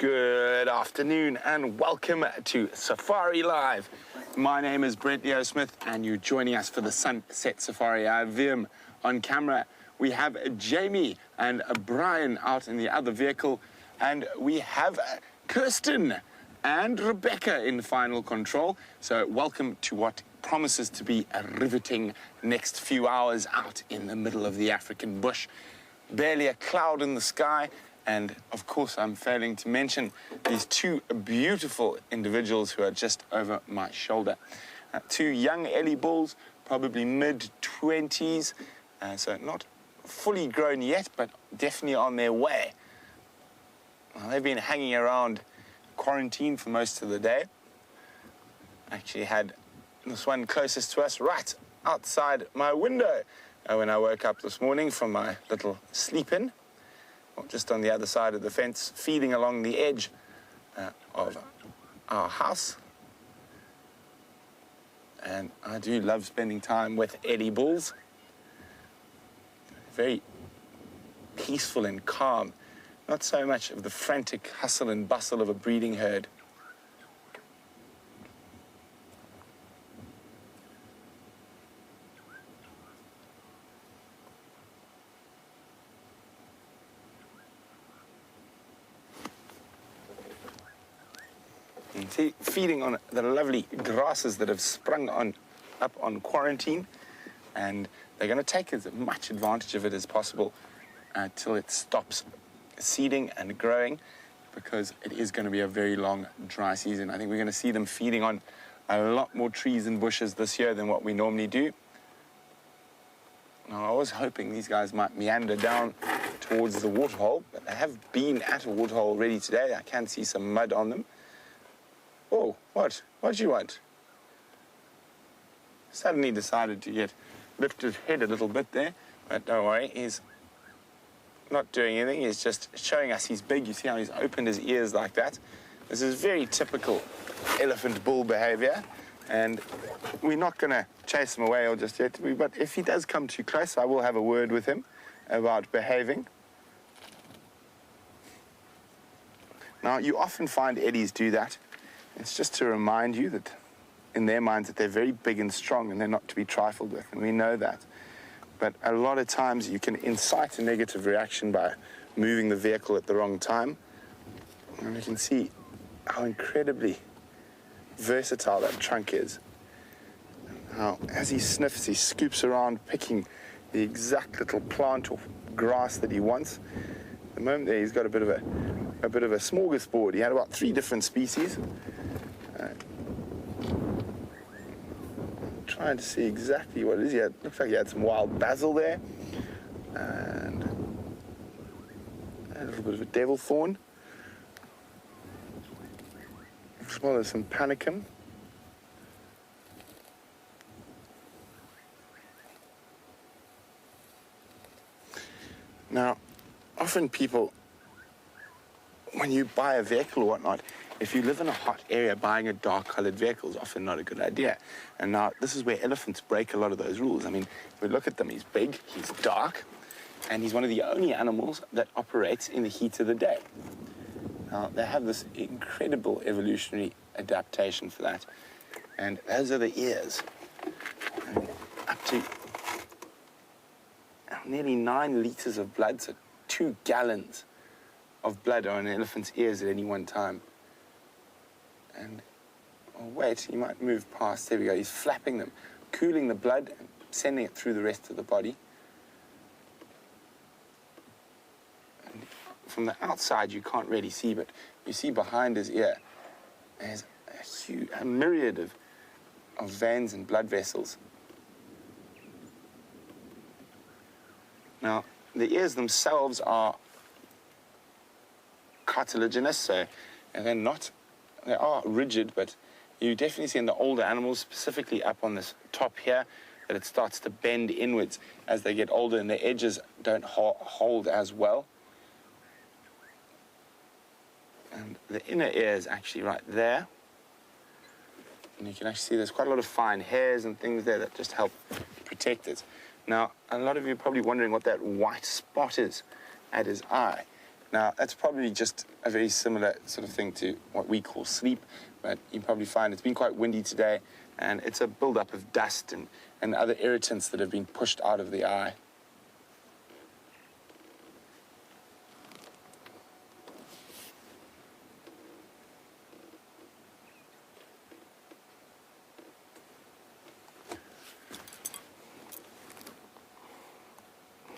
Good afternoon and welcome to Safari Live. My name is Brent Leo Smith and you're joining us for the Sunset Safari. I have Vim on camera. We have Jamie and Brian out in the other vehicle, and we have Kirsten and Rebecca in final control. So welcome to what promises to be a riveting next few hours out in the middle of the African bush. Barely a cloud in the sky. And, of course, I'm failing to mention these two beautiful individuals who are just over my shoulder. Two young Ellie bulls, probably mid-20s, so not fully grown yet, but definitely on their way. Well, they've been hanging around quarantine for most of the day. Actually had this one closest to us right outside my window when I woke up this morning from my little sleep-in. Just on the other side of the fence, feeding along the edge of our house. And I do love spending time with Eddie bulls. Very peaceful and calm. Not so much of the frantic hustle and bustle of a breeding herd. Feeding on the lovely grasses that have sprung up on quarantine, and they're going to take as much advantage of it as possible till it stops seeding and growing, because it is going to be a very long dry season. I think we're going to see them feeding on a lot more trees and bushes this year than what we normally do. Now, I was hoping these guys might meander down towards the waterhole, but they have been at a waterhole already today. I can see some mud on them. Oh, what? What do you want? Suddenly decided to lift his head a little bit there, but don't worry, he's not doing anything. He's just showing us he's big. You see how he's opened his ears like that? This is very typical elephant bull behavior, and we're not going to chase him away or just yet, but if he does come too close, I will have a word with him about behaving. Now, you often find Eddies do that. It's just to remind you that in their minds that they're very big and strong and they're not to be trifled with, and we know that. But a lot of times you can incite a negative reaction by moving the vehicle at the wrong time. And you can see how incredibly versatile that trunk is. How, as he sniffs, he scoops around picking the exact little plant or grass that he wants. At the moment there, he's got a bit of a smorgasbord. He had about 3 different species. Trying to see exactly what it is. Looks like he had some wild basil there, and a little bit of a devil thorn, as well as some panicum. Now, often people, when you buy a vehicle or whatnot, if you live in a hot area, buying a dark-colored vehicle is often not a good idea. And now, this is where elephants break a lot of those rules. I mean, if we look at them, he's big, he's dark, and he's one of the only animals that operates in the heat of the day. Now, they have this incredible evolutionary adaptation for that. And those are the ears. And up to nearly 9 liters of blood, so 2 gallons of blood are in an elephant's ears at any one time. And, oh wait, he might move past. There we go. He's flapping them, cooling the blood and sending it through the rest of the body. And from the outside, you can't really see, but you see behind his ear, there's a myriad of veins and blood vessels. Now, the ears themselves are cartilaginous, so they are rigid, but you definitely see in the older animals, specifically up on this top here, that it starts to bend inwards as they get older and the edges don't hold as well. And the inner ear is actually right there. And you can actually see there's quite a lot of fine hairs and things there that just help protect it. Now, a lot of you are probably wondering what that white spot is at his eye. Now, that's probably just a very similar sort of thing to what we call sleep, but you probably find it's been quite windy today, and it's a build-up of dust and other irritants that have been pushed out of the eye.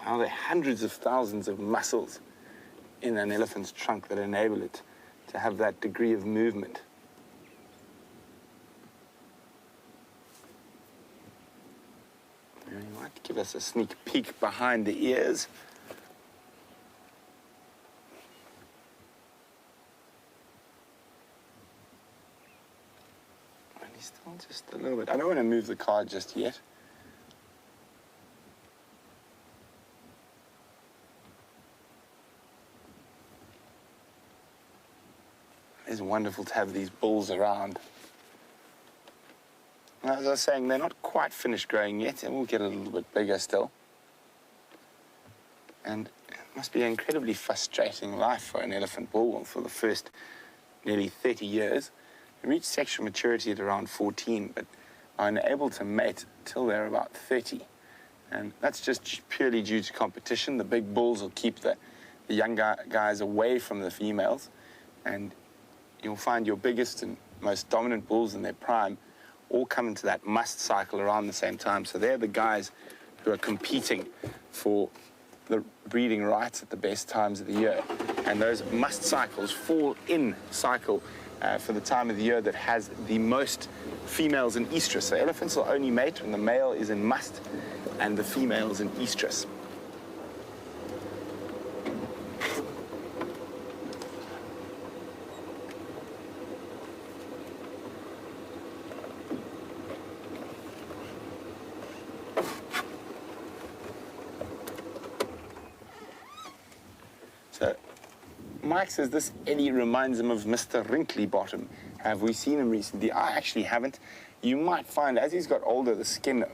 Now, there are hundreds of thousands of muscles in an elephant's trunk that enable it to have that degree of movement. And you might give us a sneak peek behind the ears. And he's still just a little bit. I don't want to move the car just yet. It's wonderful to have these bulls around. And as I was saying, they're not quite finished growing yet, and we'll get a little bit bigger still. And it must be an incredibly frustrating life for an elephant bull for the first nearly 30 years. They reach sexual maturity at around 14, but are unable to mate till they're about 30. And that's just purely due to competition. The big bulls will keep the young guys away from the females, and you'll find your biggest and most dominant bulls in their prime all come into that must cycle around the same time. So they're the guys who are competing for the breeding rights at the best times of the year. And those must cycles fall in cycle for the time of the year that has the most females in estrus. So elephants will only mate when the male is in must and the female is in estrus. So Mike says this Eddie reminds him of Mr. Wrinkly Bottom. Have we seen him recently? I actually haven't. You might find as he's got older, the skin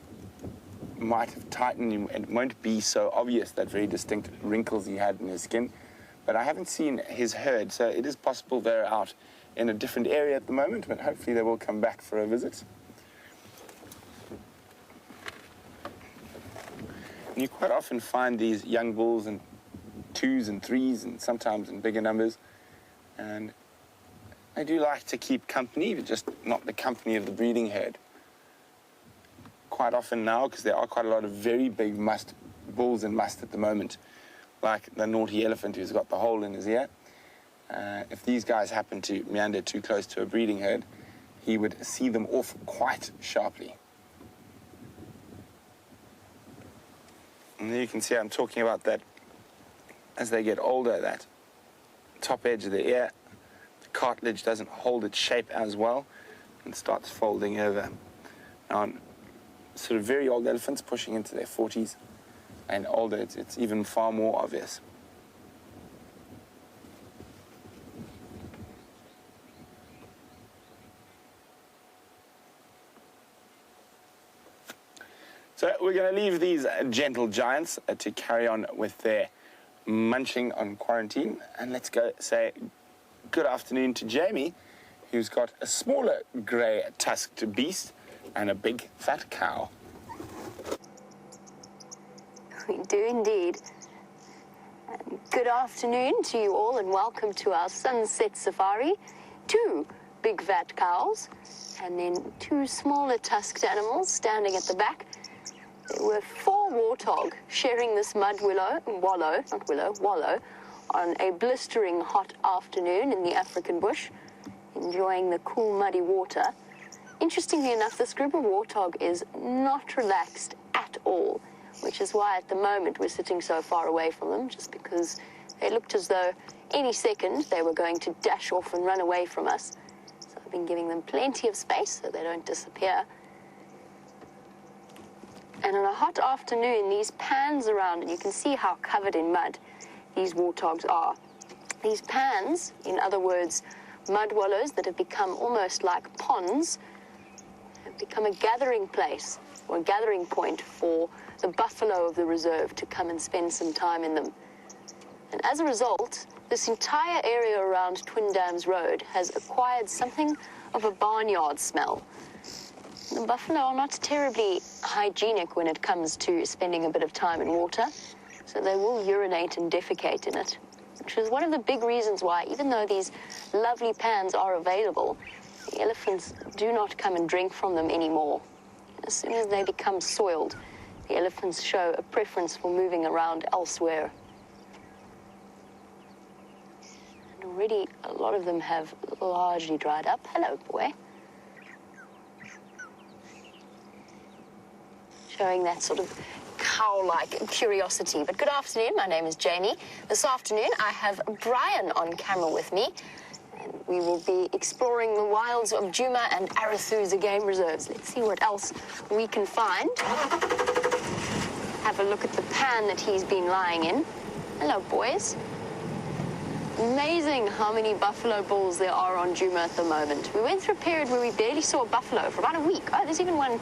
might have tightened and it won't be so obvious, that very distinct wrinkles he had in his skin. But I haven't seen his herd, so it is possible they're out in a different area at the moment, but hopefully they will come back for a visit. And you quite often find these young bulls in 2s and 3s and sometimes in bigger numbers, and they do like to keep company, but just not the company of the breeding herd. Quite often now, because there are quite a lot of very big bulls in must at the moment, like the naughty elephant who's got the hole in his ear. If these guys happen to meander too close to a breeding herd, he would see them off quite sharply. And there you can see I'm talking about that. As they get older, that top edge of the ear, the cartilage doesn't hold its shape as well and starts folding over. Now, on sort of very old elephants pushing into their 40s and older, it's even far more obvious. So we're going to leave these gentle giants to carry on with their munching on quarantine, and let's go say good afternoon to Jamie, who's got a smaller grey tusked beast and a big fat cow. We do indeed. And good afternoon to you all, and welcome to our sunset safari. 2 big fat cows and then 2 smaller tusked animals standing at the back. There were 4 warthog sharing this wallow on a blistering hot afternoon in the African bush, enjoying the cool muddy water. Interestingly enough, this group of warthog is not relaxed at all, which is why at the moment we're sitting so far away from them, just because they looked as though any second they were going to dash off and run away from us. So I've been giving them plenty of space so they don't disappear. And on a hot afternoon, these pans around, and you can see how covered in mud these warthogs are. These pans, in other words, mud wallows that have become almost like ponds, have become a gathering place or a gathering point for the buffalo of the reserve to come and spend some time in them. And as a result, this entire area around Twin Dams Road has acquired something of a barnyard smell. The buffalo are not terribly hygienic when it comes to spending a bit of time in water, so they will urinate and defecate in it, which is one of the big reasons why, even though these lovely pans are available, the elephants do not come and drink from them anymore. As soon as they become soiled, the elephants show a preference for moving around elsewhere. And already a lot of them have largely dried up. Hello, boy. Showing that sort of cow-like curiosity. But good afternoon, my name is Jamie. This afternoon I have Brian on camera with me, and we will be exploring the wilds of Djuma and Arathusa game reserves. Let's see what else we can find. Have a look at the pan that he's been lying in. Hello, boys. Amazing how many buffalo bulls there are on Djuma at the moment. We went through a period where we barely saw a buffalo for about a week. Oh, there's even one.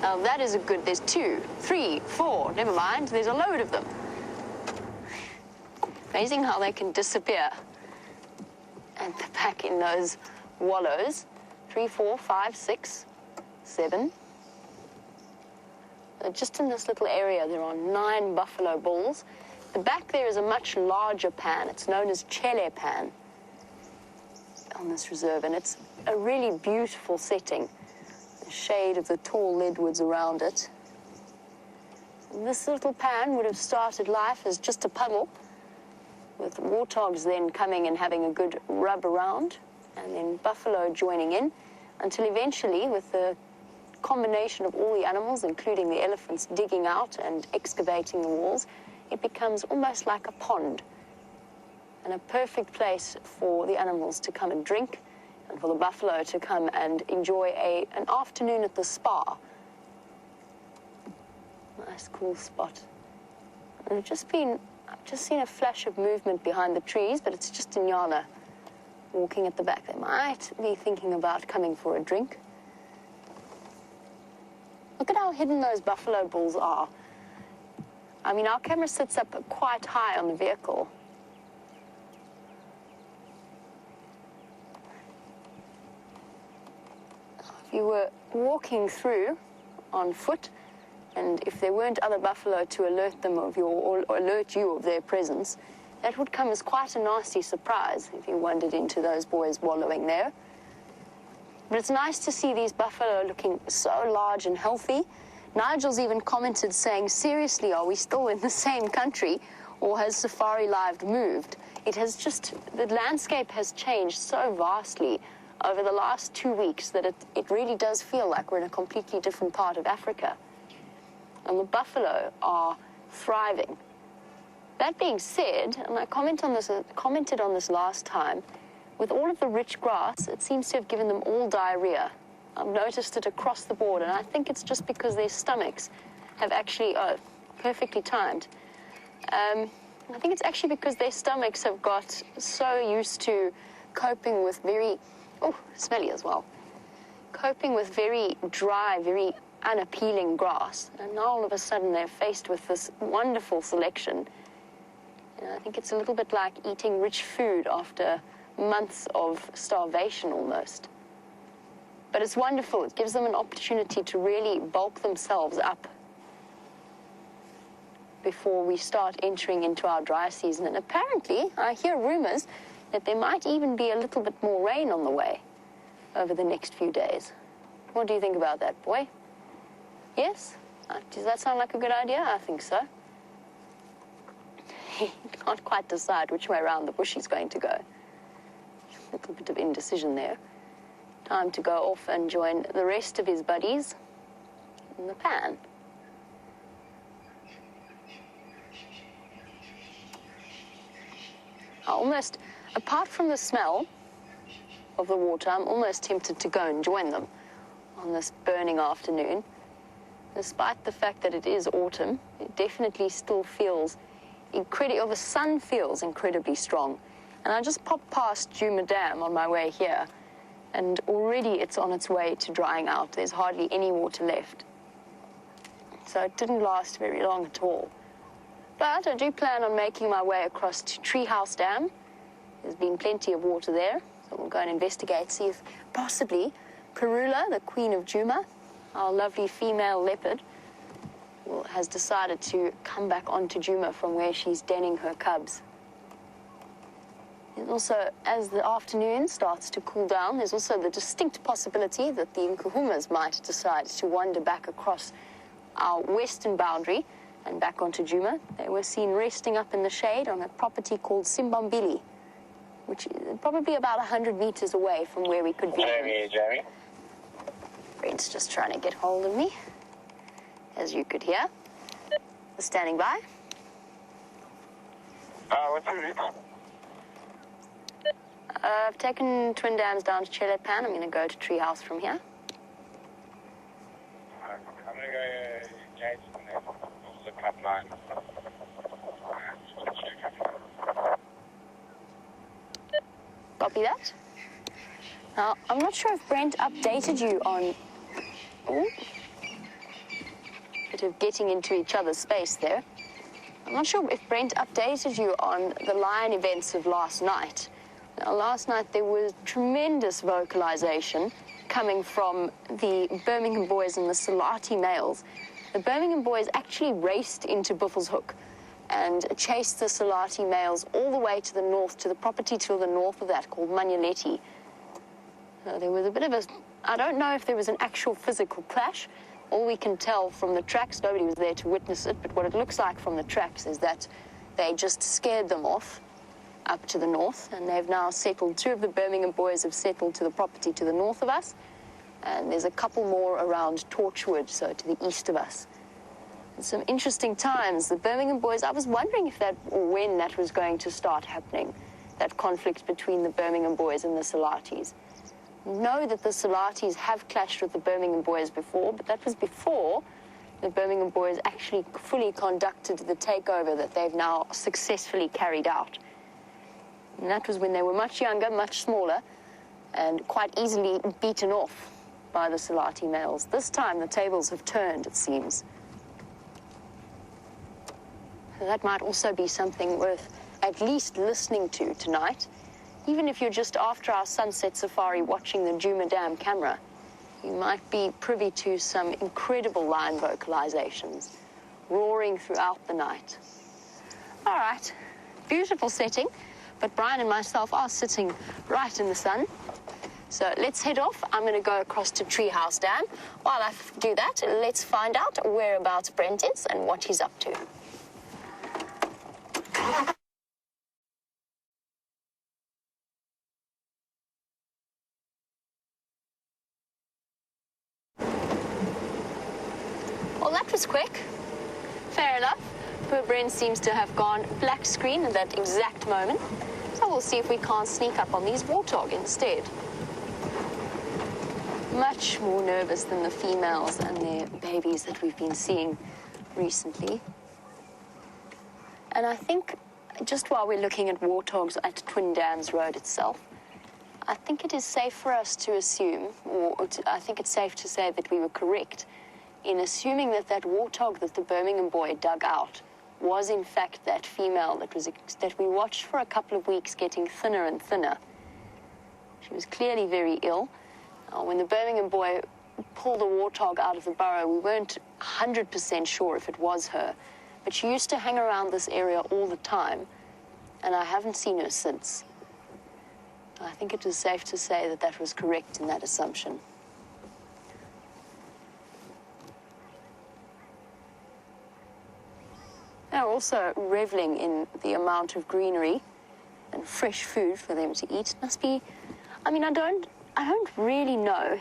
Oh, that is a good. There's 2, 3, 4. Never mind. There's a load of them. Amazing how they can disappear. And they're back in those wallows. 3, 4, 5, 6, 7. Just in this little area, there are 9 buffalo bulls. The back there is a much larger pan. It's known as Chele pan on this reserve, and it's a really beautiful setting. Shade of the tall leadwoods around it. And this little pan would have started life as just a puddle, with warthogs then coming and having a good rub around, and then buffalo joining in, until eventually, with the combination of all the animals, including the elephants, digging out and excavating the walls, it becomes almost like a pond, and a perfect place for the animals to come and drink, and for the buffalo to come and enjoy an afternoon at the spa. Nice, cool spot. And I've just seen a flash of movement behind the trees, but it's just Inyala walking at the back. They might be thinking about coming for a drink. Look at how hidden those buffalo bulls are. I mean, our camera sits up quite high on the vehicle. If you were walking through on foot, and if there weren't other buffalo to alert them of or alert you of their presence, that would come as quite a nasty surprise if you wandered into those boys wallowing there. But it's nice to see these buffalo looking so large and healthy. Nigel's even commented saying, seriously, are we still in the same country, or has SafariLIVE moved? It has just, the landscape has changed so vastly over the last 2 weeks that it really does feel like we're in a completely different part of Africa. And the buffalo are thriving. That being said, and I commented on this last time, with all of the rich grass, it seems to have given them all diarrhea. I've noticed it across the board, and I think it's just because their stomachs have actually, perfectly timed. I think it's actually because their stomachs have got so used to coping with very, smelly as well, coping with very dry, very unappealing grass. And now all of a sudden they're faced with this wonderful selection. And I think it's a little bit like eating rich food after months of starvation almost. But it's wonderful. It gives them an opportunity to really bulk themselves up before we start entering into our dry season. And apparently, I hear rumors that there might even be a little bit more rain on the way over the next few days. What do you think about that, boy? Yes? Does that sound like a good idea? I think so. He can't quite decide which way around the bush he's going to go. A little bit of indecision there. Time to go off and join the rest of his buddies in the pan. Apart from the smell of the water, I'm almost tempted to go and join them on this burning afternoon. Despite the fact that it is autumn, it definitely still feels the sun feels incredibly strong. And I just popped past Djuma Dam on my way here, and already it's on its way to drying out. There's hardly any water left. So it didn't last very long at all. But I do plan on making my way across to Treehouse Dam. There's been plenty of water there, so we'll go and investigate, see if possibly Karula, the queen of Djuma, our lovely female leopard, has decided to come back onto Djuma from where she's denning her cubs. And also, as the afternoon starts to cool down, there's also the distinct possibility that the Nkuhumas might decide to wander back across our western boundary and back onto Djuma. They were seen resting up in the shade on a property called Simbambili, which is probably about 100 meters away from where we could be. Jamie. Brent's just trying to get hold of me, as you could hear. Standing by. What's your route? I've taken Twin Dams down to Chelepan. I'm going to go to Treehouse from here. I'm going to go Gates and then also Club 9. Copy that. Now, I'm not sure if Brent updated you on... Ooh. Bit of getting into each other's space there. I'm not sure if Brent updated you on the lion events of last night. Now, last night there was tremendous vocalization coming from the Birmingham boys and the Salati males. The Birmingham boys actually raced into Buffelshoek and chased the Salati males all the way to the north, to the property to the north of that called Manyaleti. There was a bit of a... I don't know if there was an actual physical clash. All we can tell from the tracks, nobody was there to witness it, but what it looks like from the tracks is that they just scared them off up to the north, and they've now settled. Two of the Birmingham boys have settled to the property to the north of us, and there's a couple more around Torchwood, so to the east of us. And some interesting times. The Birmingham boys, I was wondering if that, or when that was going to start happening, that conflict between the Birmingham boys and the Salatis. Know that the Salatis have clashed with the Birmingham boys before, but that was before the Birmingham boys actually fully conducted the takeover that they've now successfully carried out. And that was when they were much younger, much smaller, and quite easily beaten off by the Salati males. This time the tables have turned, it seems. So that might also be something worth at least listening to tonight. Even if you're just after our sunset safari watching the Djuma Dam camera, you might be privy to some incredible lion vocalizations roaring throughout the night. All right, beautiful setting, but Brian and myself are sitting right in the sun. So let's head off. I'm going to go across to Treehouse Dam. While I do that, let's find out whereabouts Brent is and what he's up to. Well, that was quick. Fair enough. Poor Brent seems to have gone black screen at that exact moment. So we'll see if we can't sneak up on these warthog instead. Much more nervous than the females and their babies that we've been seeing recently. And I think, just while we're looking at warthogs at Twin Dams Road itself, I think it is safe for us to assume, I think it's safe to say that we were correct in assuming that that warthog that the Birmingham boy dug out was in fact that female that we watched for a couple of weeks getting thinner and thinner. She was clearly very ill. When the Birmingham boy pulled the warthog out of the burrow, we weren't 100% sure if it was her, but she used to hang around this area all the time, and I haven't seen her since. I think it is safe to say that that was correct in that assumption. They're also reveling in the amount of greenery and fresh food for them to eat. It must be, I mean, I don't really know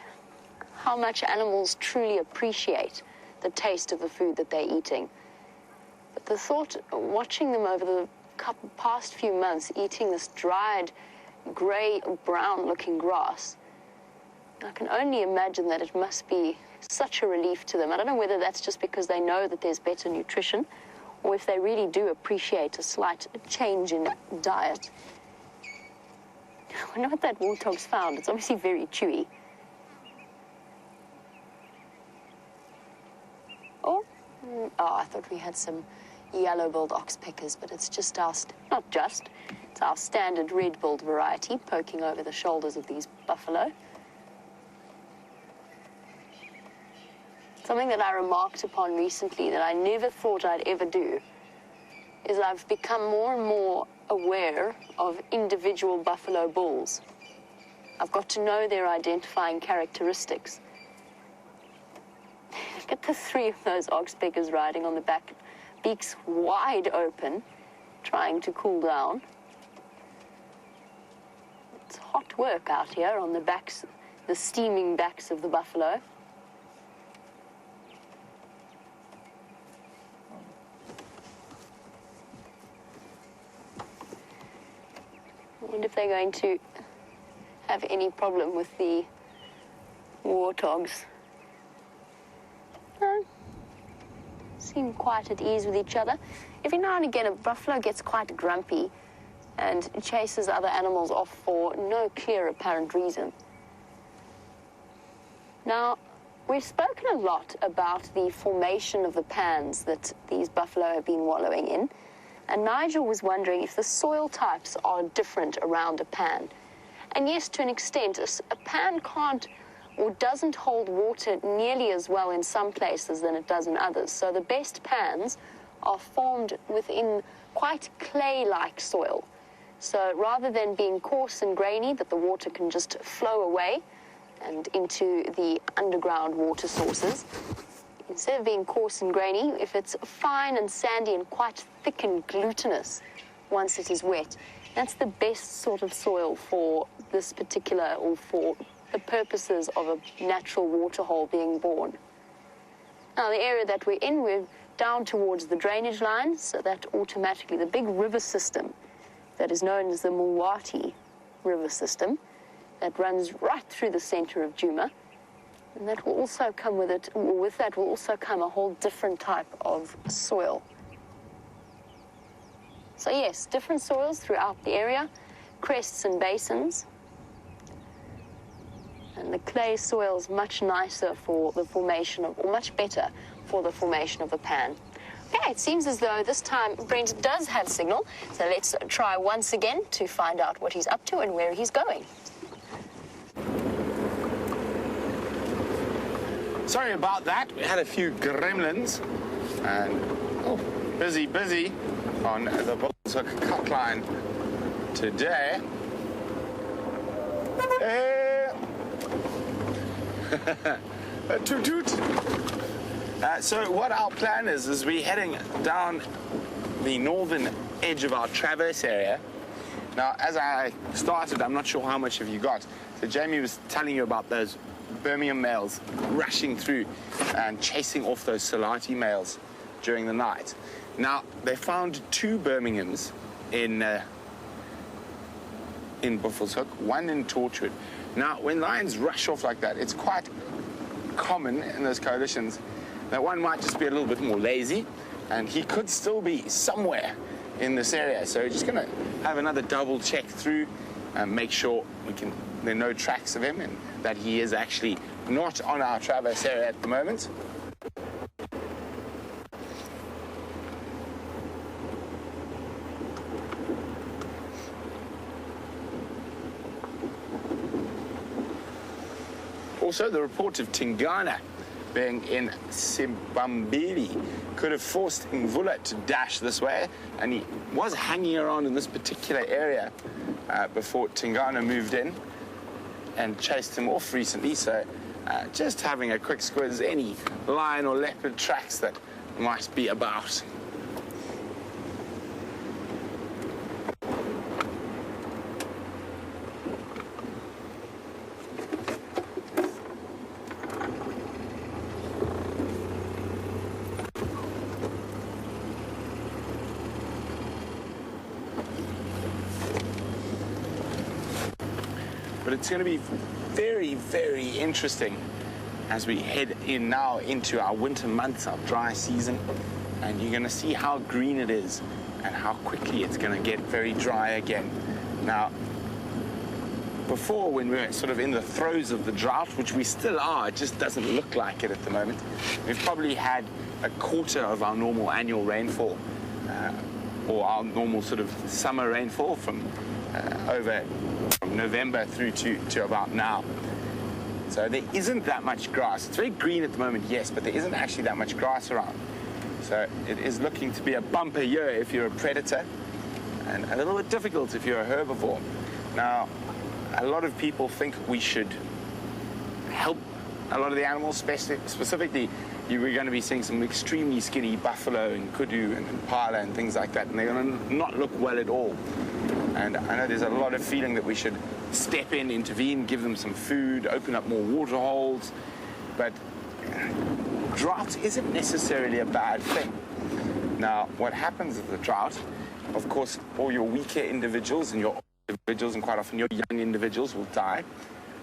how much animals truly appreciate the taste of the food that they're eating. But the thought, watching them over the past few months eating this dried, grey, brown-looking grass, I can only imagine that it must be such a relief to them. I don't know whether that's just because they know that there's better nutrition, or if they really do appreciate a slight change in diet. I wonder what that warthog's found. It's obviously very chewy. Oh, I thought we had some yellow-billed oxpeckers, but it's just our, it's our standard red-billed variety poking over the shoulders of these buffalo. Something that I remarked upon recently that I never thought I'd ever do is I've become more and more aware of individual buffalo bulls. I've got to know their identifying characteristics. Look at the three of those oxpeckers riding on the back, beaks wide open, trying to cool down. It's hot work out here on the backs, the steaming backs of the buffalo. I wonder if they're going to have any problem with the warthogs. No. Seem quite at ease with each other. Every now and again, a buffalo gets quite grumpy and chases other animals off for no clear apparent reason. Now, we've spoken a lot about the formation of the pans that these buffalo have been wallowing in. And Nigel was wondering if the soil types are different around a pan. And yes, to an extent, a pan can't or doesn't hold water nearly as well in some places than it does in others. So the best pans are formed within quite clay-like soil. So rather than being coarse and grainy, that the water can just flow away and into the underground water sources, instead of being coarse and grainy, if it's fine and sandy and quite thick and glutinous once it is wet, that's the best sort of soil for this particular, or for the purposes of a natural waterhole being born. Now, the area that we're in, we're down towards the drainage line, so that automatically the big river system that is known as the Mulwati River System that runs right through the center of Djuma. And that will also come with it, or with that will also come a whole different type of soil. So yes, different soils throughout the area, crests and basins. And the clay soil is much nicer for the formation of, or much better for the formation of the pan. Okay, it seems as though this time Brent does have signal. So let's try once again to find out what he's up to and where he's going. Sorry about that. We had a few gremlins and busy on the Bushbuck cut line today. Toot toot. So what our plan is we're heading down the northern edge of our traverse area. Now, as I started, I'm not sure how much of you got. So Jamie was telling you about those Birmingham males rushing through and chasing off those Salati males during the night. Now, they found two Birminghams in Bushbuck, one in Torchwood. Now, when lions rush off like that, it's quite common in those coalitions that one might just be a little bit more lazy, and he could still be somewhere in this area. So we're just going to have another double check through and make sure there are no tracks of him and that he is actually not on our traverse area at the moment. Also, the report of Tingana being in Simbambili could have forced Mvula to dash this way, and he was hanging around in this particular area before Tingana moved in and chased him off recently. So just having a quick squiz, any lion or leopard tracks that might be about. But it's going to be very, very interesting as we head in now into our winter months, our dry season, and you're going to see how green it is and how quickly it's going to get very dry again. Now, before, when we were sort of in the throes of the drought, which we still are, it just doesn't look like it at the moment. We've probably had a quarter of our normal annual rainfall or our normal sort of summer rainfall from November through to about now. So there isn't that much grass. It's very green at the moment, yes, but there isn't actually that much grass around. So it is looking to be a bumper year if you're a predator, and a little bit difficult if you're a herbivore. Now, a lot of people think we should help a lot of the animals, specifically, we're going to be seeing some extremely skinny buffalo and kudu and impala and things like that, and they're going to not look well at all. And I know there's a lot of feeling that we should step in, intervene, give them some food, open up more water holes, but drought isn't necessarily a bad thing. Now, what happens with the drought, of course, all your weaker individuals and your older individuals, and quite often your young individuals, will die,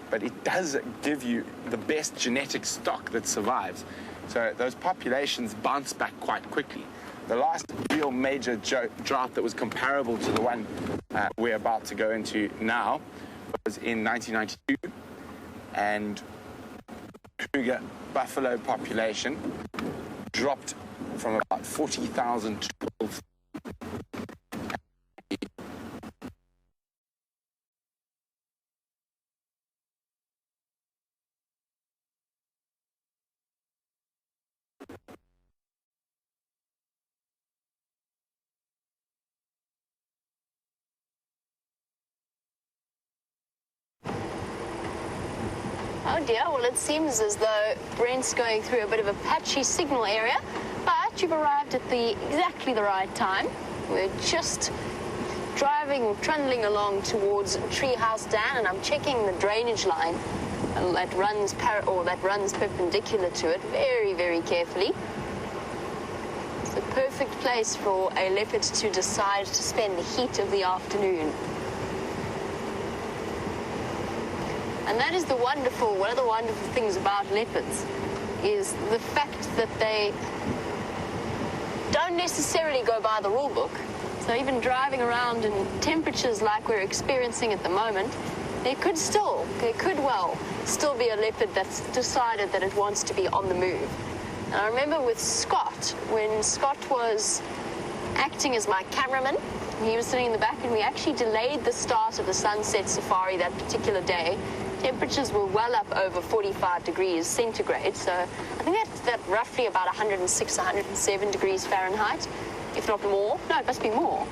but it does give you the best genetic stock that survives. So those populations bounce back quite quickly. The last real major drought that was comparable to the one we're about to go into now was in 1992, and Kruger buffalo population dropped from about 40,000 to 12,000. Oh dear, well it seems as though Brent's going through a bit of a patchy signal area, but you've arrived at exactly the right time. We're just driving or trundling along towards Treehouse Dam, and I'm checking the drainage line that runs perpendicular to it very, very carefully. It's the perfect place for a leopard to decide to spend the heat of the afternoon. And that is one of the wonderful things about leopards, is the fact that they don't necessarily go by the rule book. So even driving around in temperatures like we're experiencing at the moment, there could well still be a leopard that's decided that it wants to be on the move. And I remember with Scott, when Scott was acting as my cameraman, he was sitting in the back, and we actually delayed the start of the sunset safari that particular day. Temperatures were well up over 45 degrees centigrade, so I think that's roughly about 106, 107 degrees Fahrenheit, if not more. No, it must be more.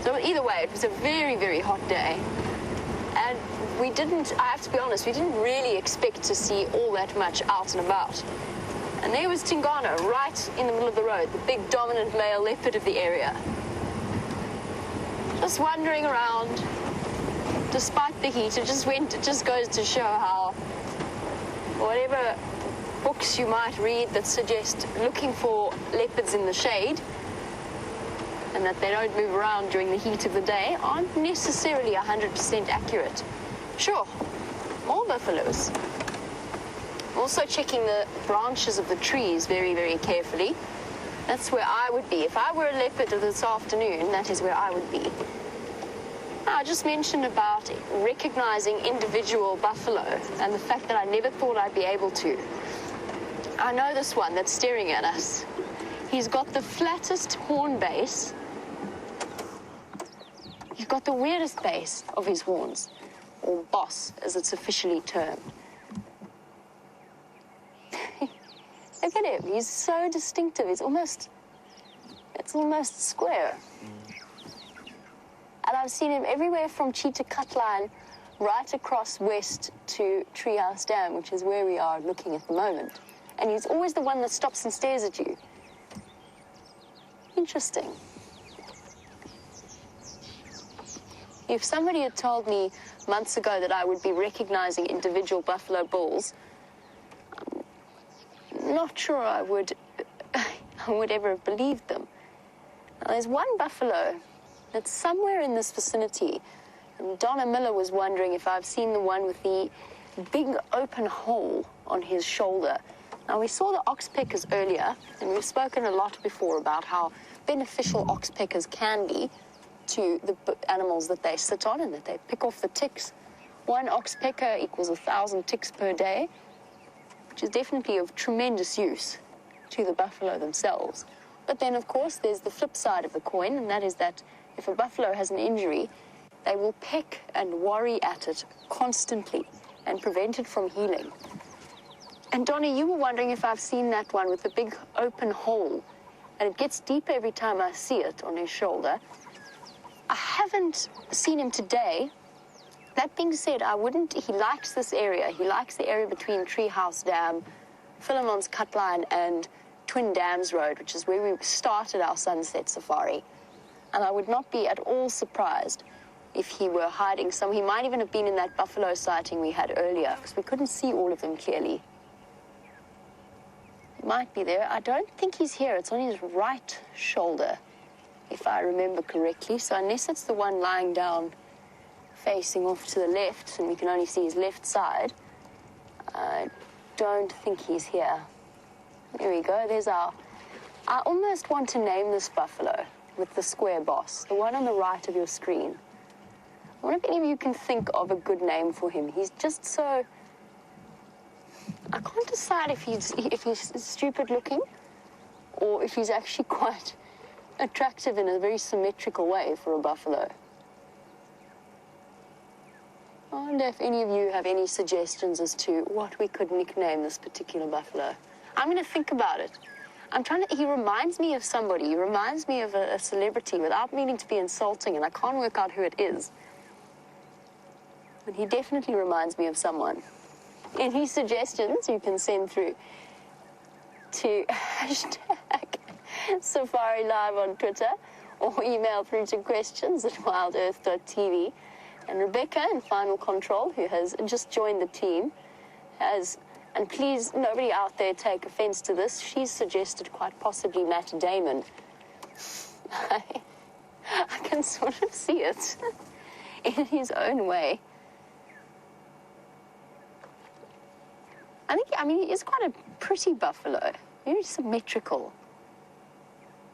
So either way, it was a very, very hot day. And I have to be honest, we didn't really expect to see all that much out and about. And there was Tingana right in the middle of the road, the big dominant male leopard of the area. Just wandering around. Despite the heat, it just goes to show how whatever books you might read that suggest looking for leopards in the shade and that they don't move around during the heat of the day aren't necessarily 100% accurate. Sure, more buffaloes. Also checking the branches of the trees very, very carefully. That's where I would be. If I were a leopard this afternoon, that is where I would be. I just mentioned about recognizing individual buffalo and the fact that I never thought I'd be able to. I know this one that's staring at us. He's got the flattest horn base. He's got the weirdest base of his horns, or boss, as it's officially termed. Look at him. He's so distinctive. It's almost square. And I've seen him everywhere from Cheetah Cutline right across west to Treehouse Dam, which is where we are looking at the moment. And he's always the one that stops and stares at you. Interesting. If somebody had told me months ago that I would be recognizing individual buffalo bulls, I'm not sure I would ever have believed them. Now, there's one buffalo that's somewhere in this vicinity. And Donna Miller was wondering if I've seen the one with the big open hole on his shoulder. Now, we saw the oxpeckers earlier, and we've spoken a lot before about how beneficial oxpeckers can be to the animals that they sit on and that they pick off the ticks. One oxpecker equals 1,000 ticks per day, which is definitely of tremendous use to the buffalo themselves. But then, of course, there's the flip side of the coin, and that is that if a buffalo has an injury, they will peck and worry at it constantly and prevent it from healing. And Donnie, you were wondering if I've seen that one with the big open hole, and it gets deeper every time I see it on his shoulder. I haven't seen him today. That being said, he likes this area. He likes the area between Treehouse Dam, Philemon's Cutline, and Twin Dams Road, which is where we started our sunset safari. And I would not be at all surprised if he were hiding some. He might even have been in that buffalo sighting we had earlier, because we couldn't see all of them clearly. He might be there. I don't think he's here. It's on his right shoulder, if I remember correctly. So unless it's the one lying down facing off to the left, and we can only see his left side, I don't think he's here. There we go. There's our... I almost want to name this buffalo with the square boss, the one on the right of your screen. I wonder if any of you can think of a good name for him. He's just so... I can't decide if he's stupid looking or if he's actually quite attractive in a very symmetrical way for a buffalo. I wonder if any of you have any suggestions as to what we could nickname this particular buffalo. I'm going to think about it. He reminds me of somebody. He reminds me of a celebrity without meaning to be insulting, and I can't work out who it is. But he definitely reminds me of someone. Any suggestions you can send through to #SafariLIVE on Twitter, or email through to questions@wildearth.tv. And Rebecca in Final Control, who has just joined the team, and please, nobody out there take offense to this, she's suggested quite possibly Matt Damon. I can sort of see it in his own way. He is quite a pretty buffalo, very symmetrical.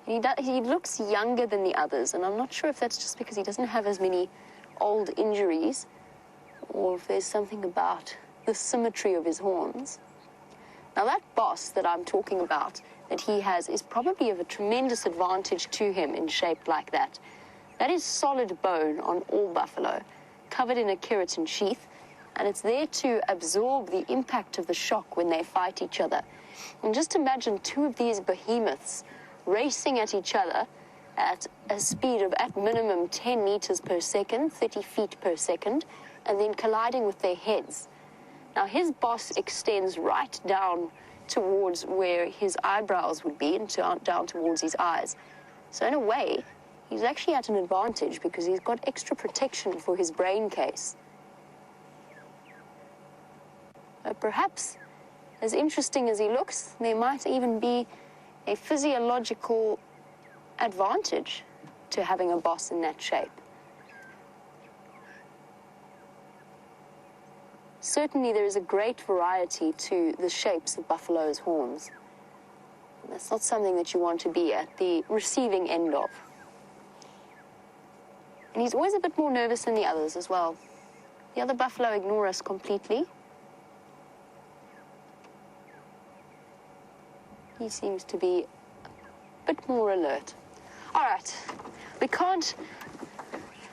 He looks younger than the others, and I'm not sure if that's just because he doesn't have as many old injuries, or if there's something about the symmetry of his horns. Now, that boss that I'm talking about, that he has, is probably of a tremendous advantage to him in shape like that. That is solid bone on all buffalo, covered in a keratin sheath, and it's there to absorb the impact of the shock when they fight each other. And just imagine two of these behemoths racing at each other at a speed of, at minimum, 10 meters per second, 30 feet per second, and then colliding with their heads. Now, his boss extends right down towards where his eyebrows would be, and down towards his eyes. So in a way, he's actually at an advantage because he's got extra protection for his brain case. Perhaps, as interesting as he looks, there might even be a physiological advantage to having a boss in that shape. Certainly there is a great variety to the shapes of buffalo's horns. And that's not something that you want to be at the receiving end of. And he's always a bit more nervous than the others as well. The other buffalo ignore us completely. He seems to be a bit more alert. All right, we can't,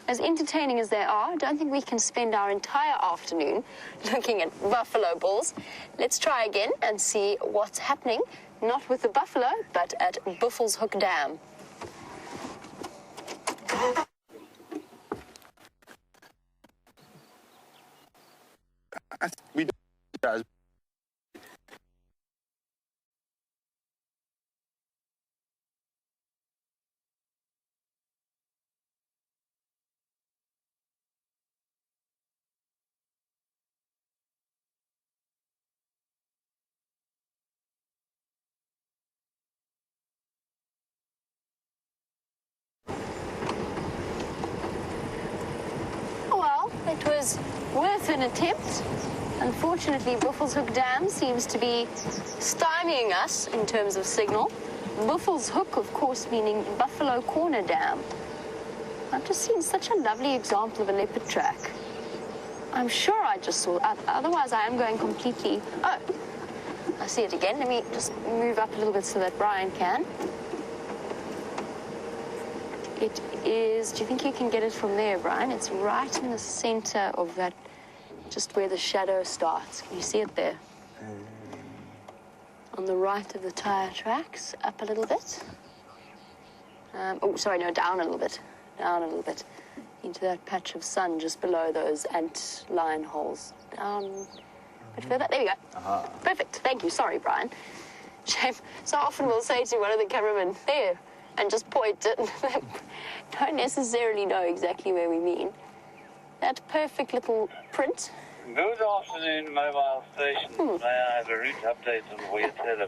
as entertaining as they are, I don't think we can spend our entire afternoon looking at buffalo bulls. Let's try again and see what's happening, not with the buffalo, but at Buffels Hook Dam. We does. It was worth an attempt. Unfortunately, Buffels Hook Dam seems to be stymieing us in terms of signal. Buffels Hook, of course, meaning Buffalo Corner Dam. I've just seen such a lovely example of a leopard track. I'm sure I just saw, otherwise I am going completely, oh, I see it again. Let me just move up a little bit so that Brian can. It is, do you think you can get it from there, Brian? It's right in the center of that, just where the shadow starts. Can you see it there? On the right of the tire tracks, up a little bit. Oh, sorry, no, down a little bit. Down a little bit. Into that patch of sun just below those ant lion holes. Down a bit further. There we go. Perfect. Thank you. Sorry, Brian. Shame. So often we'll say to one of the cameramen, there, and just point it. Don't necessarily know exactly where we mean. That perfect little print. Good afternoon, mobile station. May I have a route update on the weather, please?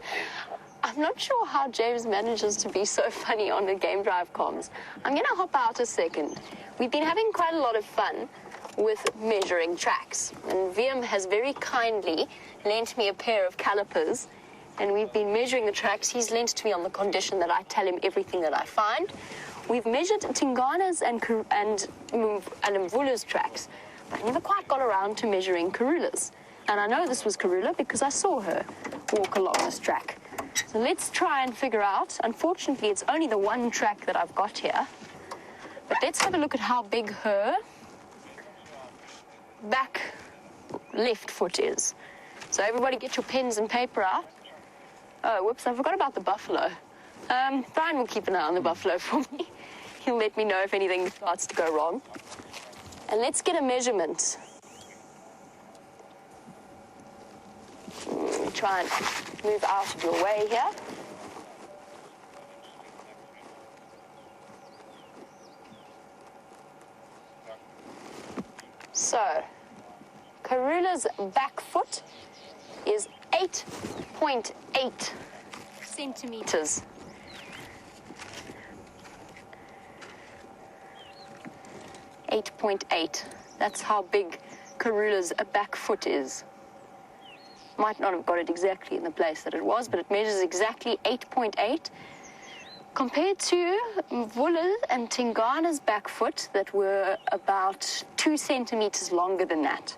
I'm not sure how James manages to be so funny on the Game Drive comms. I'm going to hop out a second. We've been having quite a lot of fun with measuring tracks. And VM has very kindly lent me a pair of calipers. And we've been measuring the tracks. He's lent to me on the condition that I tell him everything that I find. We've measured Tingana's and Mvula's tracks. But I never quite got around to measuring Karula's. And I know this was Karula because I saw her walk along this track. So let's try and figure out. Unfortunately, it's only the one track that I've got here. But let's have a look at how big her back left foot is. So everybody get your pens and paper out. Oh, whoops, I forgot about the buffalo. Brian will keep an eye on the buffalo for me. He'll let me know if anything starts to go wrong. And let's get a measurement. Try and move out of your way here. So, Karula's back foot is 8.8 centimeters. 8.8. That's how big Karula's back foot is. Might not have got it exactly in the place that it was, but it measures exactly 8.8 compared to Mvula and Tingana's back foot that were about 2 centimeters longer than that.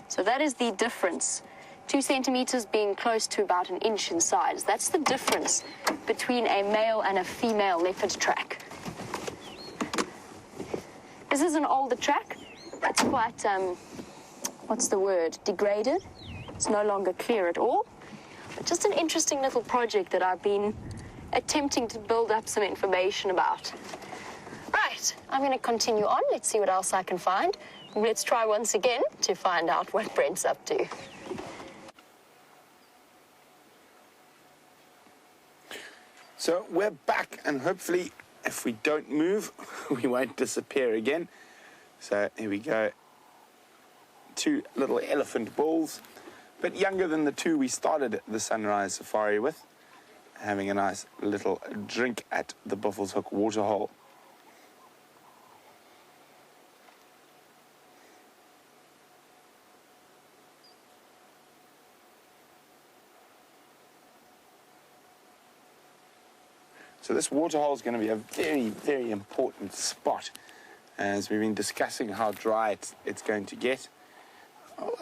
So that is the difference. 2 centimeters being close to about 1 inch in size. That's the difference between a male and a female leopard track. This is an older track. It's quite, what's the word, degraded. It's no longer clear at all. But just an interesting little project that I've been attempting to build up some information about. Right, I'm going to continue on. Let's see what else I can find. Let's try once again to find out what Brent's up to. So we're back, and hopefully, if we don't move, we won't disappear again. So here we go. 2 little elephant bulls, a bit younger than the 2 we started the sunrise safari with, having a nice little drink at the Buffalo's Hook waterhole. So this waterhole is going to be a very, very important spot as we've been discussing how dry it's going to get.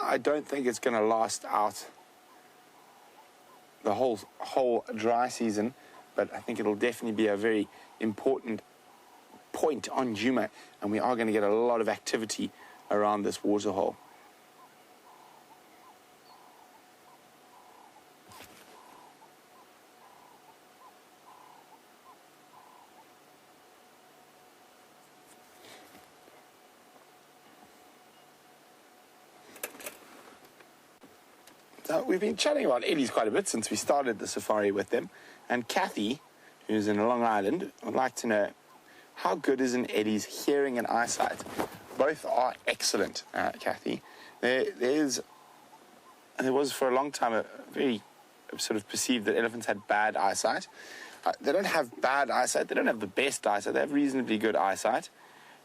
I don't think it's going to last out the whole dry season, but I think it'll definitely be a very important point on Djuma, and we are going to get a lot of activity around this waterhole. So we've been chatting about Eddies quite a bit since we started the safari with them, and Kathy, who's in Long Island, would like to know, how good is an Eddie's hearing and eyesight? Both are excellent, Kathy. There was for a long time a very sort of perceived that elephants had bad eyesight. They don't have bad eyesight, they don't have the best eyesight, they have reasonably good eyesight,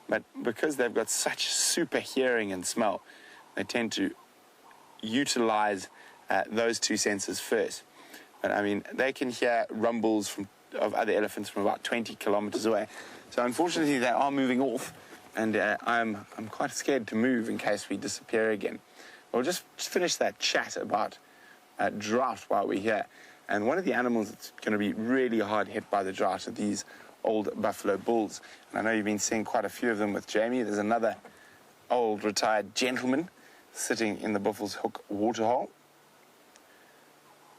but because they've got such super hearing and smell, they tend to utilize those 2 senses first. But I mean, they can hear rumbles of other elephants from about 20 kilometers away. So unfortunately, they are moving off, and I'm quite scared to move in case we disappear again. We'll just finish that chat about drought while we're here. And one of the animals that's going to be really hard hit by the drought are these old buffalo bulls. And I know you've been seeing quite a few of them with Jamie. There's another old retired gentleman sitting in the Buffalo's Hook waterhole.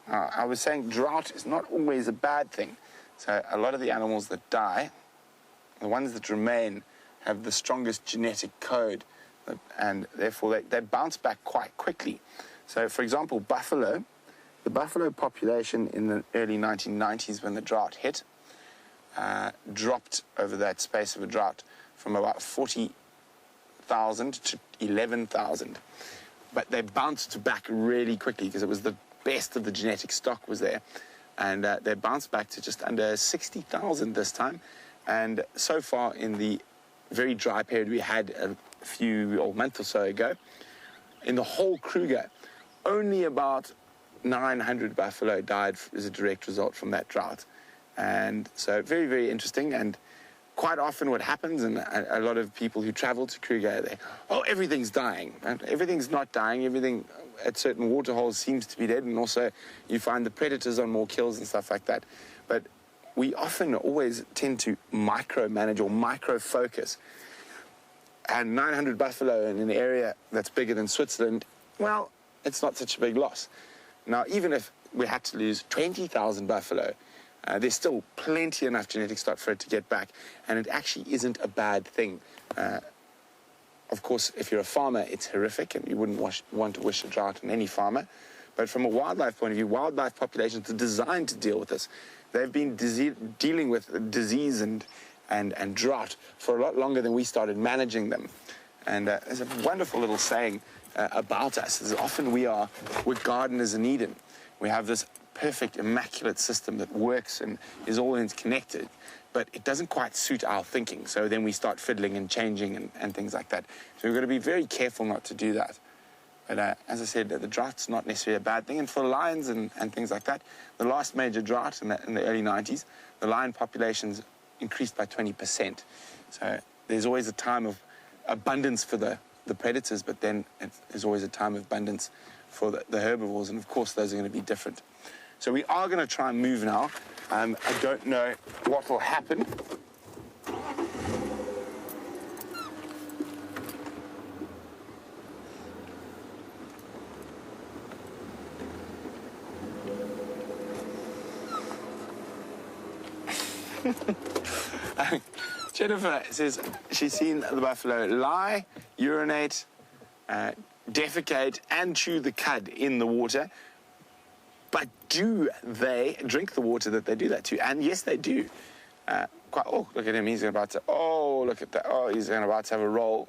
I was saying drought is not always a bad thing. So a lot of the animals that die, the ones that remain, have the strongest genetic code, and therefore they bounce back quite quickly. So, for example, buffalo, the buffalo population in the early 1990s when the drought hit, dropped over that space of a drought from about 40,000 to 11,000. But they bounced back really quickly because it was the best of the genetic stock was there. And they bounced back to just under 60,000 this time. And so far in the very dry period we had a month or so ago, in the whole Kruger, only about 900 buffalo died as a direct result from that drought. And so very, very interesting. And quite often what happens, and a lot of people who travel to Kruger, everything's dying. And everything's not dying. Everything at certain waterholes seems to be dead. And also you find the predators on more kills and stuff like that. But we often always tend to micromanage or micro-focus. And 900 buffalo in an area that's bigger than Switzerland, well, it's not such a big loss. Now, even if we had to lose 20,000 buffalo, there's still plenty enough genetic stock for it to get back, and it actually isn't a bad thing. Of course, if you're a farmer, it's horrific, and you wouldn't want to wish a drought on any farmer. But from a wildlife point of view, wildlife populations are designed to deal with this. They've been dealing with disease and drought for a lot longer than we started managing them. And there's a wonderful little saying about us. Is often we're gardeners in Eden. We have this perfect, immaculate system that works and is all interconnected, but it doesn't quite suit our thinking. So then we start fiddling and changing and things like that. So we've got to be very careful not to do that. But as I said, the drought's not necessarily a bad thing. And for lions and things like that, the last major drought in the early 90s, the lion populations increased by 20%. So there's always a time of abundance for the predators, but then there's always a time of abundance for the herbivores, and of course those are going to be different. So we are going to try and move now. I don't know what will happen. Jennifer says she's seen the buffalo lie, urinate, defecate and chew the cud in the water. But do they drink the water that they do that to? And yes, they do. Oh, look at him. He's about to... Oh, look at that. Oh, he's about to have a roll.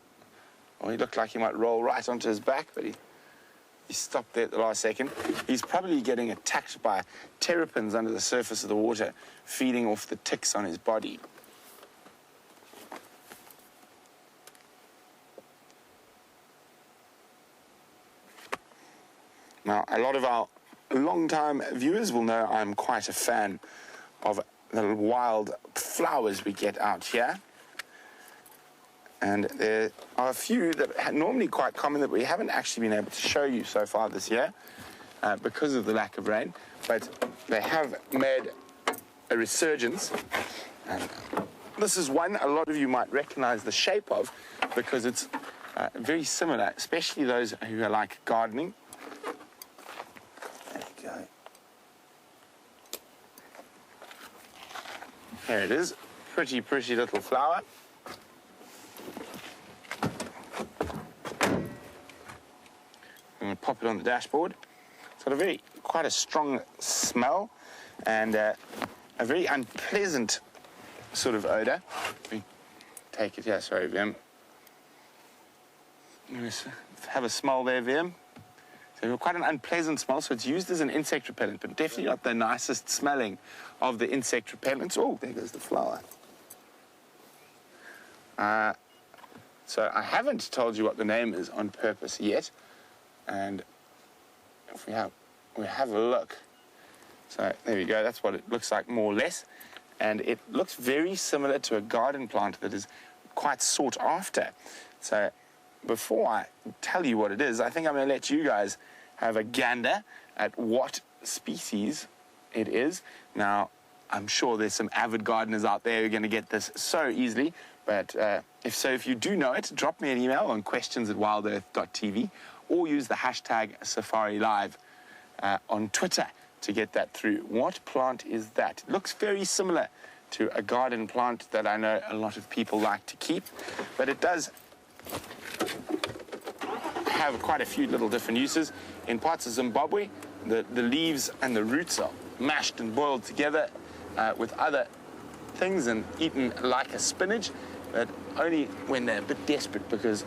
Oh, he looked like he might roll right onto his back, but he stopped there at the last second. He's probably getting attacked by terrapins under the surface of the water, feeding off the ticks on his body. Now, a lot of our long-time viewers will know I'm quite a fan of the wild flowers we get out here. And there are a few that are normally quite common that we haven't actually been able to show you so far this year because of the lack of rain. But they have made a resurgence. And this is one a lot of you might recognize the shape of because it's very similar, especially those who are like gardening. There you go. There it is. Pretty, pretty little flower. I'm going to pop it on the dashboard. It's got quite a strong smell and a very unpleasant sort of odor. We take it here, sorry, Vim. Have a smell there, Vim. So quite an unpleasant smell, so it's used as an insect repellent, but definitely not the nicest smelling of the insect repellents. Oh, there goes the flower. So I haven't told you what the name is on purpose yet. And if we have a look. So there we go, that's what it looks like more or less. And it looks very similar to a garden plant that is quite sought after. So before I tell you what it is, I think I'm going to let you guys have a gander at what species it is. Now, I'm sure there's some avid gardeners out there who are going to get this so easily. But if you do know it, drop me an email on questions@wildearth.tv or use the hashtag SafariLIVE on Twitter to get that through. What plant is that? It looks very similar to a garden plant that I know a lot of people like to keep, but it does have quite a few little different uses. In parts of Zimbabwe, the leaves and the roots are mashed and boiled together with other things and eaten like a spinach, but only when they're a bit desperate, because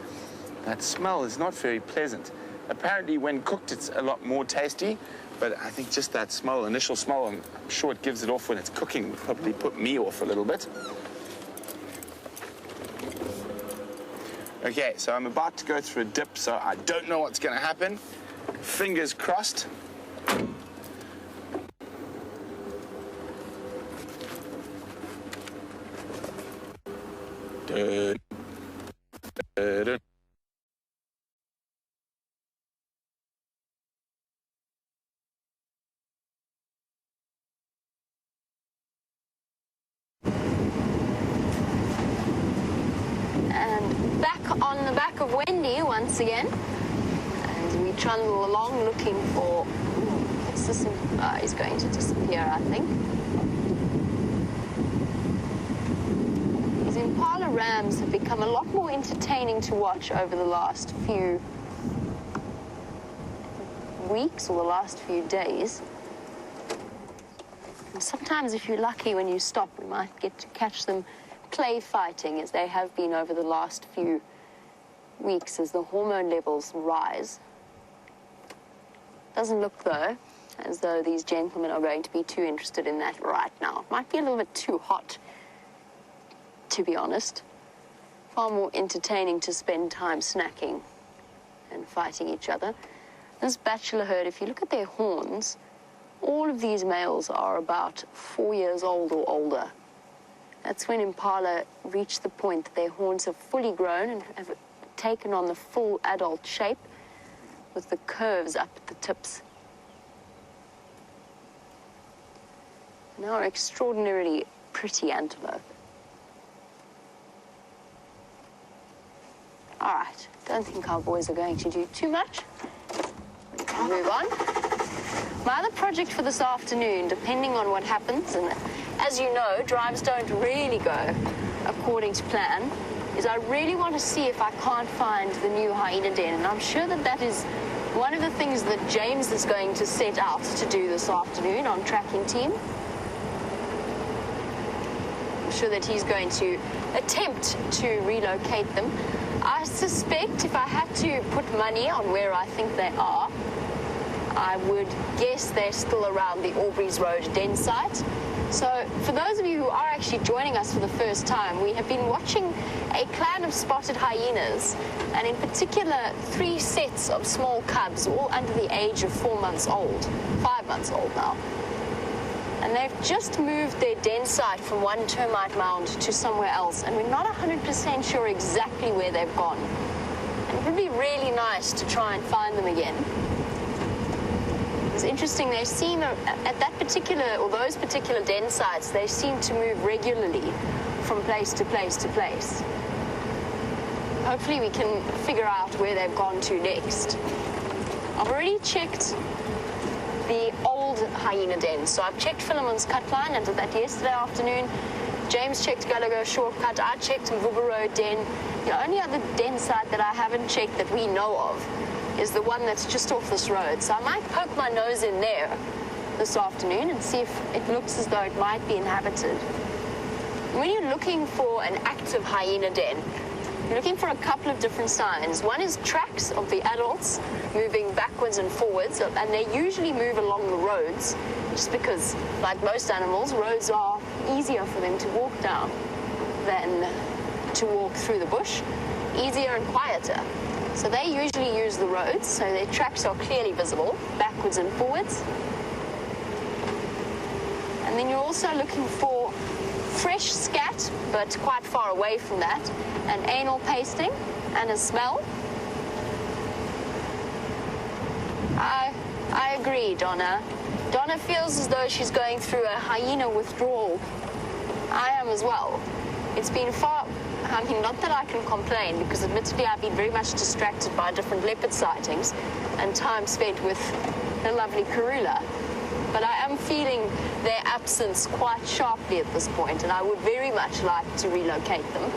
that smell is not very pleasant. Apparently when cooked it's a lot more tasty, but I think just that smell, initial smell, I'm sure it gives it off when it's cooking, would probably put me off a little bit. Okay, so I'm about to go through a dip, so I don't know what's going to happen. Fingers crossed. And back on the back of Wendy once again, and we trundle along looking for, what's this? He's going to disappear, I think. These Impala rams have become a lot more entertaining to watch over the last few weeks or the last few days. And sometimes if you're lucky, when you stop, we might get to catch them play fighting, as they have been over the last few weeks as the hormone levels rise. Doesn't look, though, as though these gentlemen are going to be too interested in that right now. Might be a little bit too hot, to be honest. Far more entertaining to spend time snacking and fighting each other. This bachelor herd, if you look at their horns, all of these males are about 4 years old or older. That's when Impala reach the point that their horns have fully grown and have taken on the full adult shape with the curves up at the tips. And they are extraordinarily pretty antelope. All right, don't think our boys are going to do too much. We can move on. My other project for this afternoon, depending on what happens, and as you know, drives don't really go according to plan, is I really want to see if I can't find the new hyena den. And I'm sure that that is one of the things that James is going to set out to do this afternoon on tracking team. I'm sure that he's going to attempt to relocate them. I suspect if I had to put money on where I think they are, I would guess they're still around the Aubrey's Road den site. So for those of you who are actually joining us for the first time, we have been watching a clan of spotted hyenas, and in particular 3 sets of small cubs, all under the age of 4 months old, 5 months old now. And they've just moved their den site from one termite mound to somewhere else, and we're not 100% sure exactly where they've gone. And it would be really nice to try and find them again. It's interesting, they seem, at that particular, or those particular den sites, they seem to move regularly from place to place to place. Hopefully we can figure out where they've gone to next. I've already checked the old hyena den. So I've checked Philemon's cut line, I did that yesterday afternoon. James checked Gallagher Shortcut, I checked Mvubu Road den. The only other den site that I haven't checked that we know of is the one that's just off this road. So I might poke my nose in there this afternoon and see if it looks as though it might be inhabited. When you're looking for an active hyena den, you're looking for a couple of different signs. One is tracks of the adults moving backwards and forwards, and they usually move along the roads, just because, like most animals, roads are easier for them to walk down than to walk through the bush, easier and quieter. So they usually use the roads, so their tracks are clearly visible, backwards and forwards. And then you're also looking for fresh scat, but quite far away from that, and anal pasting, and a smell. I agree, Donna. Donna feels as though she's going through a hyena withdrawal. I am as well. It's been I mean, not that I can complain, because admittedly I've been very much distracted by different leopard sightings and time spent with the lovely Karula. But I am feeling their absence quite sharply at this point, and I would very much like to relocate them.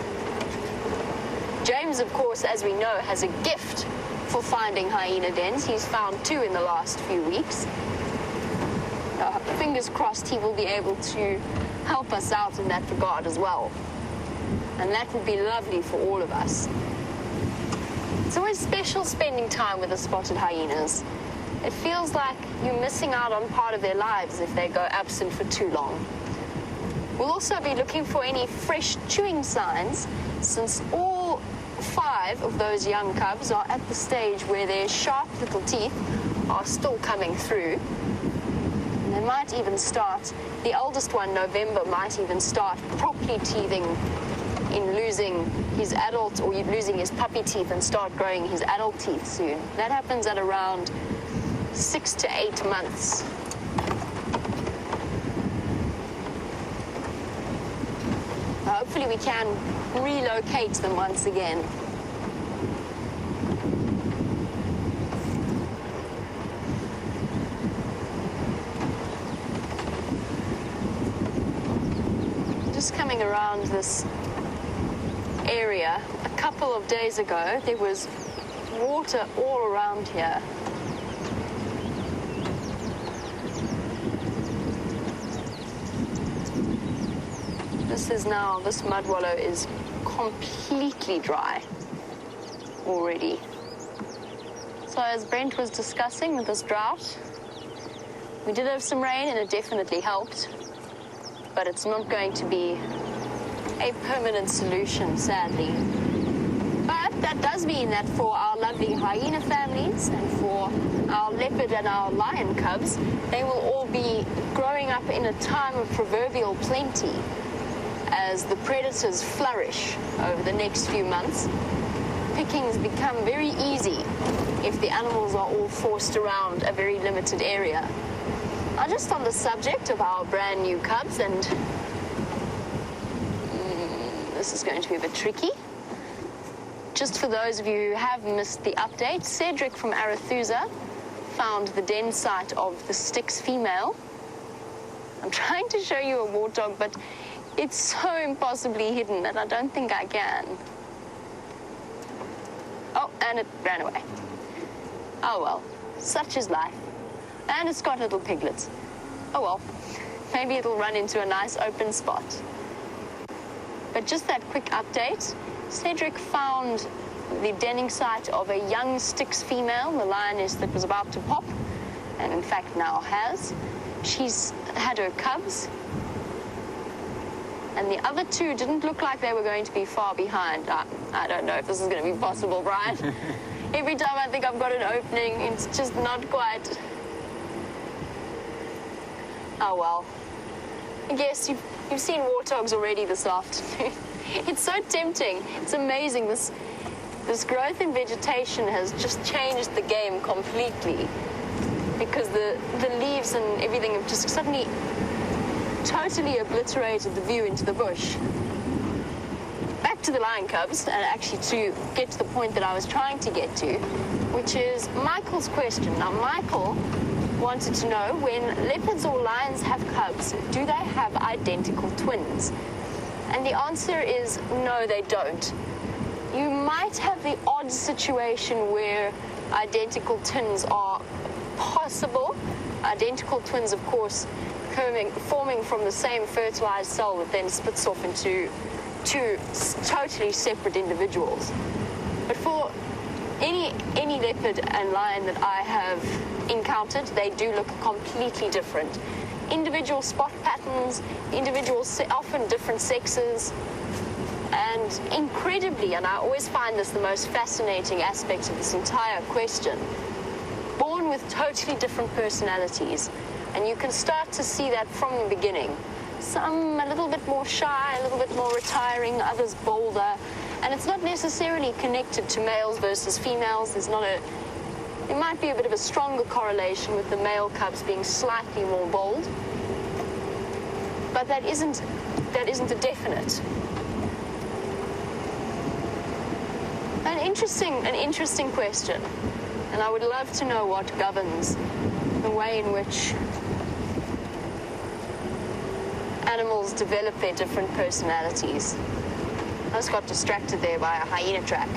James, of course, as we know, has a gift for finding hyena dens. He's found 2 in the last few weeks. Fingers crossed he will be able to help us out in that regard as well. And that would be lovely for all of us. It's always special spending time with the spotted hyenas. It feels like you're missing out on part of their lives if they go absent for too long. We'll also be looking for any fresh chewing signs, since all 5 of those young cubs are at the stage where their sharp little teeth are still coming through. And they might even start, the oldest one, November, might even start properly teething in losing his adult, or losing his puppy teeth and start growing his adult teeth soon. That happens at around 6 to 8 months. Hopefully we can relocate them once again. Just coming around this area, a couple of days ago there was water all around here. This mud wallow is completely dry already. So as Brent was discussing with this drought, we did have some rain and it definitely helped, but it's not going to be a permanent solution, sadly. But that does mean that for our lovely hyena families and for our leopard and our lion cubs, they will all be growing up in a time of proverbial plenty as the predators flourish over the next few months. Pickings become very easy if the animals are all forced around a very limited area. Now, just on the subject of our brand new cubs, and this is going to be a bit tricky. Just for those of you who have missed the update, Cedric from Arethusa found the den site of the Styx female. I'm trying to show you a warthog, but it's so impossibly hidden that I don't think I can. Oh, and it ran away. Oh well, such is life. And it's got little piglets. Oh well, maybe it'll run into a nice open spot. But just that quick update, Cedric found the denning site of a young Styx female, the lioness that was about to pop, and in fact now has. She's had her cubs, and the other 2 didn't look like they were going to be far behind. I don't know if this is going to be possible, Brian. Every time I think I've got an opening, it's just not quite. Oh well. I guess you've seen warthogs already this afternoon. It's so tempting. It's amazing. This growth in vegetation has just changed the game completely, because the leaves and everything have just suddenly totally obliterated the view into the bush. Back to the lion cubs, and actually to get to the point that I was trying to get to, which is Michael's question. Now, Michael wanted to know, when leopards or lions have cubs, do they have identical twins? And the answer is no, they don't. You might have the odd situation where identical twins are possible. Identical twins, of course, forming from the same fertilized cell that then splits off into 2 totally separate individuals. But for any leopard and lion that I have encountered, they do look completely different. Individual spot patterns, often different sexes, and incredibly, and I always find this the most fascinating aspect of this entire question, born with totally different personalities. And you can start to see that from the beginning. Some a little bit more shy, a little bit more retiring, others bolder. And it's not necessarily connected to males versus females. There's there might be a bit of a stronger correlation with the male cubs being slightly more bold, but that isn't a definite. An interesting question, and I would love to know what governs the way in which animals develop their different personalities. I just got distracted there by a hyena track.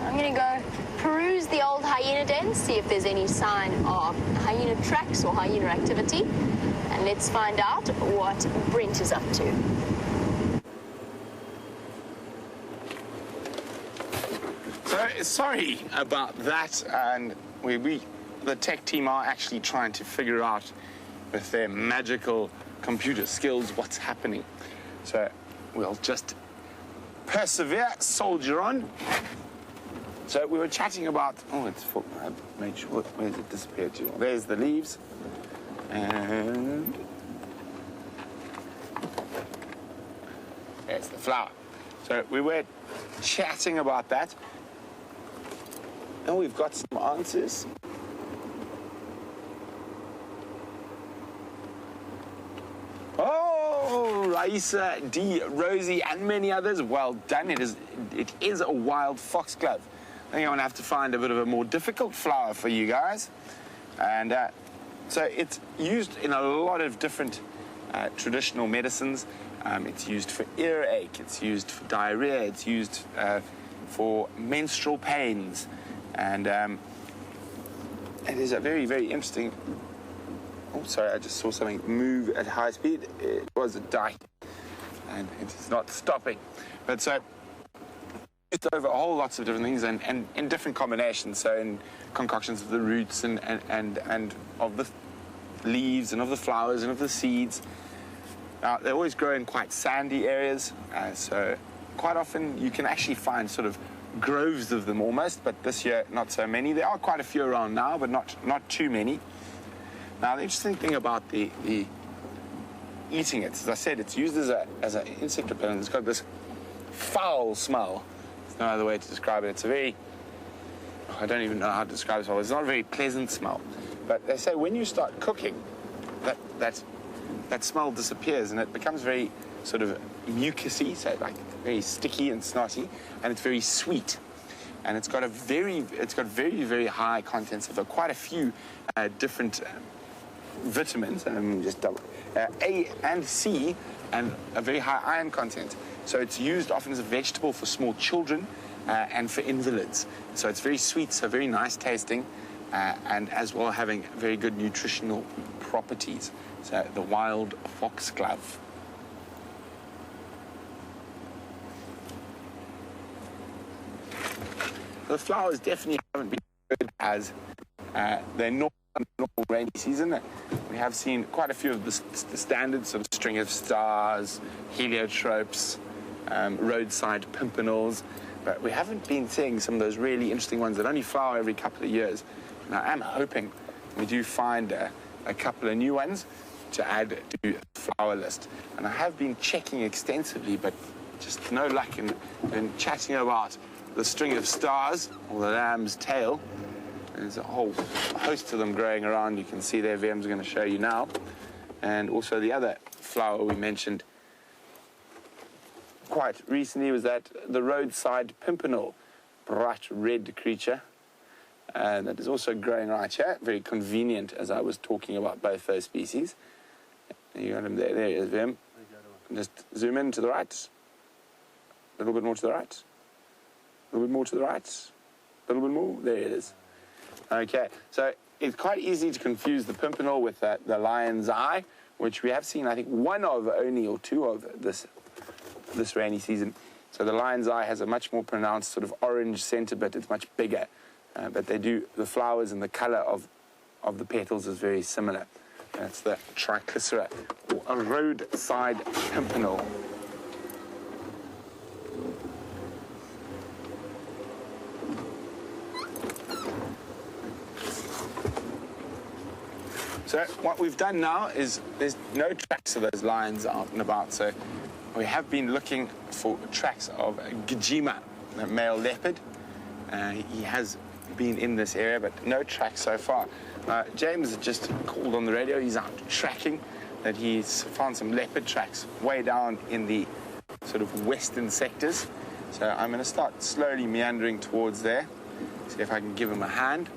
I'm gonna go peruse the old hyena den, see if there's any sign of hyena tracks or hyena activity, and let's find out what Brent is up to. So, sorry about that, and the tech team are actually trying to figure out with their magical computer skills what's happening. So we'll just persevere, soldier on. So we were chatting about, I made sure, where's it disappeared to? There's the leaves. And there's the flower. So we were chatting about that. And we've got some answers. Oh, Raisa, D, Rosie, and many others. Well done. It is a wild foxglove. I think I'm going to have to find a bit of a more difficult flower for you guys. And so it's used in a lot of different traditional medicines. It's used for earache. It's used for diarrhea. It's used for menstrual pains. And it is a very, very interesting... Oh, sorry, I just saw something move at high speed. It was a dyke, and it is not stopping. But so, it's over a whole lots of different things and in different combinations. So in concoctions of the roots and of the leaves and of the flowers and of the seeds. Now, they always grow in quite sandy areas, so quite often you can actually find sort of groves of them almost, but this year not so many. There are quite a few around now, but not too many. Now, the interesting thing about the eating it, as I said, it's used as an insect repellent. It's got this foul smell. There's no other way to describe it. It's a very, I don't even know how to describe it. It's not a very pleasant smell. But they say when you start cooking, that smell disappears and it becomes very sort of mucusy, so like very sticky and snotty, and it's very sweet. And it's got very, very high contents of quite a few different vitamins, and just double A and C, and a very high iron content. So it's used often as a vegetable for small children and for invalids. So it's very sweet, so very nice tasting, and as well having very good nutritional properties. So the wild foxglove. The flowers definitely haven't been good as their normal rainy season. We have seen quite a few of the standard sort of string of stars, heliotropes, roadside pimpernels, but we haven't been seeing some of those really interesting ones that only flower every couple of years. And I am hoping we do find a couple of new ones to add to the flower list. And I have been checking extensively, but just no luck in chatting about the string of stars, or the lamb's tail. There's a whole host of them growing around. You can see there, Vem's going to show you now. And also the other flower we mentioned quite recently was that the roadside pimpernel, bright red creature. And that is also growing right here. Very convenient, as I was talking about both those species. You got him there. There he is, Vem. Just zoom in to the right. A little bit more to the right. A little bit more to the right. A little bit more. There it is. Okay, so it's quite easy to confuse the pimpernel with the lion's eye, which we have seen, I think, one of only or two of this rainy season. So the lion's eye has a much more pronounced sort of orange center bit. It's much bigger, but the flowers and the color of the petals is very similar. That's the triclycera, or a roadside pimpernel. So what we've done now is there's no tracks of those lions out and about. So we have been looking for tracks of Gajima, the male leopard. He has been in this area, but no tracks so far. James just called on the radio. He's out tracking that he's found some leopard tracks way down in the sort of western sectors. So I'm going to start slowly meandering towards there, see if I can give him a hand.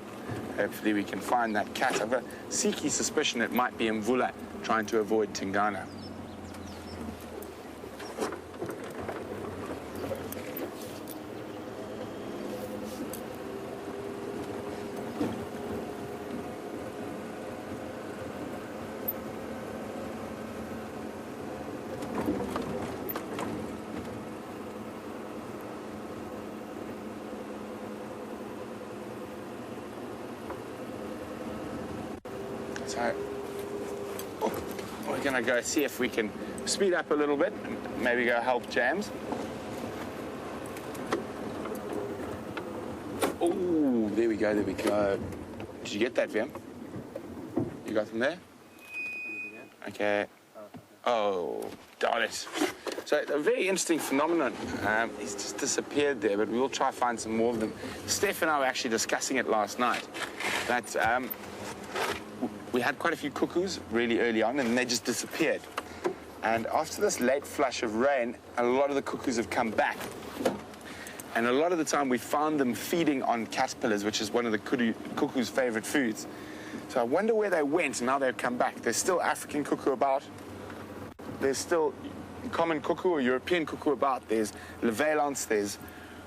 Hopefully we can find that cat. I've a sneaky suspicion it might be Mvula trying to avoid Tingana. So we're going to go see if we can speed up a little bit and maybe go help James. Oh, there we go, there we go. Did you get that, Vim? You got them there? Okay. Oh, darn it. So a very interesting phenomenon. He's just disappeared there, but we will try to find some more of them. Steph and I were actually discussing it last night. That we had quite a few cuckoos really early on, and they just disappeared. And after this late flush of rain, a lot of the cuckoos have come back. And a lot of the time we found them feeding on caterpillars, which is one of the cuckoo's favorite foods. So I wonder where they went and now they've come back. There's still African cuckoo about. There's still common cuckoo or European cuckoo about. There's Levalance, there's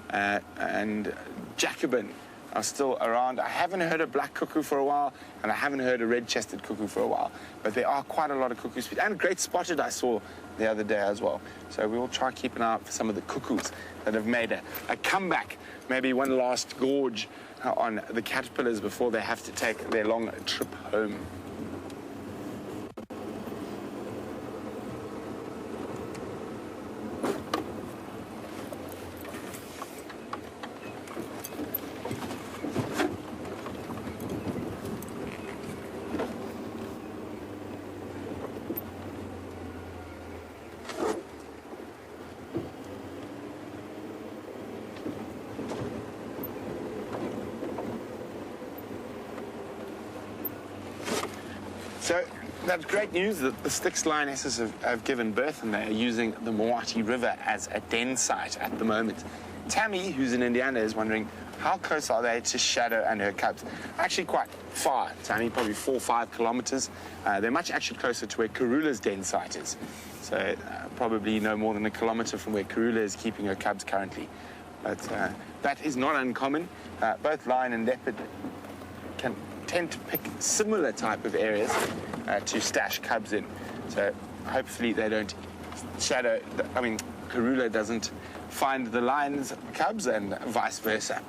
and Jacobin are still around. I haven't heard a black cuckoo for a while, and I haven't heard a red-chested cuckoo for a while. But there are quite a lot of cuckoos, and great spotted I saw the other day as well. So we will try to keep an eye out for some of the cuckoos that have made a comeback, maybe one last gorge on the caterpillars before they have to take their long trip home. So that's great news that the Styx lionesses have given birth, and they're using the Moati River as a den site at the moment. Tammy, who's in Indiana, is wondering how close are they to Shadow and her cubs? Actually quite far, Tammy, probably 4 or 5 kilometers. They're much actually closer to where Karula's den site is. So probably no more than 1 kilometer from where Karula is keeping her cubs currently. But that is not uncommon. Both lion and leopard can tend to pick similar type of areas to stash cubs in. So hopefully they don't Karula doesn't find the lion's cubs and vice versa.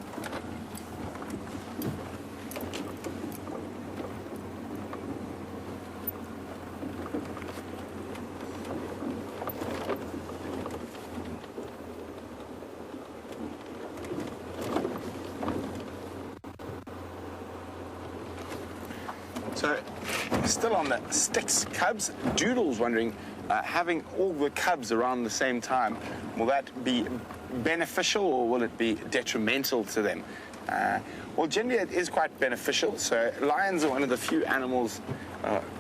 So, still on the Styx cubs, Doodle's wondering, having all the cubs around the same time, will that be beneficial or will it be detrimental to them? Well, generally it is quite beneficial. So lions are one of the few animals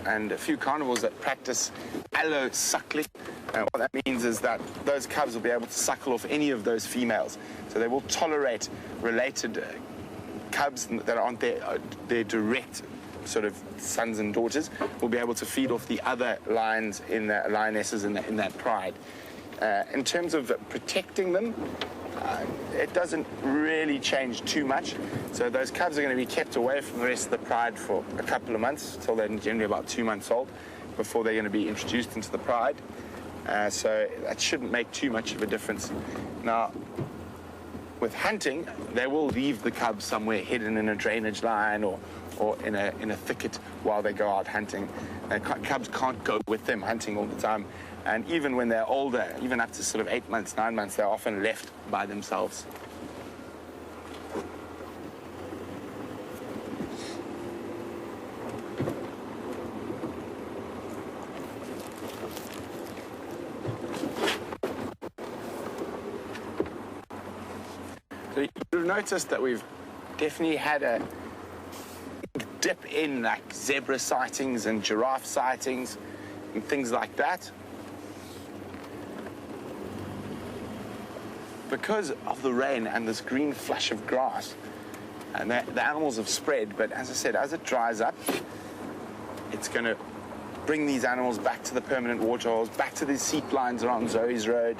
and a few carnivores that practice allo-suckling. What that means is that those cubs will be able to suckle off any of those females. So they will tolerate related cubs that aren't their direct sort of sons and daughters, will be able to feed off the other lions in the lionesses in that pride. In terms of protecting them, it doesn't really change too much. So those cubs are going to be kept away from the rest of the pride for a couple of months, till they're generally about 2 months old, before they're going to be introduced into the pride. So that shouldn't make too much of a difference. Now, with hunting, they will leave the cubs somewhere hidden in a drainage line or in a thicket while they go out hunting. Cubs can't go with them hunting all the time. And even when they're older, even up to sort of 8 months, 9 months, they're often left by themselves. So you've noticed that we've definitely had a dip in like zebra sightings and giraffe sightings and things like that. Because of the rain and this green flush of grass, and the animals have spread, but as I said, as it dries up, it's going to bring these animals back to the permanent waterholes, back to the seat lines around Zoe's Road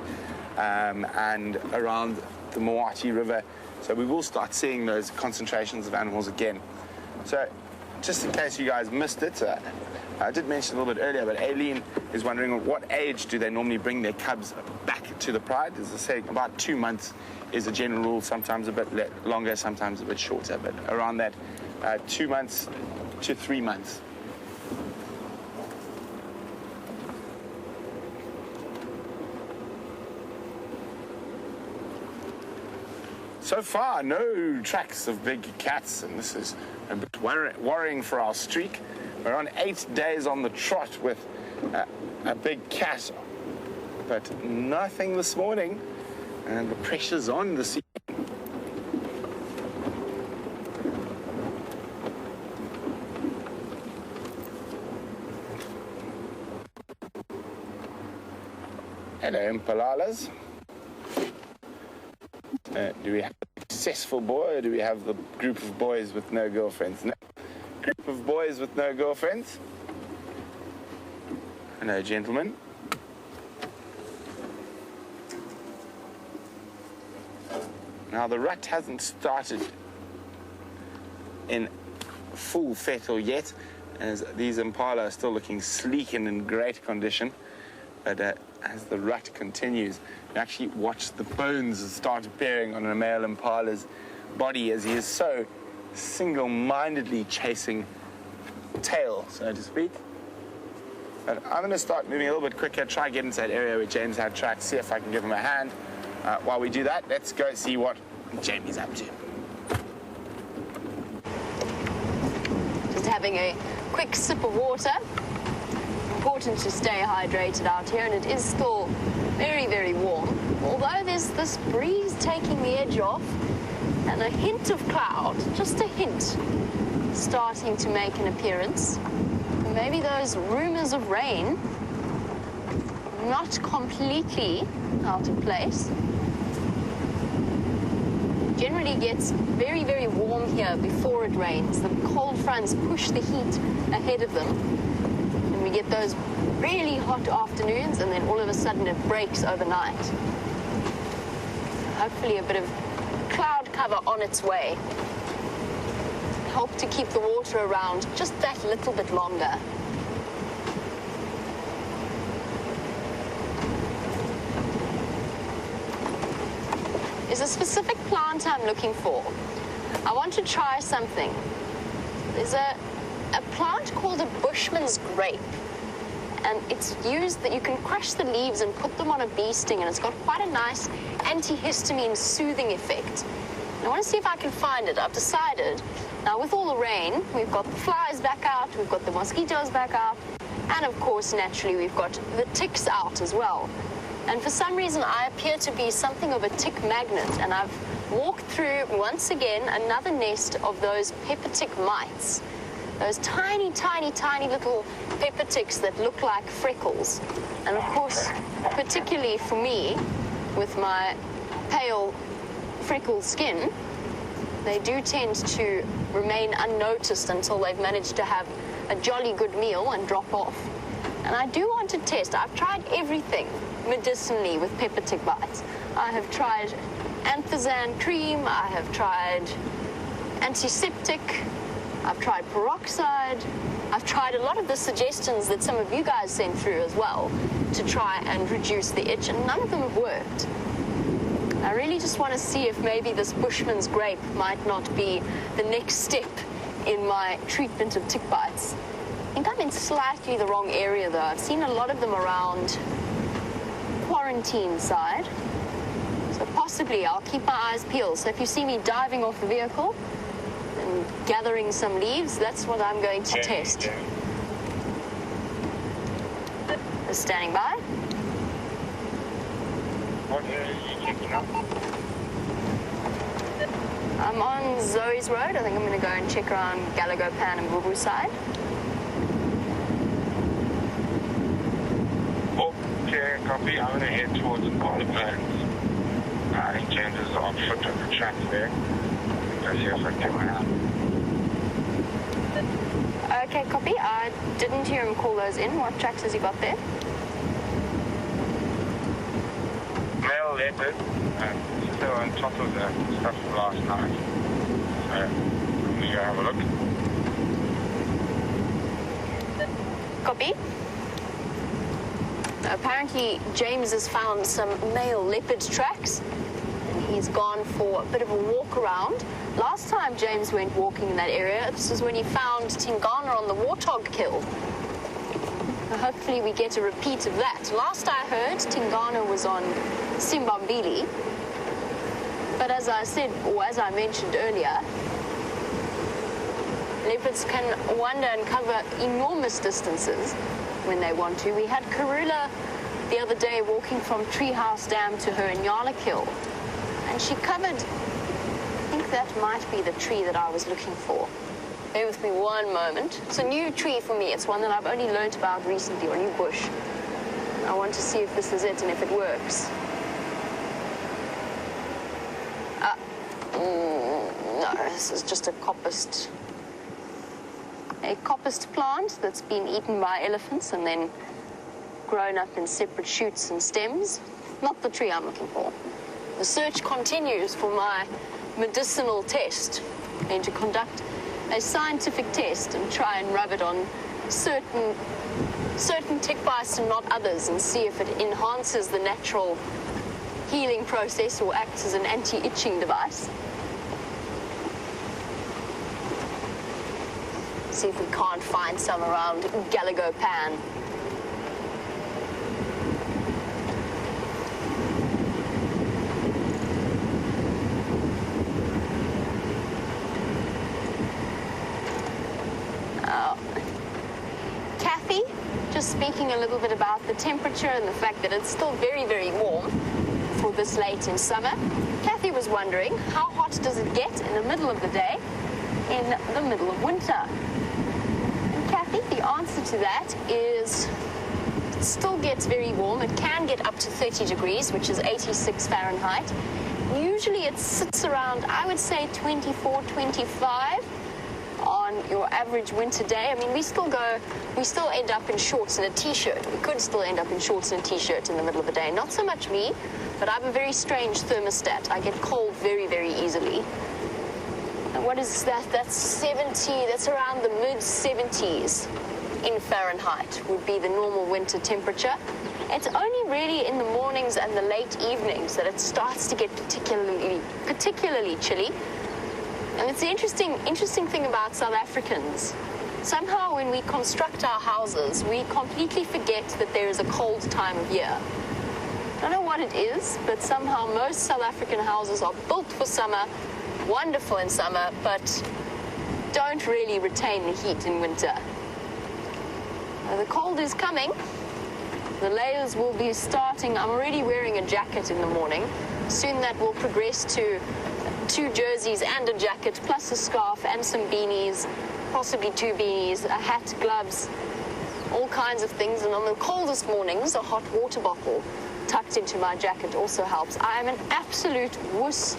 and around the Moati River. So we will start seeing those concentrations of animals again. So just in case you guys missed it, I did mention a little bit earlier, but Aileen is wondering at what age do they normally bring their cubs back to the pride. As I say, about 2 months is a general rule, sometimes a bit longer, sometimes a bit shorter, but around that 2 months to 3 months. So far, no tracks of big cats, and this is a bit worrying for our streak. We're on 8 days on the trot with a big cat, but nothing this morning, and the pressure's on this evening. Hello, Impalas. Do we have a successful boy, or do we have the group of boys with no girlfriends? No. Group of boys with no girlfriends. Hello, gentlemen. Now, the rut hasn't started in full fettle yet, as these Impala are still looking sleek and in great condition. But as the rut continues, you actually watch the bones start appearing on a male Impala's body as he is so single-mindedly chasing tail, so to speak. But I'm going to start moving a little bit quicker, try and get into that area where James had tracks, see if I can give him a hand. While we do that, let's go see what Jamie's up to. Just having a quick sip of water. Important to stay hydrated out here, and it is still very, very warm. Although there's this breeze taking the edge off and a hint of cloud, just a hint, starting to make an appearance. Maybe those rumors of rain, not completely out of place. Generally gets very, very warm here before it rains. The cold fronts push the heat ahead of them. We get those really hot afternoons, and then all of a sudden it breaks overnight. Hopefully a bit of cloud cover on its way. Help to keep the water around just that little bit longer. There's a specific plant I'm looking for. I want to try something. There's a plant called a bushman's grape, and it's used that you can crush the leaves and put them on a bee sting, and it's got quite a nice antihistamine soothing effect. And I want to see if I can find it. I've decided, now with all the rain, we've got the flies back out, we've got the mosquitoes back out, and of course, naturally, we've got the ticks out as well. And for some reason, I appear to be something of a tick magnet, and I've walked through, once again, another nest of those pepper tick mites. Those tiny, tiny, tiny little pepper ticks that look like freckles. And of course, particularly for me, with my pale freckled skin, they do tend to remain unnoticed until they've managed to have a jolly good meal and drop off. And I do want to test. I've tried everything medicinally with pepper tick bites. I have tried anthoxan cream, I have tried antiseptic, I've tried peroxide, I've tried a lot of the suggestions that some of you guys sent through as well to try and reduce the itch, and none of them have worked. I really just want to see if maybe this Bushman's grape might not be the next step in my treatment of tick bites. I think I'm in slightly the wrong area though. I've seen a lot of them around quarantine side. So possibly I'll keep my eyes peeled. So if you see me diving off the vehicle and gathering some leaves, that's what I'm going to test. Just standing by. What are you checking up? I'm on Zoe's Road. I think I'm going to go and check around Gallagher Pan and Bubu side. Okay, copy. I'm going to head towards the wildflowers. I think James is on foot on the track there. Go see if I can get my hand. Okay, copy. I didn't hear him call those in. What tracks has he got there? Male leopard, and still on top of the stuff from last night. So, I'm going to go have a look. Copy. Apparently, James has found some male leopard tracks, and he's gone for a bit of a walk around. Last time James went walking in that area, this is when he found Tingana on the warthog kill. Hopefully we get a repeat of that. Last I heard, Tingana was on Simbambili. But as I said, or as I mentioned earlier, leopards can wander and cover enormous distances when they want to. We had Karula the other day walking from Treehouse Dam to her Nyala kill, and she covered, I think that might be the tree that I was looking for. Bear with me one moment. It's a new tree for me. It's one that I've only learnt about recently, or new bush. I want to see if this is it and if it works. No, this is just a coppiced plant that's been eaten by elephants and then grown up in separate shoots and stems. Not the tree I'm looking for. The search continues for my medicinal test. I'm going to conduct a scientific test and try and rub it on certain tick bites and not others, and see if it enhances the natural healing process or acts as an anti-itching device. See if we can't find some around Gallagher Pan. Kathy, just speaking a little bit about the temperature and the fact that it's still very, very warm for this late in summer. Kathy was wondering, how hot does it get in the middle of the day in the middle of winter? And Kathy, the answer to that is it still gets very warm. It can get up to 30 degrees, which is 86 Fahrenheit. Usually it sits around, I would say, 24, 25 on your average winter day. I mean, we still end up in shorts and a t-shirt. We could still end up in shorts and a t-shirt in the middle of the day. Not so much me, but I have a very strange thermostat. I get cold very, very easily. And what is that? That's 70, that's around the mid-70s in Fahrenheit would be the normal winter temperature. It's only really in the mornings and the late evenings that it starts to get particularly chilly. And it's the interesting thing about South Africans. Somehow when we construct our houses, we completely forget that there is a cold time of year. I don't know what it is, but somehow most South African houses are built for summer, wonderful in summer, but don't really retain the heat in winter. The cold is coming. The layers will be starting. I'm already wearing a jacket in the morning. Soon that will progress to 2 jerseys and a jacket, plus a scarf and some beanies, possibly 2 beanies, a hat, gloves, all kinds of things. And on the coldest mornings, a hot water bottle tucked into my jacket also helps. I am an absolute wuss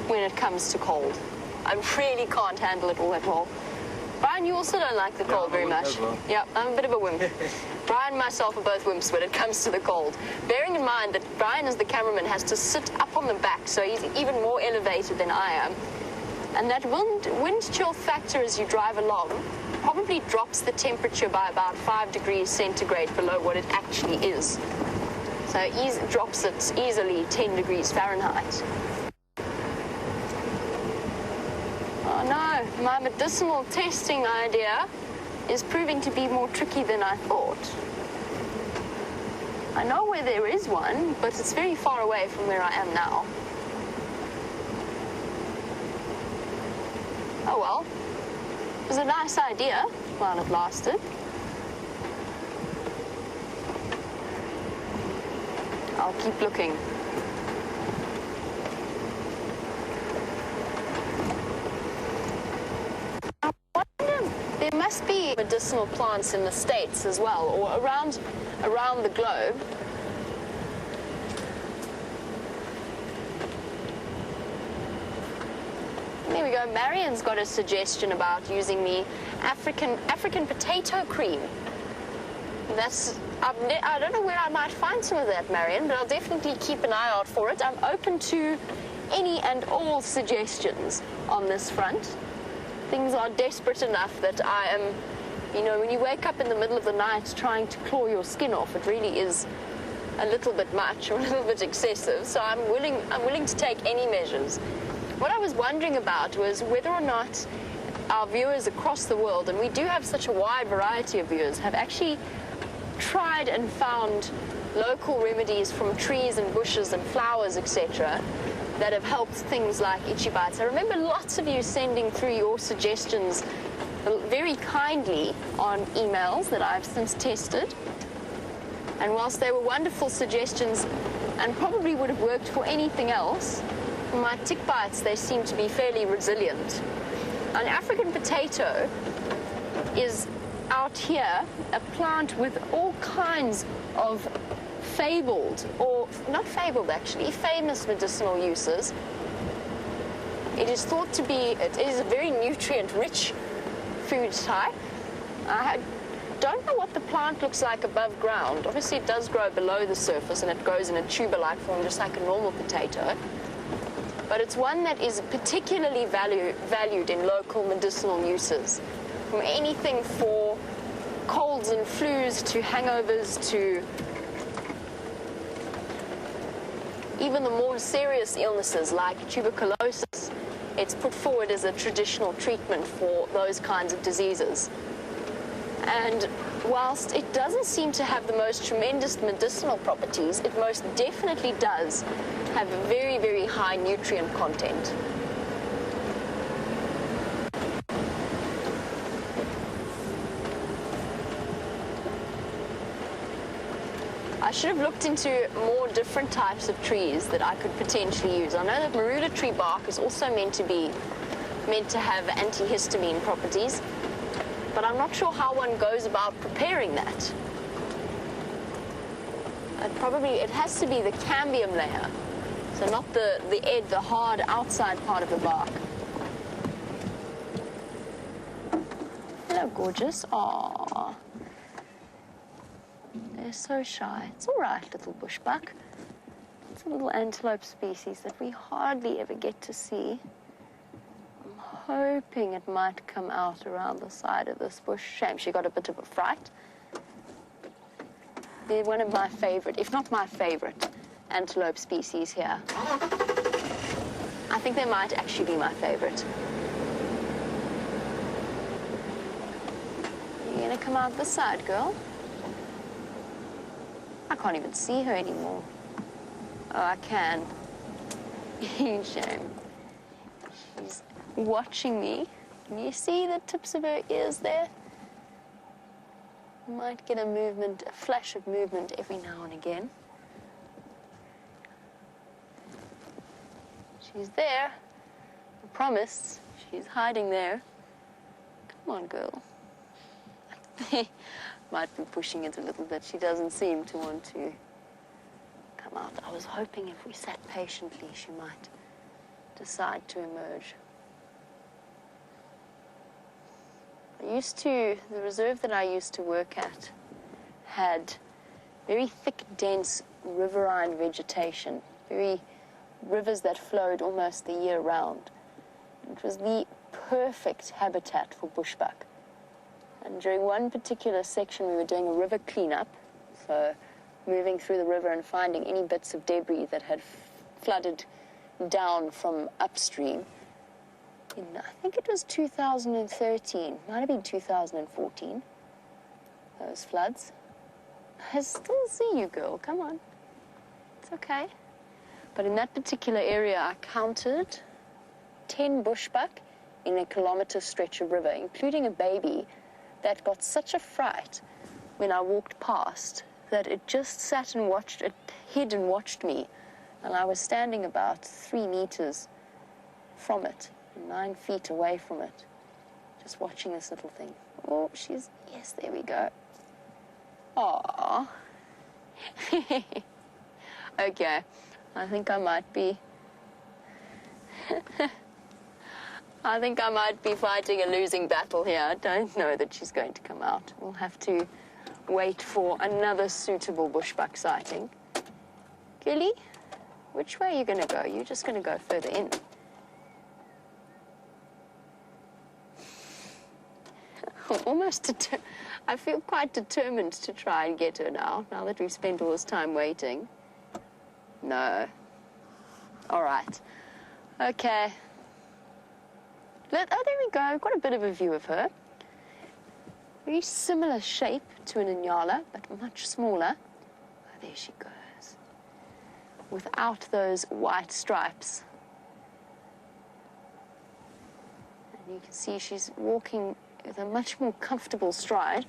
when it comes to cold. I really can't handle it all at all. Brian, you also don't like the cold very much. Well. Yeah, I'm a bit of a wimp. Brian and myself are both wimps when it comes to the cold. Bearing in mind that Brian, as the cameraman, has to sit up on the back, so he's even more elevated than I am. And that wind chill factor as you drive along probably drops the temperature by about 5 degrees centigrade below what it actually is. So it drops it easily 10 degrees Fahrenheit. Oh no, my medicinal testing idea is proving to be more tricky than I thought. I know where there is one, but it's very far away from where I am now. Oh well, it was a nice idea while it lasted. I'll keep looking. There must be medicinal plants in the States as well, or around the globe. There we go. Marion's got a suggestion about using the African potato cream. I don't know where I might find some of that, Marion, but I'll definitely keep an eye out for it. I'm open to any and all suggestions on this front. Things are desperate enough that I am, when you wake up in the middle of the night trying to claw your skin off, it really is a little bit much or a little bit excessive. So I'm willing to take any measures. What I was wondering about was whether or not our viewers across the world, and we do have such a wide variety of viewers, have actually tried and found local remedies from trees and bushes and flowers, etc., that have helped things like itchy bites. I remember lots of you sending through your suggestions very kindly on emails that I've since tested. And whilst they were wonderful suggestions and probably would have worked for anything else, for my tick bites, they seem to be fairly resilient. An African potato is out here a plant with all kinds of fabled, or not fabled actually, famous medicinal uses. It is thought to be, it is a very nutrient-rich food type. I don't know what the plant looks like above ground. Obviously it does grow below the surface and it grows in a tuber-like form just like a normal potato. But it's one that is particularly valued in local medicinal uses. From anything for colds and flus to hangovers to even the more serious illnesses like tuberculosis. It's put forward as a traditional treatment for those kinds of diseases. And whilst it doesn't seem to have the most tremendous medicinal properties, it most definitely does have a very, very high nutrient content. I should have looked into more different types of trees that I could potentially use. I know that Maruda tree bark is also meant to have antihistamine properties, but I'm not sure how one goes about preparing that. It has to be the cambium layer, so not the hard outside part of the bark. Hello, gorgeous. Aww. They're so shy. It's all right, little bushbuck. It's a little antelope species that we hardly ever get to see. I'm hoping it might come out around the side of this bush. Shame she got a bit of a fright. They're one of my favorite, if not my favorite, antelope species here. I think they might actually be my favorite. You gonna come out this side, girl? I can't even see her anymore. Oh, I can. Shame. She's watching me. Can you see the tips of her ears there? You might get a flash of movement every now and again. She's there. I promise. She's hiding there. Come on, girl. Might be pushing it a little bit. She doesn't seem to want to come out. I was hoping if we sat patiently, she might decide to emerge. The reserve that I used to work at had very thick, dense riverine vegetation, rivers that flowed almost the year round. It was the perfect habitat for bushbuck. And during one particular section, we were doing a river cleanup, so moving through the river and finding any bits of debris that had flooded down from upstream. I think it was 2013, might have been 2014, those floods. I still see you, girl, come on. It's okay. But in that particular area, I counted 10 bushbuck in a kilometre stretch of river, including a baby that got such a fright when I walked past that it just sat and watched, it hid and watched me. And I was standing about 3 meters from it, 9 feet away from it, just watching this little thing. Oh, she's, yes, there we go. Aww. Okay, I think I might be... I think I might be fighting a losing battle here. I don't know that she's going to come out. We'll have to wait for another suitable bushbuck sighting. Gilly, which way are you going to go? You're just going to go further in. I feel quite determined to try and get her now that we've spent all this time waiting. No. All right. Okay. Oh, there we go. I've got a bit of a view of her. Very similar shape to an Impala, but much smaller. Oh, there she goes. Without those white stripes. And you can see she's walking with a much more comfortable stride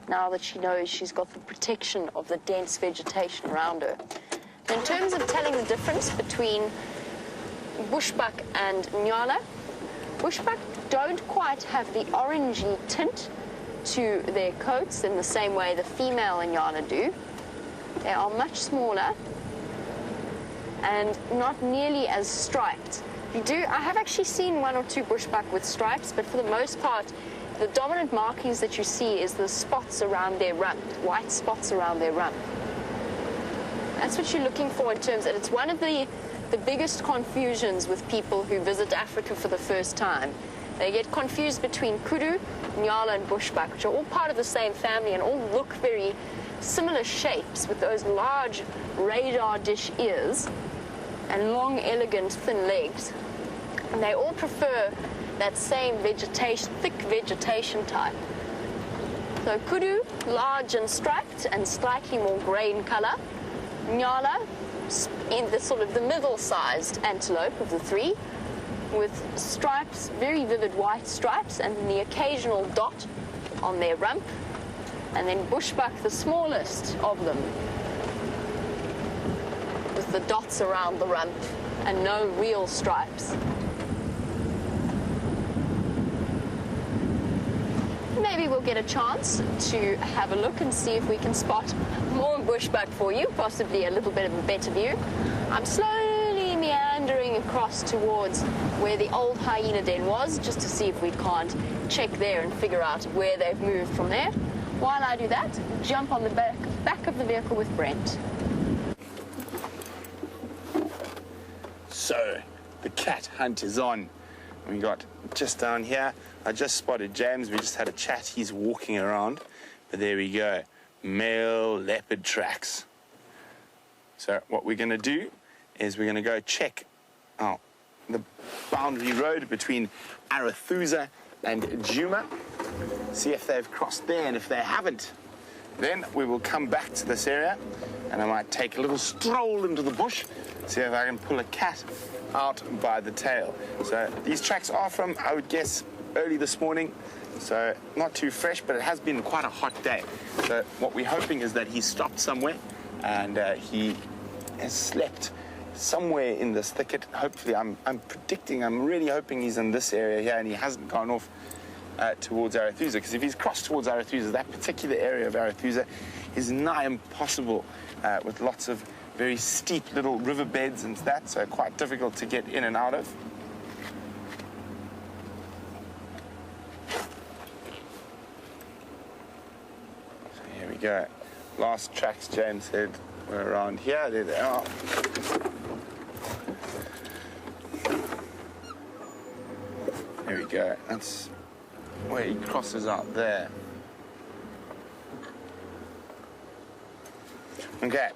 now that she knows she's got the protection of the dense vegetation around her. In terms of telling the difference between Bushbuck and Impala, Bushbuck don't quite have the orangey tint to their coats in the same way the female Impala do. They are much smaller and not nearly as striped. I have actually seen one or two Bushbuck with stripes, but for the most part, the dominant markings that you see is the spots around their rump, white spots around their rump. That's what you're looking for in terms of, it's one of the biggest confusions with people who visit Africa for the first time. They get confused between kudu, Impala, and Bushbuck, which are all part of the same family and all look very similar shapes with those large radar dish ears and long, elegant, thin legs. And they all prefer that same vegetation, thick vegetation type. So kudu, large and striped and slightly more grey in colour. Impala, in the sort of the middle-sized antelope of the three, with stripes, very vivid white stripes, and the occasional dot on their rump. And then Bushbuck, the smallest of them, with the dots around the rump and no real stripes. Maybe we'll get a chance to have a look and see if we can spot more Bushbuck for you, possibly a little bit of a better view. I'm slowly meandering across towards where the old hyena den was, just to see if we can't check there and figure out where they've moved from there. While I do that, jump on the back of the vehicle with Brent. So, the cat hunt is on. We got just down here, I just spotted James, we just had a chat, he's walking around, but there we go, male leopard tracks. So what we're going to do is we're going to go check out the boundary road between Arethusa and Juma, see if they've crossed there, and if they haven't, then we will come back to this area and I might take a little stroll into the bush, see if I can pull a cat out by the tail. So these tracks are from, I would guess, early this morning, so not too fresh, but it has been quite a hot day. So what we're hoping is that he stopped somewhere and he has slept somewhere in this thicket. Hopefully, I'm really hoping he's in this area here and he hasn't gone off towards Arethusa, because if he's crossed towards Arethusa, that particular area of Arethusa is nigh impossible with lots of very steep little riverbeds and that, so quite difficult to get in and out of. So here we go. Last tracks, James said, were around here. There they are. There we go. That's where he crosses out there. Okay.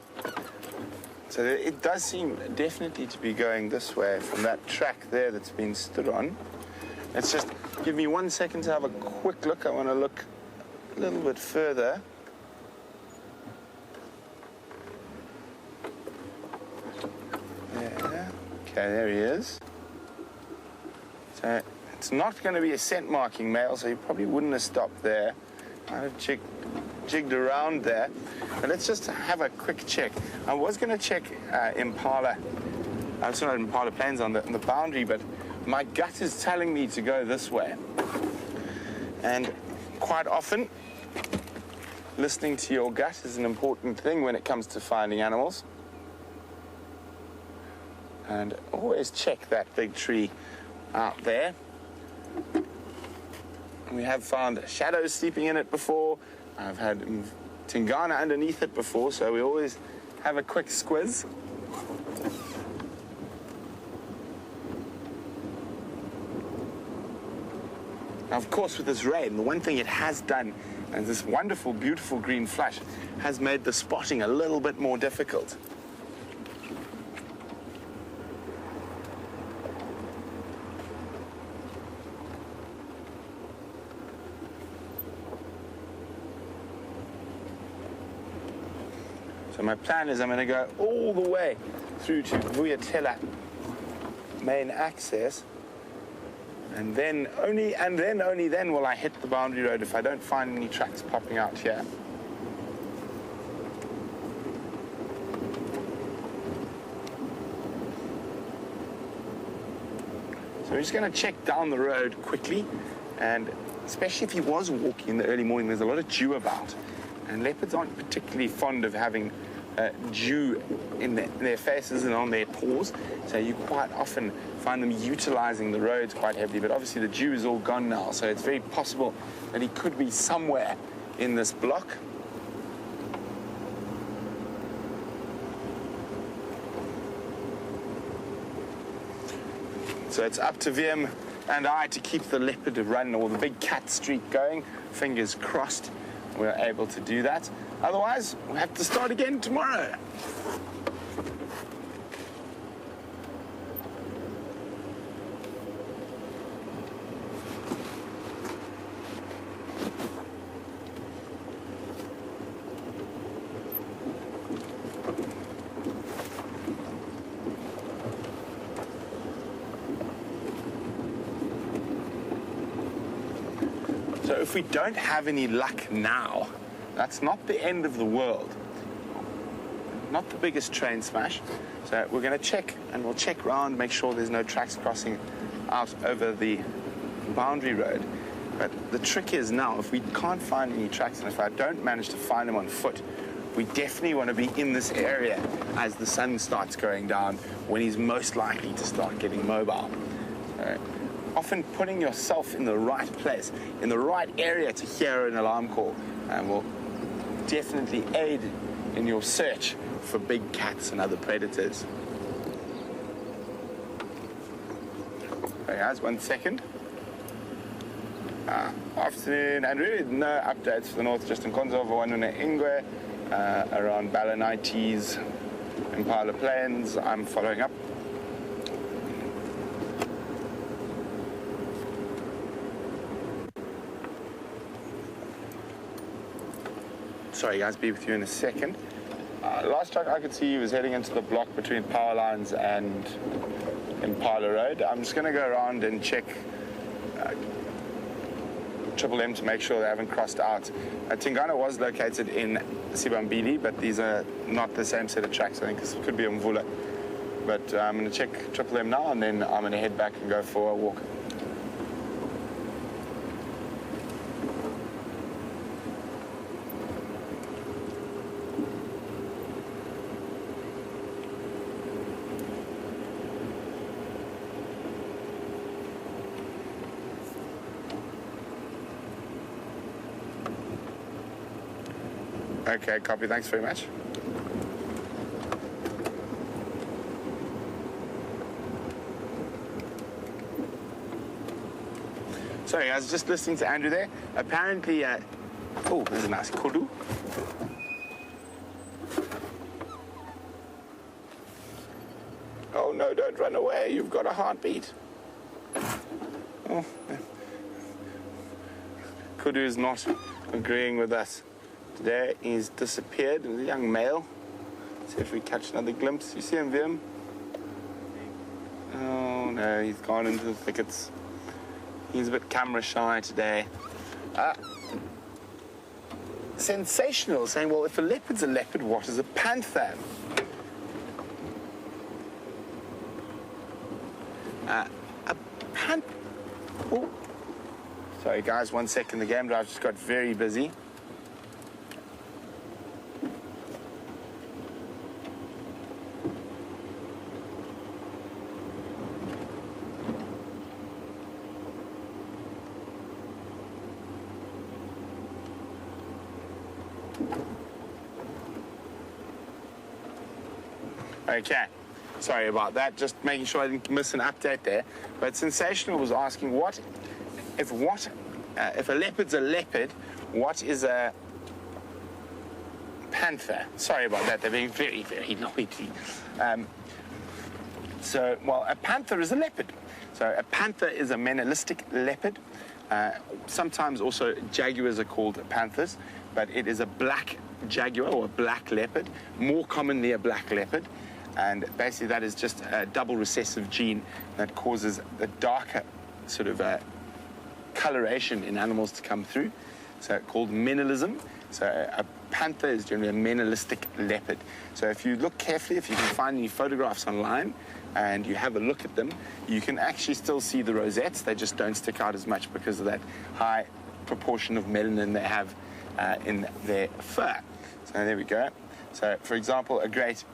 So it does seem definitely to be going this way from that track there that's been stood on. Let's just give me 1 second to have a quick look. I want to look a little bit further. Yeah. Okay, there he is. So it's not going to be a scent marking male, so he probably wouldn't have stopped there. I'd have jigged around there. But let's just have a quick check. I was going to check Impala. I saw Impala plains on the boundary, but my gut is telling me to go this way. And quite often, listening to your gut is an important thing when it comes to finding animals. And always check that big tree out there. We have found shadows sleeping in it before. I've had Tingana underneath it before, so we always have a quick squiz. Now, of course, with this rain, the one thing it has done, and this wonderful, beautiful green flush, has made the spotting a little bit more difficult. So my plan is I'm going to go all the way through to Vuyatela main access, and then only then will I hit the boundary road if I don't find any tracks popping out here. So we're just going to check down the road quickly, and especially if he was walking in the early morning, there's a lot of dew about, and leopards aren't particularly fond of having dew in their faces and on their paws, so you quite often find them utilizing the roads quite heavily. But obviously the dew is all gone now, so it's very possible that he could be somewhere in this block. So it's up to Wiem and I to keep the leopard run or the big cat streak going. Fingers crossed we're able to do that. Otherwise, we'll have to start again tomorrow. So if we don't have any luck now, that's not the end of the world. Not the biggest train smash. So we're going to check, and we'll check round, make sure there's no tracks crossing out over the boundary road. But the trick is now, if we can't find any tracks, and if I don't manage to find them on foot, we definitely want to be in this area as the sun starts going down, when he's most likely to start getting mobile. Often putting yourself in the right place, in the right area to hear an alarm call, will definitely aid in your search for big cats and other predators. Okay guys, 1 second. Afternoon, Andrew. No updates for the north, just in Konzo, Vanuna Ingwe, around Balanites, Impala Plains. I'm following up. Sorry guys, be with you in a second. Last track I could see he was heading into the block between power lines and Impala Road. I'm just going to go around and check Triple M to make sure they haven't crossed out. Tingana was located in Sibambili, but these are not the same set of tracks. I think this could be Mvula. But I'm going to check Triple M now, and then I'm going to head back and go for a walk. Okay, copy. Thanks very much. Sorry, I was just listening to Andrew there. Apparently, oh, there's a nice kudu. Oh no, don't run away. You've got a heartbeat. Oh. Kudu is not agreeing with us. Today he's disappeared. He's a young male. Let's see if we catch another glimpse. You see him, Vim? Oh no, he's gone into the thickets. He's a bit camera shy today. Sensational, saying, well, if a leopard's a leopard, what is a panther? A panther. Oh. Sorry guys, 1 second, the game drive just got very busy. Okay, sorry about that, just making sure I didn't miss an update there. But Sensational was asking if a leopard's a leopard, what is a panther? Sorry about that, they're being very, very noisy. Well, a panther is a leopard. So a panther is a menelistic leopard. Sometimes also jaguars are called panthers, but it is a black jaguar or a black leopard, more commonly a black leopard. And basically that is just a double recessive gene that causes the darker sort of coloration in animals to come through. So called menelism. So a panther is generally a menelistic leopard. So if you look carefully, if you can find any photographs online and you have a look at them, you can actually still see the rosettes. They just don't stick out as much because of that high proportion of melanin they have in their fur. So there we go. So for example, a great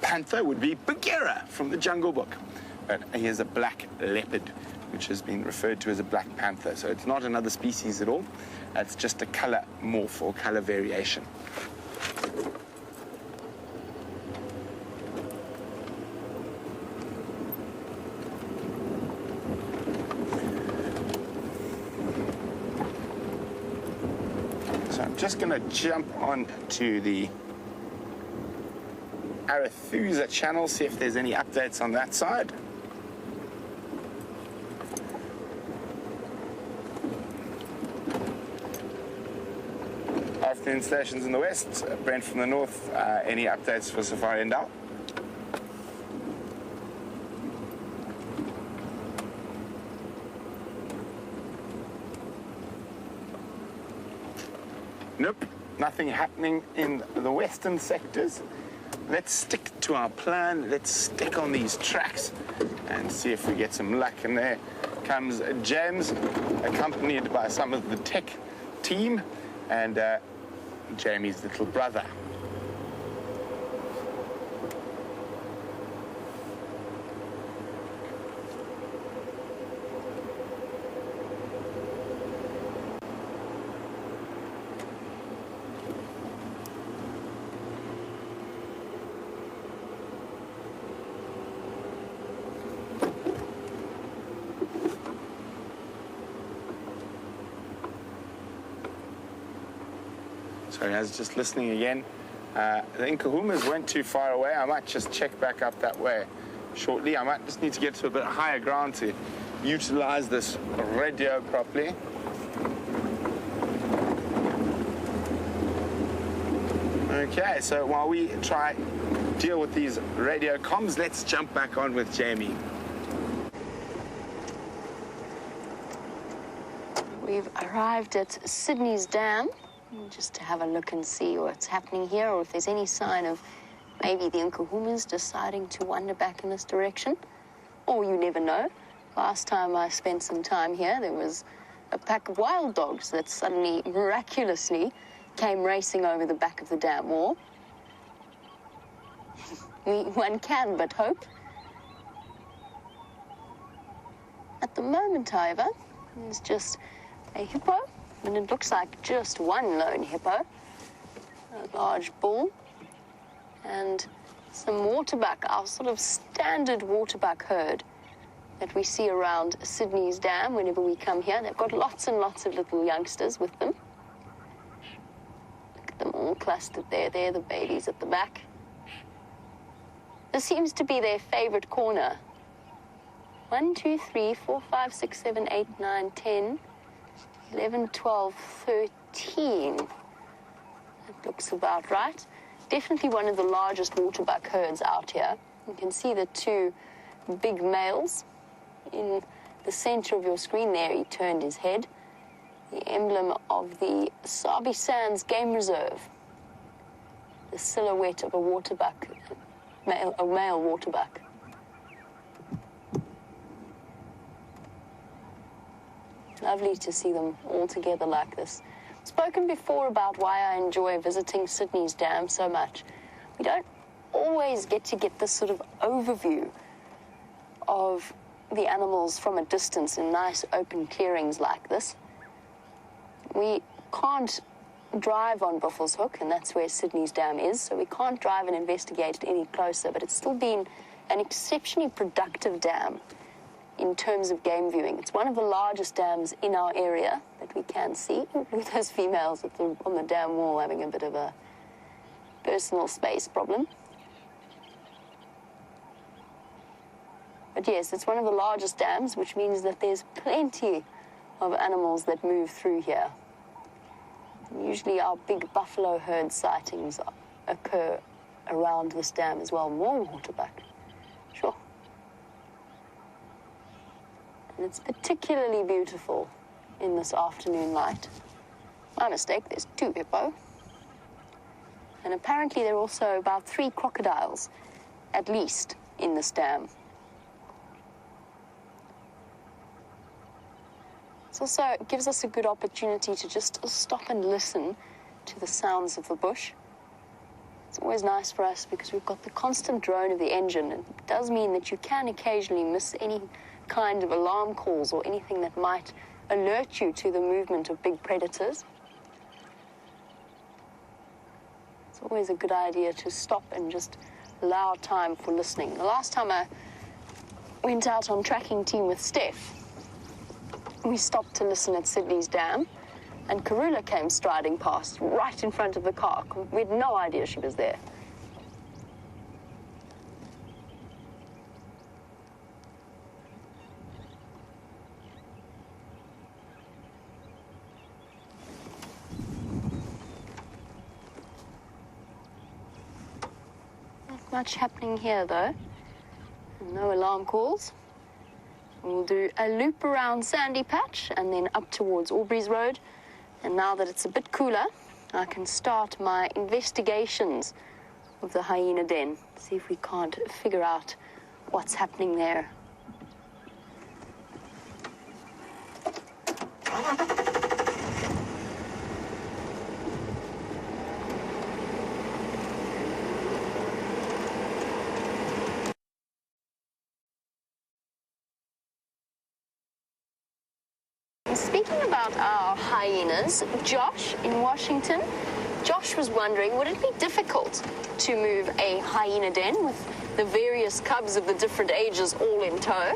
panther would be Bagheera from the Jungle Book. But here's a black leopard, which has been referred to as a black panther. So it's not another species at all. It's just a color morph or color variation. So I'm just going to jump on to the Arathusa channel, see if there's any updates on that side. Afternoon stations in the west, Brent from the north, any updates for Safari and Dow? Nope, nothing happening in the western sectors. Let's stick to our plan. Let's stick on these tracks and see if we get some luck. And there comes James, accompanied by some of the tech team and Jamie's little brother. Sorry, I was just listening again. The Nkuhumas weren't too far away. I might just check back up that way shortly. I might just need to get to a bit higher ground to utilize this radio properly. Okay, so while we try deal with these radio comms, let's jump back on with Jamie. We've arrived at Sydney's Dam, just to have a look and see what's happening here, or if there's any sign of maybe the Nkuhumas deciding to wander back in this direction. Or you never know. Last time I spent some time here, there was a pack of wild dogs that suddenly, miraculously, came racing over the back of the dam wall. One can but hope. At the moment, however, there's just a hippo, and it looks like just one lone hippo, a large bull, and some waterbuck, our sort of standard waterbuck herd that we see around Sydney's Dam whenever we come here. They've got lots and lots of little youngsters with them. Look at them all clustered there. They're the babies at the back. This seems to be their favorite corner. 1, 2, 3, 4, 5, 6, 7, 8, 9, 10, 11, 12, 13. That looks about right. Definitely one of the largest waterbuck herds out here. You can see the two big males in the center of your screen there. He turned his head. The emblem of the Sabi Sands Game Reserve. The silhouette of a waterbuck, a male waterbuck. Lovely to see them all together like this. I've spoken before about why I enjoy visiting Sydney's dam so much. We don't always get to get this sort of overview of the animals from a distance in nice open clearings like this. We can't drive on Buffelshoek, and that's where Sydney's dam is, so we can't drive and investigate it any closer, but it's still been an exceptionally productive dam in terms of game viewing. It's one of the largest dams in our area that we can see, with those females on the dam wall having a bit of a personal space problem. But yes, it's one of the largest dams, which means that there's plenty of animals that move through here. And usually our big buffalo herd sightings occur around this dam as well. More waterbuck. Sure. And it's particularly beautiful in this afternoon light. My mistake, there's 2 hippo. And apparently there are also about 3 crocodiles, at least, in this dam. It also gives us a good opportunity to just stop and listen to the sounds of the bush. It's always nice for us because we've got the constant drone of the engine, and it does mean that you can occasionally miss any kind of alarm calls or anything that might alert you to the movement of big predators. It's always a good idea to stop and just allow time for listening. The last time I went out on tracking team with Steph, we stopped to listen at Sydney's dam, and Karula came striding past right in front of the car. We had no idea she was there. Not much happening here, though. No alarm calls. We'll do a loop around Sandy Patch and then up towards Aubrey's Road. And now that it's a bit cooler, I can start my investigations of the hyena den. See if we can't figure out what's happening there. Speaking about our hyenas, Josh in Washington, Josh was wondering, would it be difficult to move a hyena den with the various cubs of the different ages all in tow?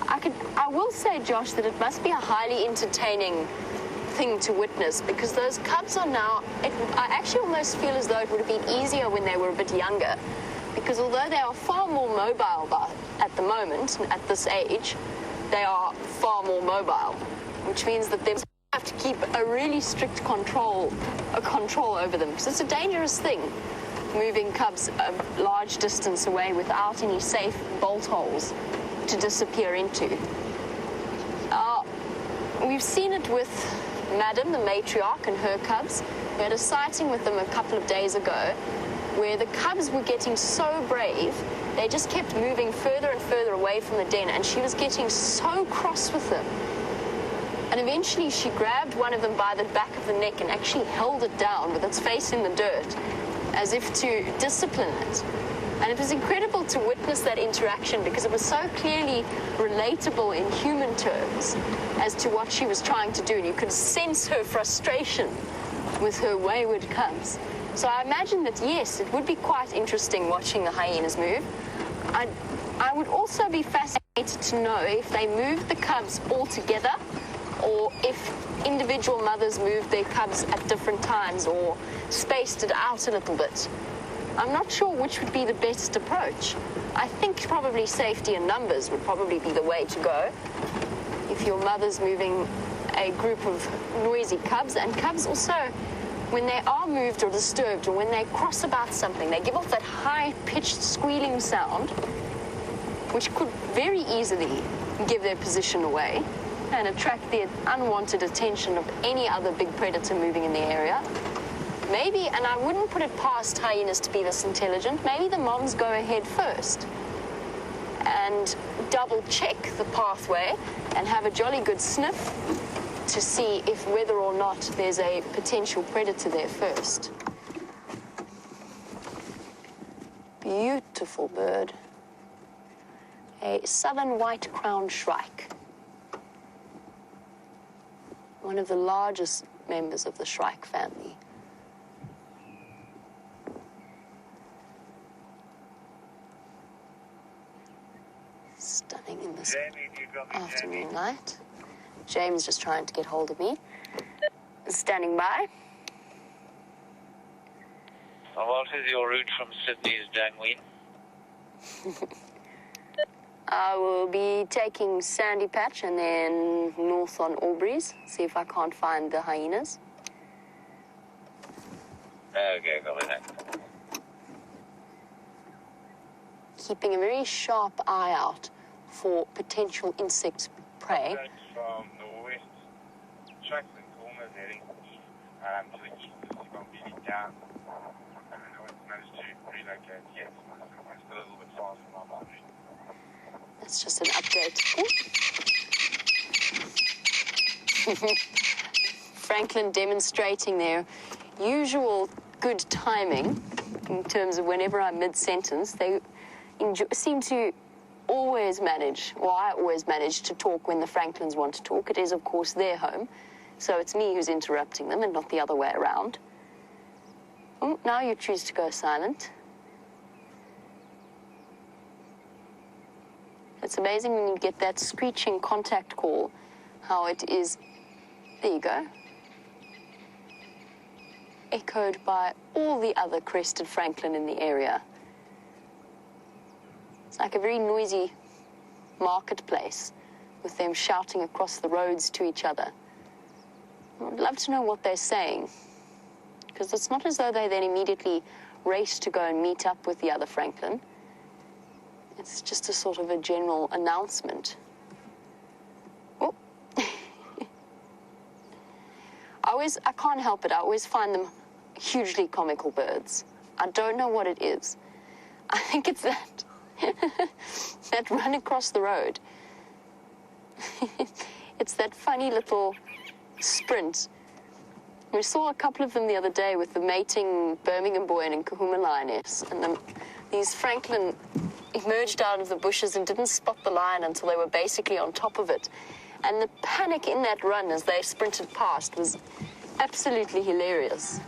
I will say, Josh, that it must be a highly entertaining thing to witness, because those cubs are now, I actually almost feel as though it would have been easier when they were a bit younger, because although they are far more mobile at the moment, at this age, they are far more mobile, which means that they have to keep a really strict control over them, because it's a dangerous thing, moving cubs a large distance away without any safe bolt holes to disappear into. We've seen it with Madam, the matriarch, and her cubs. We had a sighting with them a couple of days ago where the cubs were getting so brave, they just kept moving further and further away from the den, and she was getting so cross with them. And eventually she grabbed one of them by the back of the neck and actually held it down with its face in the dirt, as if to discipline it. And it was incredible to witness that interaction, because it was so clearly relatable in human terms as to what she was trying to do. And you could sense her frustration with her wayward cubs. So I imagine that, yes, it would be quite interesting watching the hyenas move. I would also be fascinated to know if they moved the cubs all together, or if individual mothers moved their cubs at different times or spaced it out a little bit. I'm not sure which would be the best approach. I think probably safety in numbers would probably be the way to go. If your mother's moving a group of noisy cubs, and cubs also, when they are moved or disturbed, or when they cross about something, they give off that high-pitched squealing sound, which could very easily give their position away and attract the unwanted attention of any other big predator moving in the area. Maybe, and I wouldn't put it past hyenas to be this intelligent, maybe the moms go ahead first and double check the pathway and have a jolly good sniff to see if whether or not there's a potential predator there first. Beautiful bird. A southern white-crowned shrike. One of the largest members of the shrike family. Stunning in this afternoon light. James just trying to get hold of me. Standing by. What is your route from Sydney's Dangween? I will be taking Sandy Patch and then north on Aubrey's. See if I can't find the hyenas. Okay, got it. Keeping a very sharp eye out for potential insect prey. From the west, tracks and corners heading east to the east of Sibombili down. I don't know it's managed to relocate yet. I'm still a little bit far from our boundary. That's just an update. Franklin demonstrating their usual good timing in terms of whenever I'm mid-sentence. They seem to always manage, or I always manage to talk when the Franklins want to talk. It is, of course, their home, so it's me who's interrupting them and not the other way around. Oh, now you choose to go silent. It's amazing when you get that screeching contact call, how it is, there you go, echoed by all the other crested Franklin in the area. It's like a very noisy marketplace with them shouting across the roads to each other. I'd love to know what they're saying, because it's not as though they then immediately race to go and meet up with the other Franklin. It's just a sort of a general announcement. Oh. I can't help it. I always find them hugely comical birds. I don't know what it is. I think it's that that run across the road. It's that funny little sprint. We saw a couple of them the other day with the mating Birmingham boy and Kahuma lioness, and these Franklin emerged out of the bushes and didn't spot the lion until they were basically on top of it. And the panic in that run as they sprinted past was absolutely hilarious.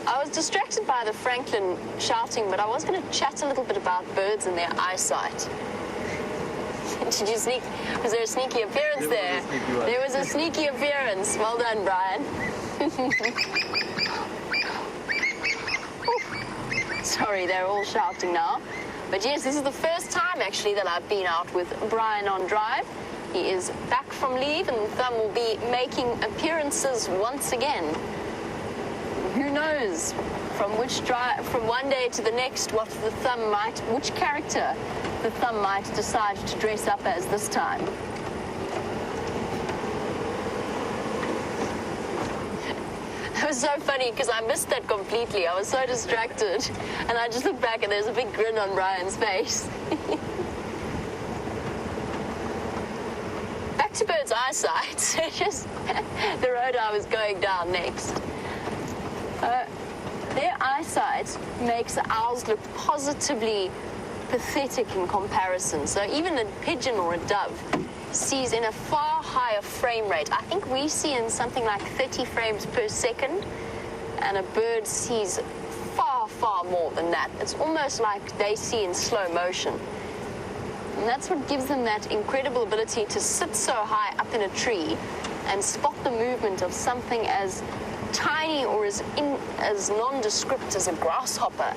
I was distracted by the Franklin shouting, but I was going to chat a little bit about birds and their eyesight. Did you sneak? Was there a sneaky appearance there? There was a sneaky appearance. Well done, Brian. Sorry, they're all shouting now. But yes, this is the first time actually that I've been out with Brian on drive. He is back from leave and Thumb will be making appearances once again. Who knows from one day to the next what the Thumb which character the Thumb might decide to dress up as this time. It was so funny because I missed that completely. I was so distracted. And I just looked back and there's a big grin on Brian's face. Back to bird's eyesight. So just the road I was going down next. Their eyesight makes the owls look positively pathetic in comparison. So even a pigeon or a dove sees in a far higher frame rate. I think we see in something like 30 frames per second, and a bird sees far, far more than that. It's almost like they see in slow motion. And that's what gives them that incredible ability to sit so high up in a tree and spot the movement of something as tiny or as nondescript as a grasshopper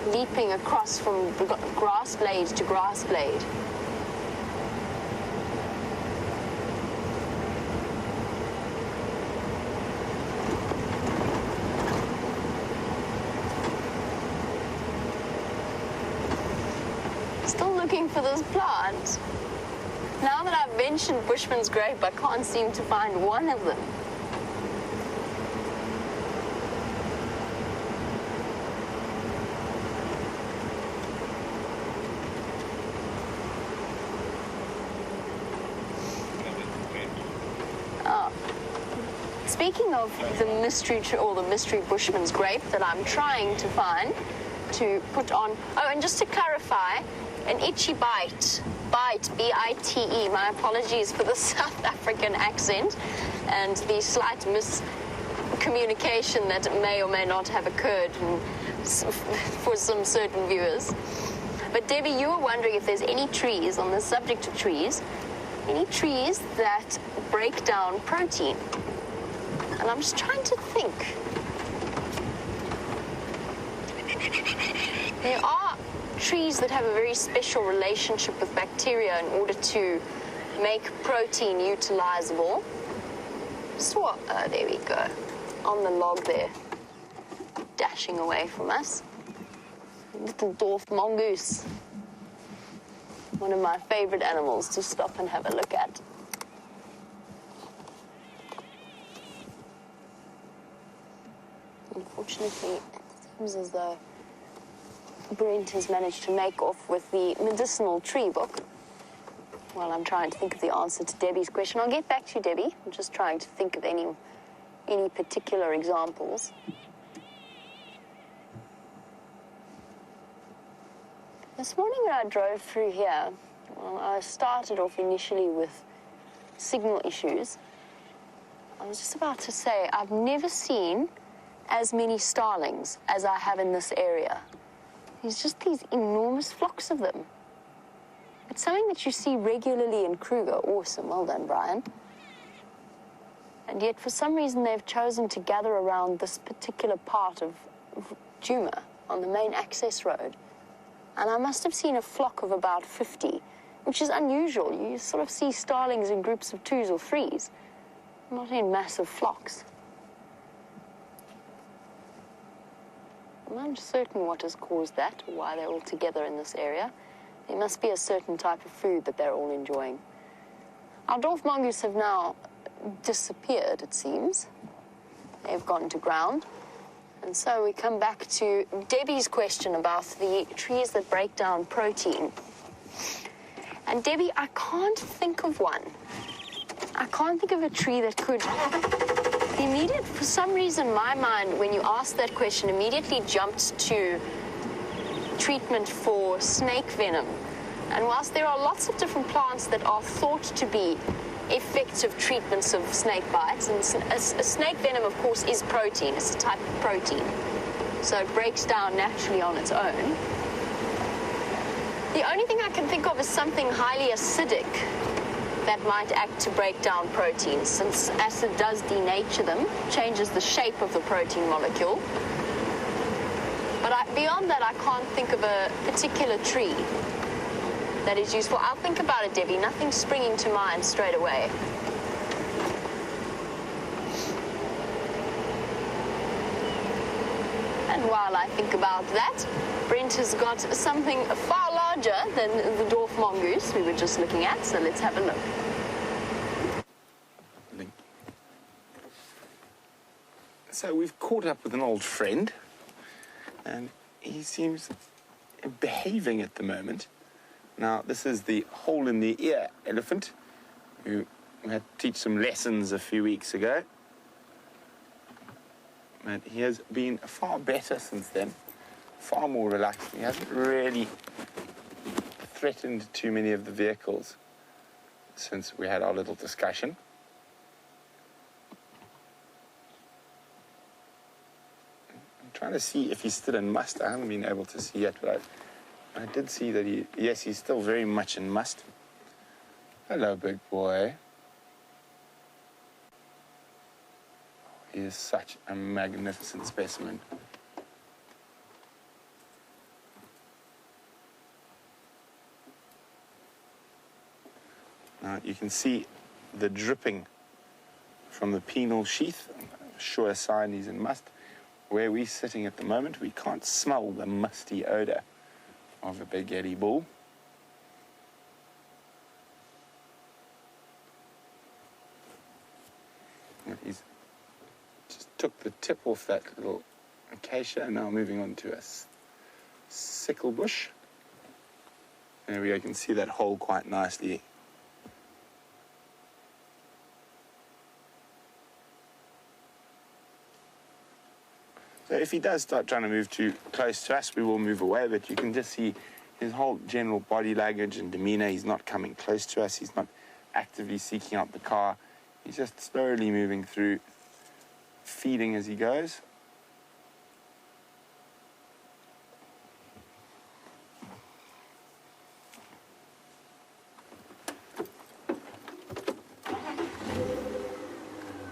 leaping across from grass blade to grass blade. Still looking for this plant. Now that I've mentioned Bushman's grape, I can't seem to find one of them. speaking of the mystery or the mystery bushman's grape that I'm trying to find to put on. Oh, and just to clarify, an itchy bite, B-I-T-E. My apologies for the South African accent and the slight miscommunication that may or may not have occurred for some certain viewers. But Debbie, you were wondering if there's any trees, on the subject of trees, any trees that break down protein. And I'm just trying to think. There are trees that have a very special relationship with bacteria in order to make protein utilizable. So, there we go. On the log there, dashing away from us. Little dwarf mongoose. One of my favorite animals to stop and have a look at. Unfortunately, it seems as though Brent has managed to make off with the medicinal tree book. While I'm trying to think of the answer to Debbie's question. I'll get back to you, Debbie. I'm just trying to think of any particular examples. This morning when I drove through here, well, I started off initially with signal issues. I was just about to say, I've never seen as many starlings as I have in this area. There's just these enormous flocks of them. It's something that you see regularly in Kruger. Awesome, well done, Brian. And yet, for some reason, they've chosen to gather around this particular part of Djuma on the main access road. And I must have seen a flock of about 50, which is unusual. You sort of see starlings in groups of 2s or 3s, not in massive flocks. I'm uncertain what has caused that, or why they're all together in this area. There must be a certain type of food that they're all enjoying. Our dwarf mongoose have now disappeared, it seems. They've gone to ground. And so we come back to Debbie's question about the trees that break down protein. And Debbie, I can't think of one. I can't think of a tree that could. For some reason, my mind, when you asked that question, immediately jumped to treatment for snake venom. And whilst there are lots of different plants that are thought to be effective treatments of snake bites, and a snake venom, of course, is protein. It's a type of protein. So it breaks down naturally on its own. The only thing I can think of is something highly acidic that might act to break down proteins, since acid does denature them, changes the shape of the protein molecule. But beyond that, I can't think of a particular tree that is useful. I'll think about it, Debbie. Nothing's springing to mind straight away. And while I think about that, Brent has got something far larger than the dwarf mongoose we were just looking at, so let's have a look. So we've caught up with an old friend, and he seems behaving at the moment. Now, this is the hole-in-the-ear elephant, who we had to teach some lessons a few weeks ago. And he has been far better since then, far more relaxed. He hasn't really threatened too many of the vehicles since we had our little discussion. I'm trying to see if he's still in must. I haven't been able to see yet, but I did see that yes, he's still very much in must. Hello, big boy. He is such a magnificent specimen. Now, you can see the dripping from the penile sheath. Sure sign he's in must. Where we're sitting at the moment, we can't smell the musty odor of a big Eddie bull. He's just took the tip off that little acacia, and now moving on to a sickle bush. There we go, you can see that hole quite nicely. if he does start trying to move too close to us, we will move away, but you can just see his whole general body language and demeanor. He's not coming close to us. He's not actively seeking out the car. He's just slowly moving through, feeding as he goes.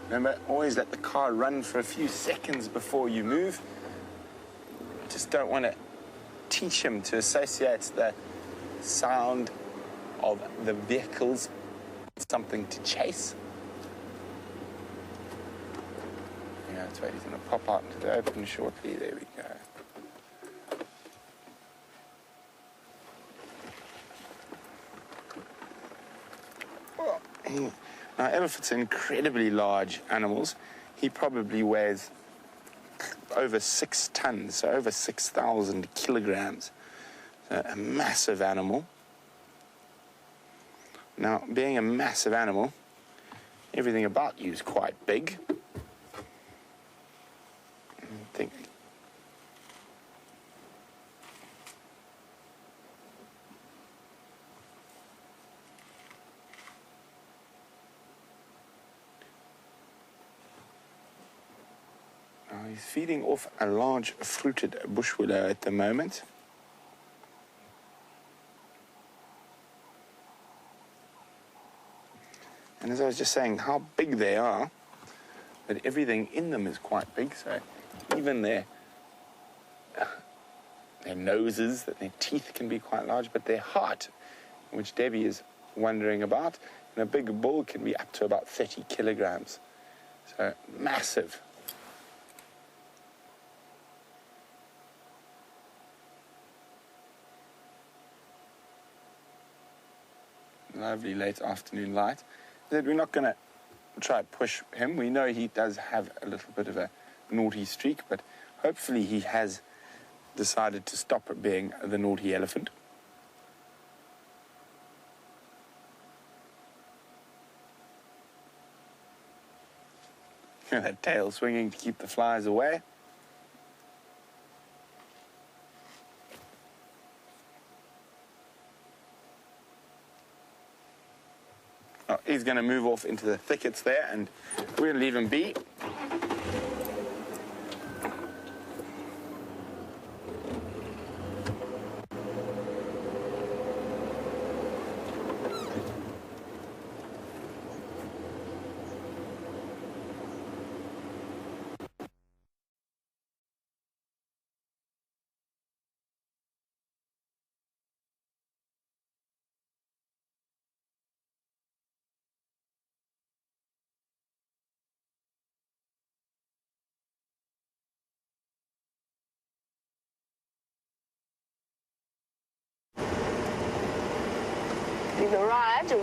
Remember, always let the car run for a few seconds before you move. Just don't want to teach him to associate the sound of the vehicles with something to chase. Yeah, that's right, he's going to pop out into the open shortly. There we go. Now, elephants are incredibly large animals. He probably weighs over 6 tons, so over 6,000 kilograms. So a massive animal. Now, being a massive animal, everything about you is quite big. I think. He's feeding off a large fruited bush willow at the moment. And as I was just saying, how big they are, that everything in them is quite big. So even their noses, that their teeth can be quite large, but their heart, which Debbie is wondering about, and a big bull can be up to about 30 kilograms. So massive. Lovely late afternoon light. That we're not going to try to push him. We know he does have a little bit of a naughty streak, but hopefully he has decided to stop being the naughty elephant. That tail swinging to keep the flies away. Oh, he's going to move off into the thickets there, and we're going to leave him be.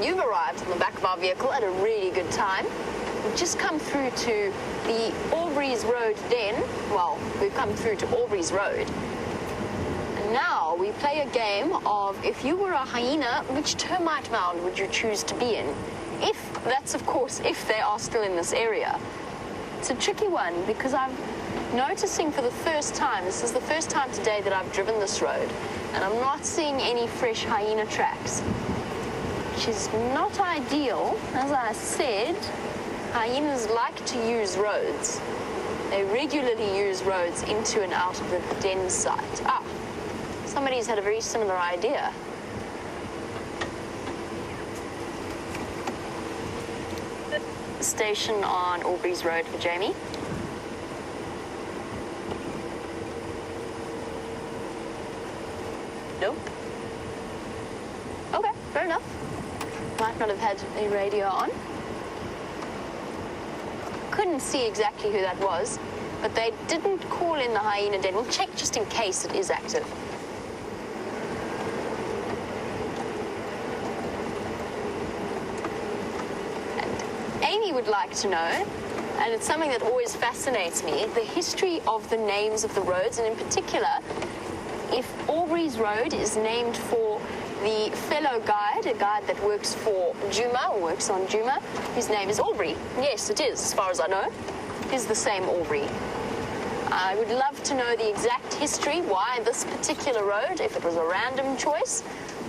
You've arrived on the back of our vehicle at a really good time. We've just come through to the Aubrey's Road Den. Well, we've come through to Aubrey's Road. And now we play a game of, if you were a hyena, which termite mound would you choose to be in? If, that's of course, if they are still in this area. It's a tricky one because I'm noticing for the first time, this is the first time today that I've driven this road, and I'm not seeing any fresh hyena tracks, which is not ideal. As I said, hyenas like to use roads. They regularly use roads into and out of the den site. Ah, somebody's had a very similar idea. Station on Aubrey's Road for Jamie. Nope. Okay, fair enough. Might not have had a radio on. Couldn't see exactly who that was, but they didn't call in the hyena den. We'll check just in case it is active. And Amy would like to know, and it's something that always fascinates me, the history of the names of the roads, and in particular, if Aubrey's Road is named for the fellow guide, a guide that works for Juma, or works on Juma, his name is Aubrey. Yes, it is, as far as I know. It is the same Aubrey. I would love to know the exact history, why this particular road, if it was a random choice,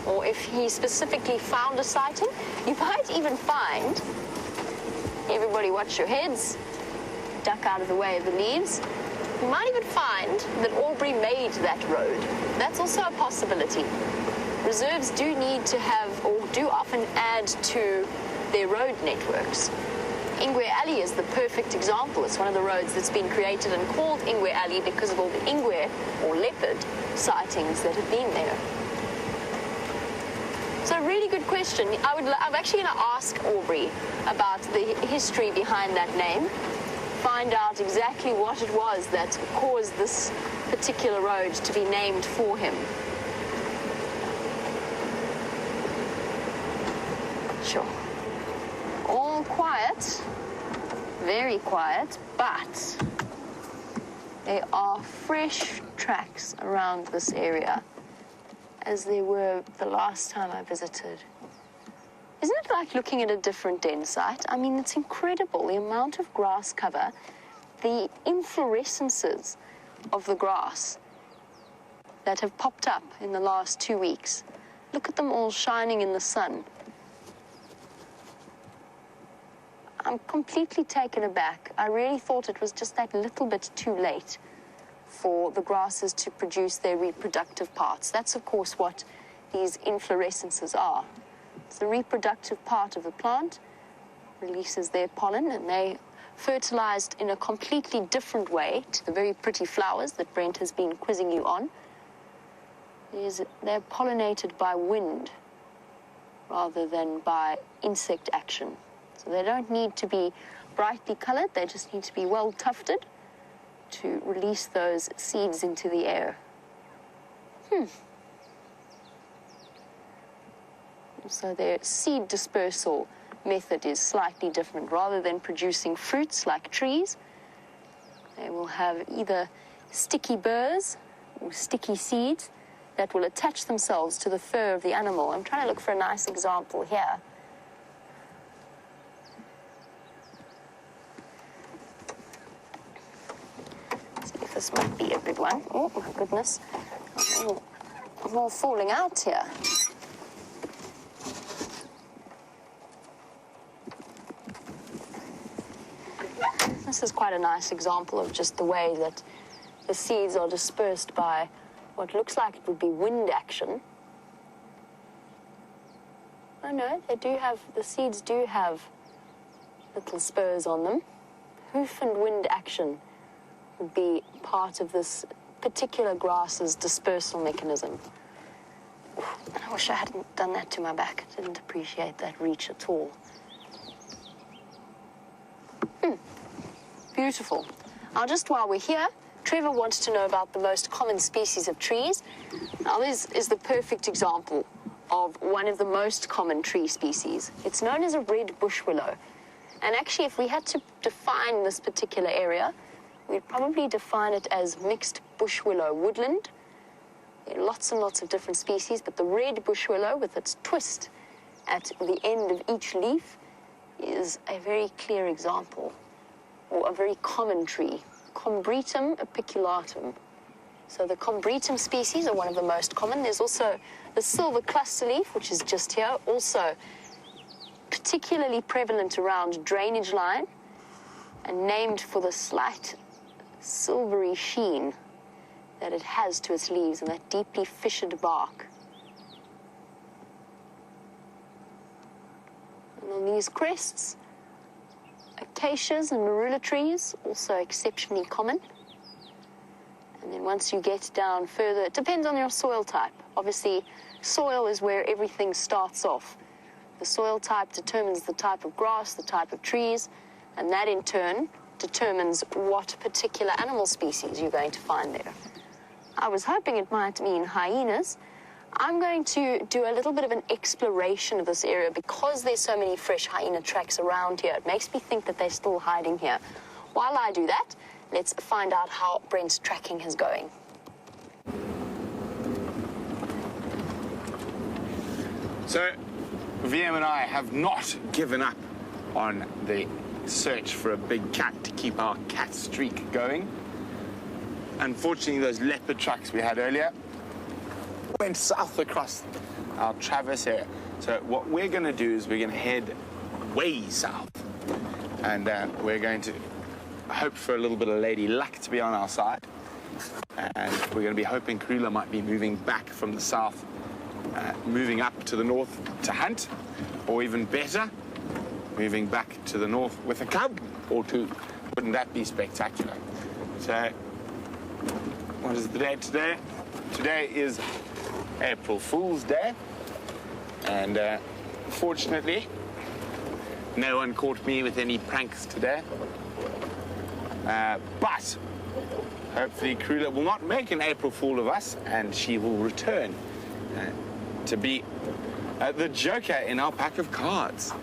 or if he specifically found a sighting. You might even find, everybody watch your heads, duck out of the way of the leaves. You might even find that Aubrey made that road. That's also a possibility. Reserves do need to have, or do often add to their road networks. Ingwe Alley is the perfect example. It's one of the roads that's been created and called Ingwe Alley because of all the ingwe, or leopard, sightings that have been there. So a really good question. I'm actually going to ask Aubrey about the history behind that name, find out exactly what it was that caused this particular road to be named for him. Sure. All quiet, very quiet, but there are fresh tracks around this area, as there were the last time I visited. Isn't it like looking at a different den site? I mean, it's incredible, the amount of grass cover, the inflorescences of the grass that have popped up in the last 2 weeks. Look at them all shining in the sun. I'm completely taken aback. I really thought it was just that little bit too late for the grasses to produce their reproductive parts. That's, of course, what these inflorescences are. It's the reproductive part of the plant, releases their pollen, and they fertilized in a completely different way to the very pretty flowers that Brent has been quizzing you on. They're pollinated by wind rather than by insect action. So they don't need to be brightly colored, they just need to be well tufted to release those seeds into the air. So their seed dispersal method is slightly different. Rather than producing fruits like trees, they will have either sticky burrs or sticky seeds that will attach themselves to the fur of the animal. I'm trying to look for a nice example here. This might be a good one. Oh, my goodness. I'm all falling out here. This is quite a nice example of just the way that the seeds are dispersed by what looks like it would be wind action. Oh no, the seeds do have little spurs on them. Hoof and wind action would be part of this particular grass's dispersal mechanism. I wish I hadn't done that to my back. I didn't appreciate that reach at all. Beautiful. Now, just while we're here, Trevor wants to know about the most common species of trees. Now, this is the perfect example of one of the most common tree species. It's known as a red bush willow. And actually, if we had to define this particular area, we'd probably define it as mixed bush willow woodland. There are lots and lots of different species, but the red bush willow, with its twist at the end of each leaf, is a very clear example, or a very common tree, Combretum apiculatum. So the Combretum species are one of the most common. There's also the silver cluster leaf, which is just here, also particularly prevalent around drainage line, and named for the slight silvery sheen that it has to its leaves and that deeply fissured bark. And on these crests, acacias and marula trees, also exceptionally common. And then once you get down further, it depends on your soil type. Obviously, soil is where everything starts off. The soil type determines the type of grass, the type of trees, and that in turn determines what particular animal species you're going to find there. I was hoping it might mean hyenas. I'm going to do a little bit of an exploration of this area because there's so many fresh hyena tracks around here. It makes me think that they're still hiding here. While I do that, let's find out how Brent's tracking is going. So, VM and I have not given up on the search for a big cat to keep our cat streak going. unfortunately, those leopard trucks we had earlier went south across our traverse area. So what we're going to do is we're going to head way south, and we're going to hope for a little bit of lady luck to be on our side, and we're going to be hoping Karula might be moving back from the south, moving up to the north to hunt, or even better, moving back to the north with a cub or two. Wouldn't that be spectacular? So what is the date today? Today is April Fool's Day, and fortunately no one caught me with any pranks today, but hopefully Karula will not make an April Fool of us, and she will return to be the joker in our pack of cards.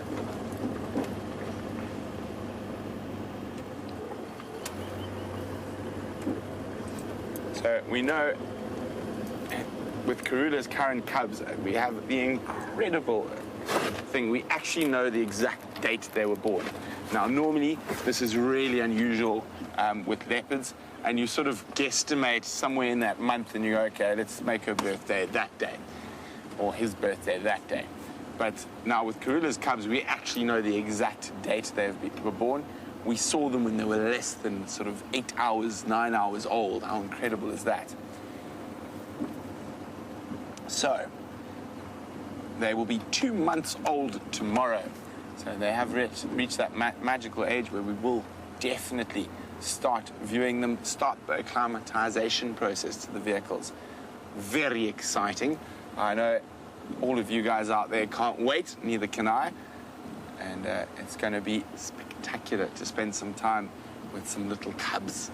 So we know with Karula's current cubs, we have the incredible thing. We actually know the exact date they were born. Now, normally, this is really unusual with leopards, and you sort of guesstimate somewhere in that month, and you go, okay, let's make her birthday that day, or his birthday that day. But now with Karula's cubs, we actually know the exact date they were born. We saw them when they were less than sort of 8 hours, 9 hours old. How incredible is that? So, they will be 2 months old tomorrow. So they have reached that magical age where we will definitely start viewing them, start the acclimatization process to the vehicles. Very exciting. I know all of you guys out there can't wait, neither can I. And it's going to be spectacular to spend some time with some little cubs.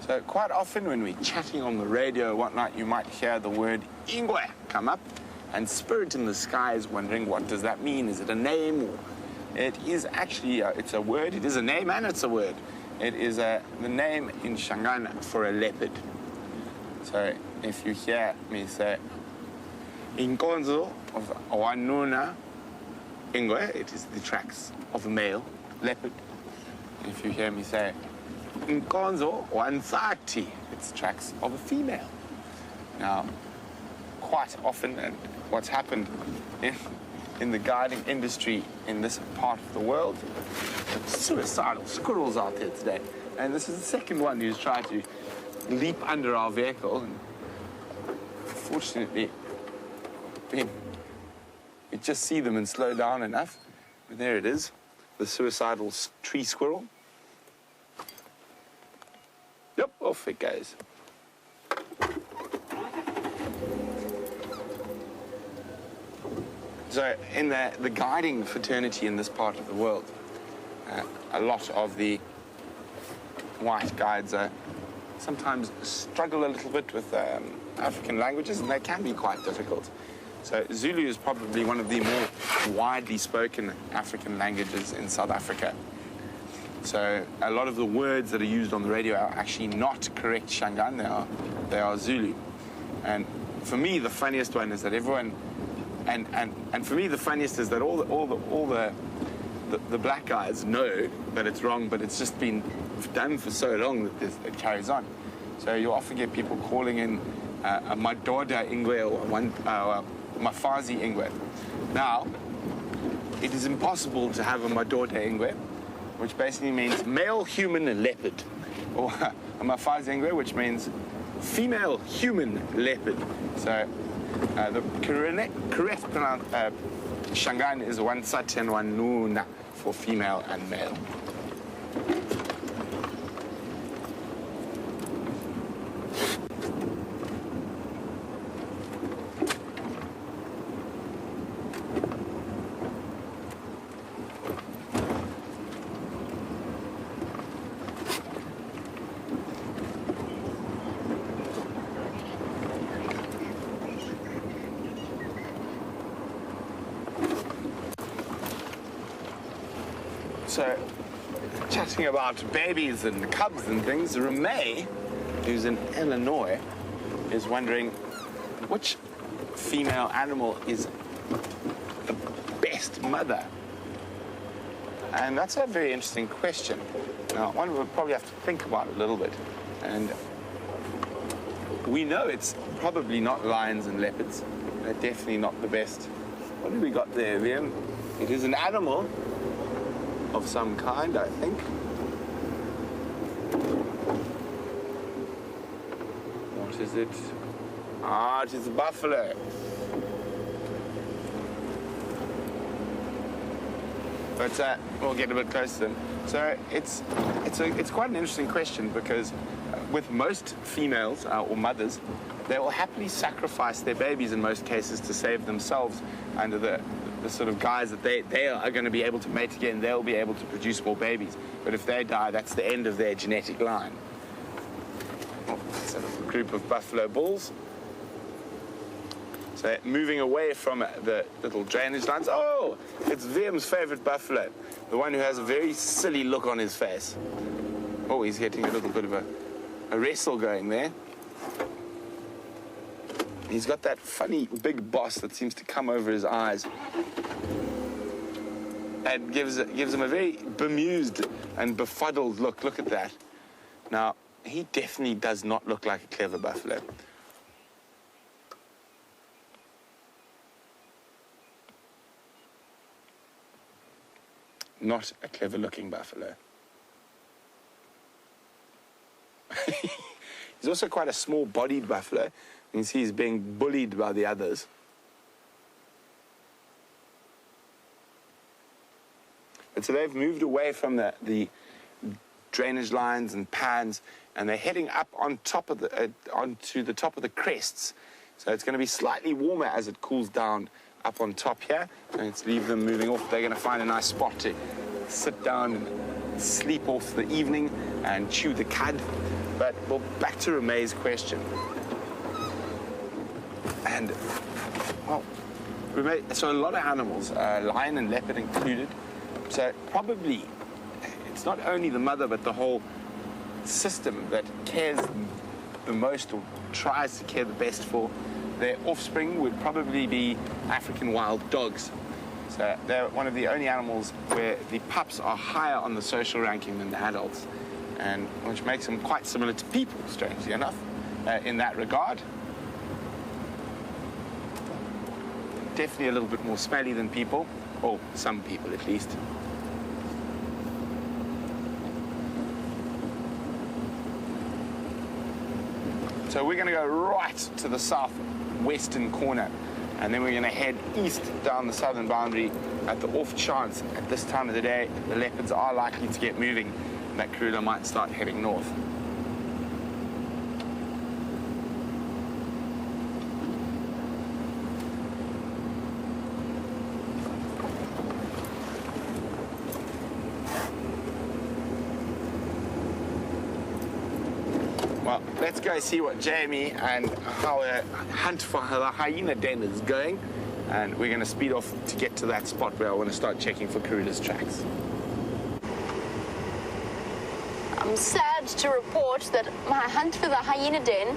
So quite often when we're chatting on the radio or whatnot, you might hear the word ingwe come up, and Spirit in the Sky is wondering, what does that mean? Is it a name? Or it is actually, it's a word. It is a name and it's a word. It is the name in Shangaan for a leopard. So if you hear me say, Inkonzo of Wanuna ingwe, it is the tracks of a male leopard. If you hear me say, Inkonzo Wansati, it's tracks of a female. Now, quite often, and what's happened in the guiding industry in this part of the world, suicidal squirrels out there today. And this is the second one who's tried to leap under our vehicle. And fortunately, we just see them and slow down enough. But there it is, the suicidal tree squirrel. Yep, off it goes. So in the guiding fraternity in this part of the world, a lot of the white guides sometimes struggle a little bit with African languages, and they can be quite difficult. So Zulu is probably one of the more widely spoken African languages in South Africa. So a lot of the words that are used on the radio are actually not correct Shangaan, they are Zulu. And for me, the funniest one is that everyone, and for me, the funniest is that all the black guys know that it's wrong, but it's just been done for so long that it carries on. So you often get people calling in a Madoda ingwe or Mafazi ingwe. Now, it is impossible to have a Madoda ingwe, which basically means male human leopard, or a Mafazi ingwe, which means female human leopard. So the correct Shangaan is Wansat and Wanuna for female and male. So chatting about babies and cubs and things, Ramey, who's in Illinois, is wondering which female animal is the best mother. And that's a very interesting question. Now, one would probably have to think about it a little bit. And we know it's probably not lions and leopards. They're definitely not the best. What have we got there, Liam? It is an animal of some kind, I think. What is it? Ah, it is a buffalo. But we'll get a bit closer then. So it's quite an interesting question because with most females or mothers, they will happily sacrifice their babies in most cases to save themselves under the sort of guise that they are going to be able to mate again, they'll be able to produce more babies. But if they die, that's the end of their genetic line. Oh, it's a group of buffalo bulls. So moving away from the little drainage lines. Oh, it's Liam's favorite buffalo, the one who has a very silly look on his face. Oh, he's getting a little bit of a wrestle going there. He's got that funny big boss that seems to come over his eyes and gives him a very bemused and befuddled look. Look at that. Now, he definitely does not look like a clever buffalo. Not a clever-looking buffalo. He's also quite a small-bodied buffalo. You can see he's being bullied by the others. And so they've moved away from the drainage lines and pans, and they're heading up on top of onto the top of the crests. So it's going to be slightly warmer as it cools down up on top here. And let's leave them moving off. They're going to find a nice spot to sit down and sleep off the evening and chew the cud. But well, back to Ramey's question. And, well, Ramey, so a lot of animals, lion and leopard included, so probably it's not only the mother but the whole system that cares the most or tries to care the best for their offspring would probably be African wild dogs. So they're one of the only animals where the pups are higher on the social ranking than the adults, and which makes them quite similar to people, strangely enough, in that regard. Definitely a little bit more smelly than people, or some people at least. So we're going to go right to the southwestern corner, and then we're going to head east down the southern boundary at the off chance at this time of the day the leopards are likely to get moving and that Karula might start heading north. Well, let's go see what Jamie and how a hunt for the hyena den is going. And we're going to speed off to get to that spot where I want to start checking for Karula's tracks. I'm sad to report that my hunt for the hyena den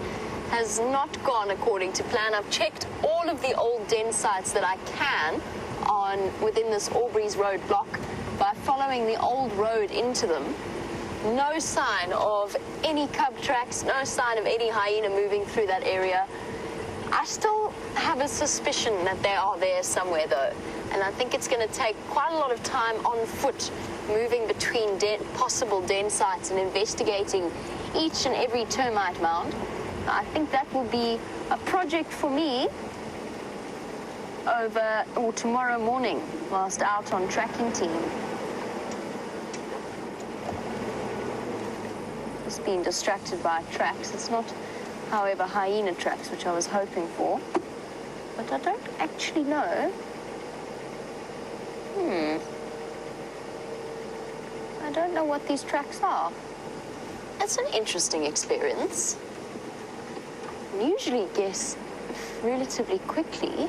has not gone according to plan. I've checked all of the old den sites that I can within this Aubrey's Road block by following the old road into them. No sign of any cub tracks, no sign of any hyena moving through that area. I still have a suspicion that they are there somewhere though, and I think it's going to take quite a lot of time on foot moving between possible den sites and investigating each and every termite mound. I think that will be a project for me tomorrow morning whilst out on tracking team. Just being distracted by tracks. It's not, however, hyena tracks, which I was hoping for. But I don't actually know. I don't know what these tracks are. It's an interesting experience. I usually guess relatively quickly.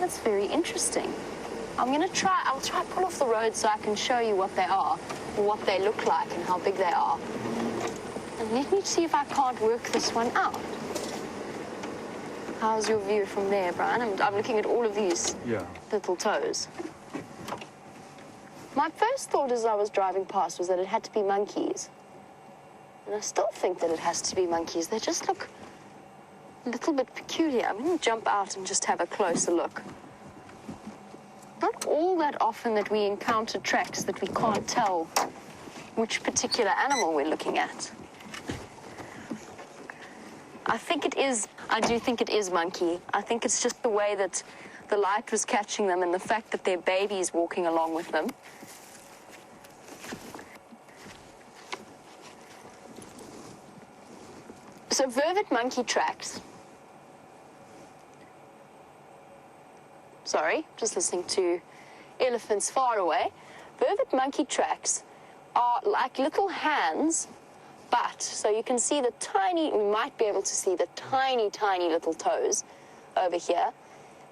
That's very interesting. I'll try to pull off the road so I can show you what they are, what they look like and how big they are. And let me see if I can't work this one out. How's your view from there, Brian? I'm looking at all of these little toes. My first thought as I was driving past was that it had to be monkeys. And I still think that it has to be monkeys. They just look a little bit peculiar. I'm going to jump out and just have a closer look. Not all that often that we encounter tracks that we can't tell which particular animal we're looking at. I do think it is monkey. I think it's just the way that the light was catching them and the fact that their baby's walking along with them. So vervet monkey tracks. Sorry, just listening to elephants far away. Vervet monkey tracks are like little hands, but so you can see we might be able to see the tiny, tiny little toes over here.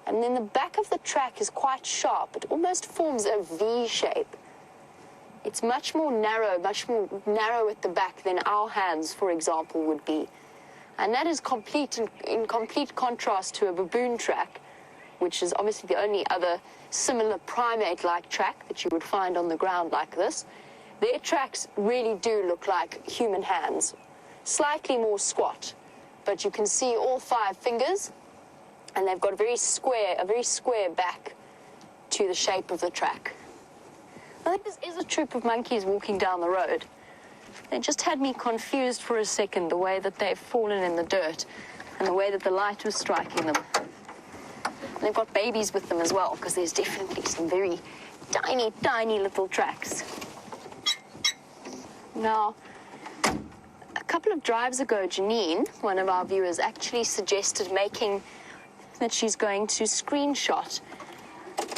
And then the back of the track is quite sharp. It almost forms a V shape. It's much more narrow at the back than our hands, for example, would be. And that is in complete contrast to a baboon track, which is obviously the only other similar primate-like track that you would find on the ground like this. Their tracks really do look like human hands, slightly more squat, but you can see all 5 fingers, and they've got a very square back to the shape of the track. I think this is a troop of monkeys walking down the road. They just had me confused for a second, the way that they've fallen in the dirt and the way that the light was striking them. And they've got babies with them as well, because there's definitely some very tiny, tiny little tracks. Now, a couple of drives ago, Janine, one of our viewers, actually suggested that she's going to screenshot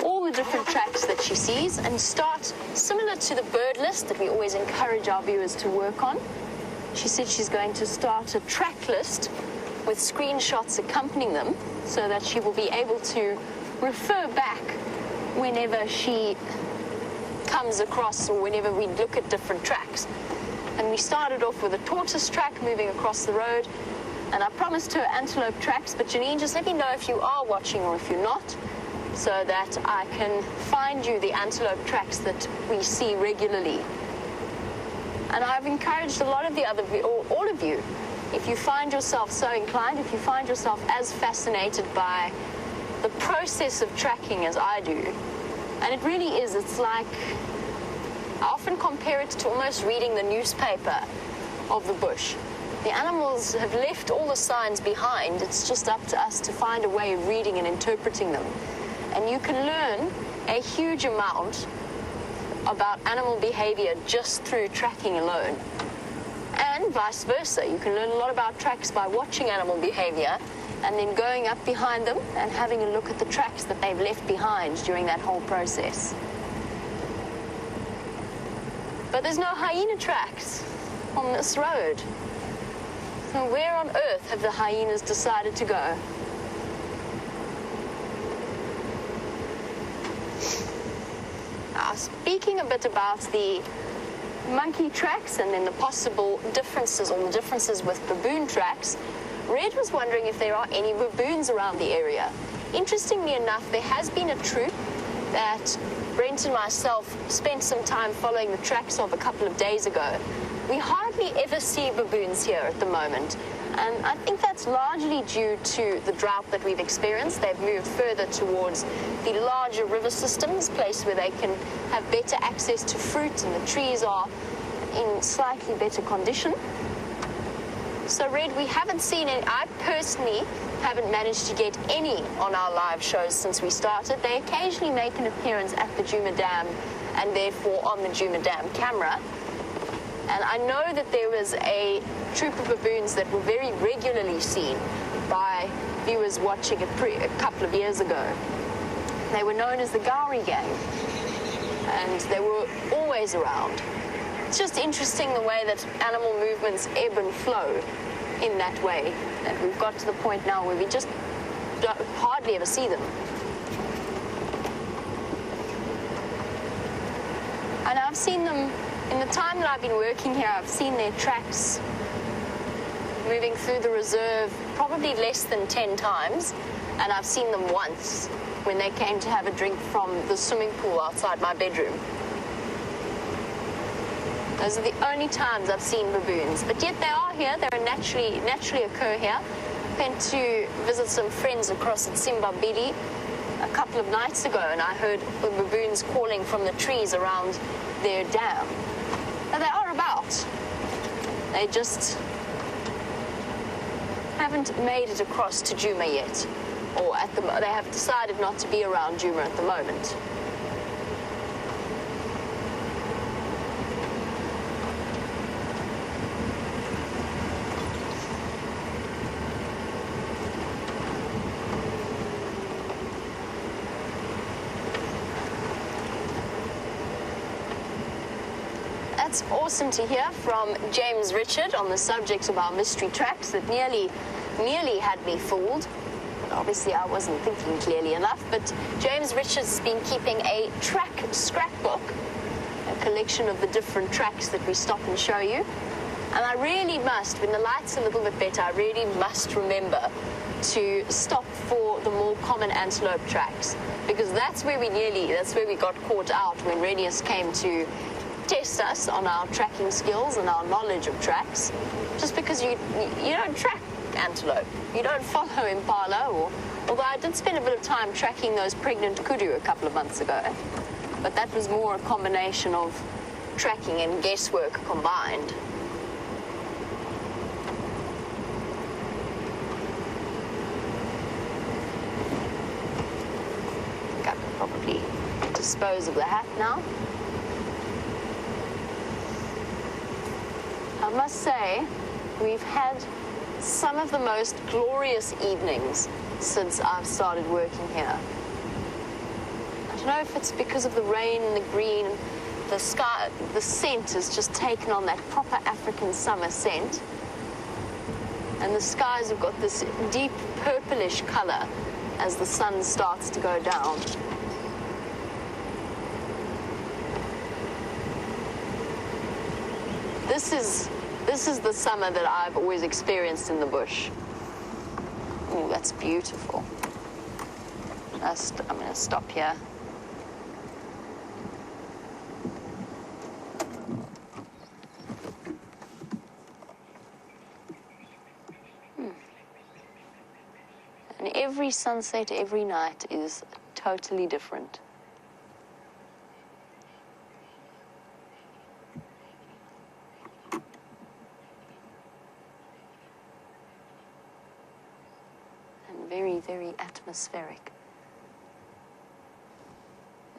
all the different tracks that she sees and start, similar to the bird list that we always encourage our viewers to work on. She said she's going to start a track list with screenshots accompanying them so that she will be able to refer back whenever she comes across or whenever we look at different tracks. And we started off with a tortoise track moving across the road, and I promised her antelope tracks, but Janine, just let me know if you are watching or if you're not, so that I can find you the antelope tracks that we see regularly. And I've encouraged a lot of the other, or all of you, if you find yourself so inclined, if you find yourself as fascinated by the process of tracking as I do, and it really is, it's like, I often compare it to almost reading the newspaper of the bush. The animals have left all the signs behind. It's just up to us to find a way of reading and interpreting them. And you can learn a huge amount about animal behavior just through tracking alone. And vice versa. You can learn a lot about tracks by watching animal behavior and then going up behind them and having a look at the tracks that they've left behind during that whole process. But there's no hyena tracks on this road. So where on earth have the hyenas decided to go? Now, speaking a bit about the monkey tracks and then the possible differences or the differences with baboon tracks, Red was wondering if there are any baboons around the area. Interestingly enough, there has been a troop that Brent and myself spent some time following the tracks of a couple of days ago. We hardly ever see baboons here at the moment, and I think that's largely due to the drought that we've experienced. They've moved further towards the larger river systems, place where they can have better access to fruit and the trees are in slightly better condition. So Red, we haven't seen any. I personally haven't managed to get any on our live shows since we started. They occasionally make an appearance at the Djuma Dam and therefore on the Djuma Dam camera. And I know that there was a troop of baboons that were very regularly seen by viewers watching a couple of years ago. They were known as the Gowrie Gang, and they were always around. It's just interesting the way that animal movements ebb and flow in that way. And we've got to the point now where we just hardly ever see them. And I've seen them, in the time that I've been working here, I've seen their tracks moving through the reserve probably less than 10 times. And I've seen them once when they came to have a drink from the swimming pool outside my bedroom. Those are the only times I've seen baboons. But yet they are here. They naturally occur here. Went to visit some friends across at Simbabili a couple of nights ago, and I heard the baboons calling from the trees around their dam. But they are about. They just haven't made it across to Djuma yet. Or they have decided not to be around Djuma at the moment. That's awesome to hear from James Richard on the subject of our mystery tracks that nearly had me fooled. Obviously, I wasn't thinking clearly enough, but James Richards has been keeping a track scrapbook, a collection of the different tracks that we stop and show you. And I really must, when the light's a little bit better, I really must remember to stop for the more common antelope tracks, because that's where we got caught out when Renius came to test us on our tracking skills and our knowledge of tracks. Just because you don't track antelope. You don't follow Impala, although I did spend a bit of time tracking those pregnant kudu a couple of months ago. But that was more a combination of tracking and guesswork combined. I think I could probably dispose of the hat now. I must say, we've had some of the most glorious evenings since I've started working here. I don't know if it's because of the rain and the green, the sky, the scent has just taken on that proper African summer scent. And the skies have got this deep purplish color as the sun starts to go down. This is the summer that I've always experienced in the bush. Oh, that's beautiful. I'm going to stop here. And every sunset, every night is totally different. Very, very atmospheric.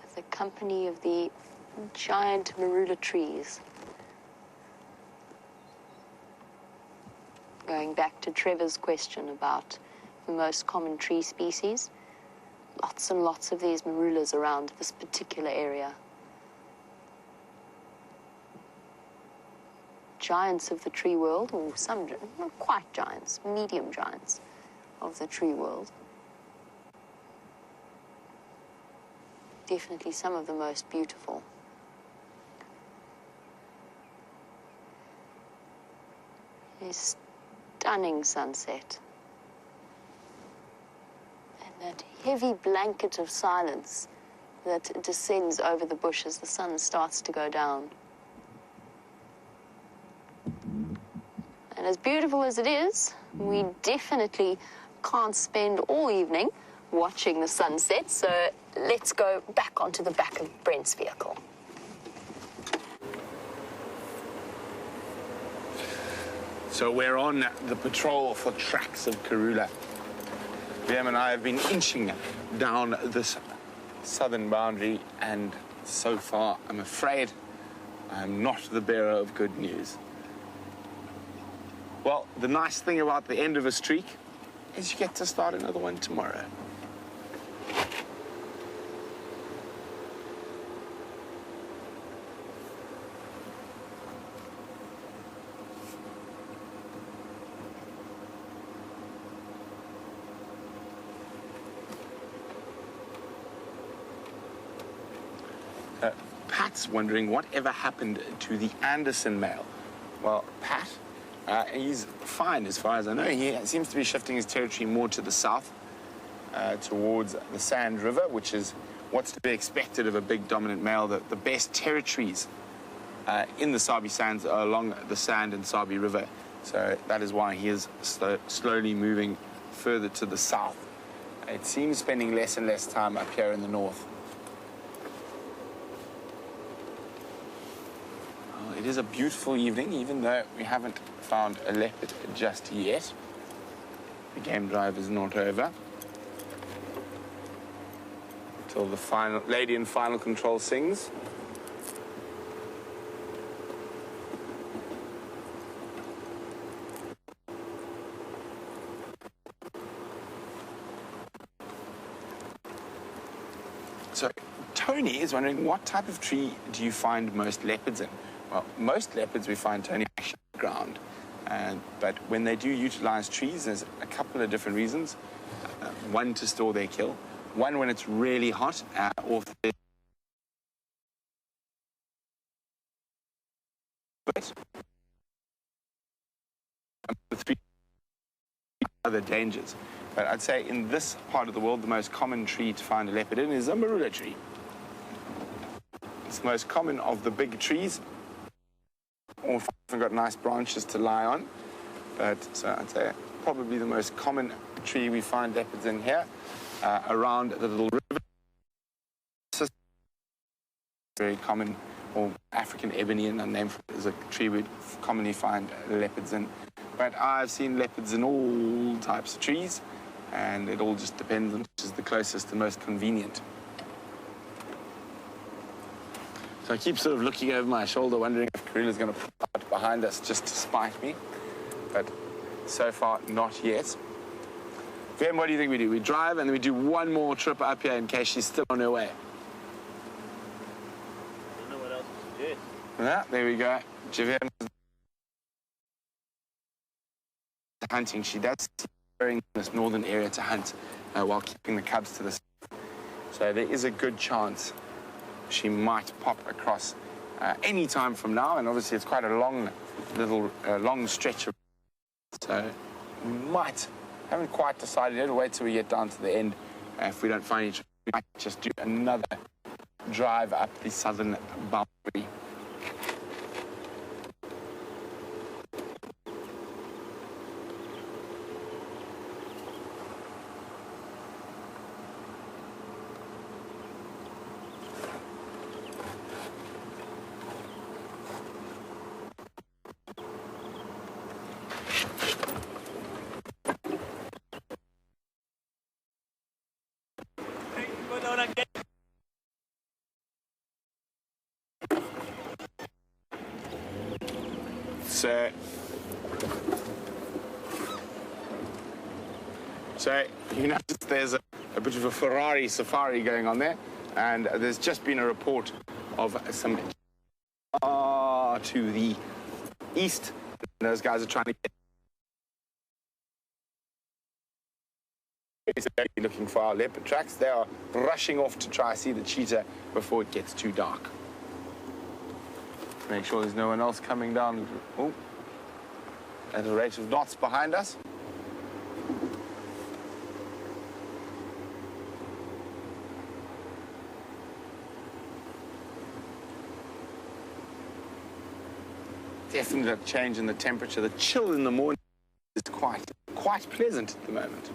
With the company of the giant marula trees. Going back to Trevor's question about the most common tree species, lots and lots of these marulas around this particular area. Giants of the tree world, or some, not quite giants, medium giants of the tree world. Definitely some of the most beautiful. A stunning sunset. And that heavy blanket of silence that descends over the bush as the sun starts to go down. And as beautiful as it is, we definitely can't spend all evening watching the sunset, so let's go back onto the back of Brent's vehicle. So we're on the patrol for tracks of Karula. Liam and I have been inching down this southern boundary, and so far, I'm afraid, I'm not the bearer of good news. Well, the nice thing about the end of a streak is you get to start another one tomorrow. Pat's wondering whatever happened to the Anderson male. Well, Pat, he's fine as far as I know. He seems to be shifting his territory more to the south, towards the Sand River, which is what's to be expected of a big dominant male. The best territories in the Sabi Sands are along the Sand and Sabi River. So that is why he is slowly moving further to the south. It seems spending less and less time up here in the north. It is a beautiful evening, even though we haven't found a leopard just yet. The game drive is not over. Till the final lady in final control sings. So Tony is wondering, what type of tree do you find most leopards in? Well, most leopards we find, Tony, actually on the ground. But when they do utilize trees, there's a couple of different reasons. One, to store their kill. One, when it's really hot, or three other dangers. But I'd say in this part of the world, the most common tree to find a leopard in is a marula tree. It's the most common of the big trees, or often got nice branches to lie on. But so I'd say probably the most common tree we find leopards in here, around the little river. Very common, or African ebony, and a name for it, is a tree we'd commonly find leopards in. But I've seen leopards in all types of trees, and it all just depends on which is the closest and most convenient. So I keep sort of looking over my shoulder, wondering if Karula's going to pop out behind us just to spite me. But so far, not yet. Vim, what do you think we do? We drive and then we do one more trip up here in case she's still on her way. I don't know what else to suggest. Yeah, there we go. Javim hunting. She does in this northern area to hunt while keeping the cubs to the south. So there is a good chance she might pop across any time from now, and obviously it's quite a long stretch of, so haven't quite decided yet. We'll wait till we get down to the end. If we don't find each other, we might just do another drive up the southern boundary. So you notice there's a bit of a Ferrari safari going on there, and there's just been a report of some to the east. Those guys are trying to get looking for our leopard tracks. They are rushing off to try to see the cheetah before it gets too dark. Make sure there's no one else coming down at a rate of knots behind us. Definitely a change in the temperature. The chill in the morning is quite pleasant at the moment.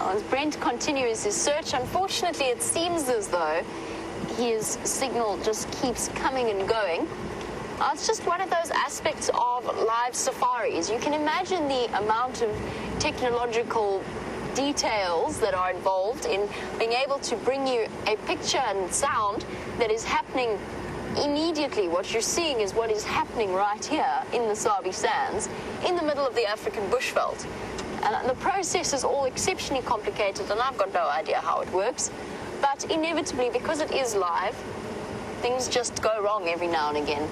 As Brent continues his search, unfortunately, it seems as though his signal just keeps coming and going. It's just one of those aspects of live safaris. You can imagine the amount of technological details that are involved in being able to bring you a picture and sound that is happening immediately. What you're seeing is what is happening right here in the Sabi Sands, in the middle of the African bushveld. And the process is all exceptionally complicated, and I've got no idea how it works. But inevitably, because it is live, things just go wrong every now and again.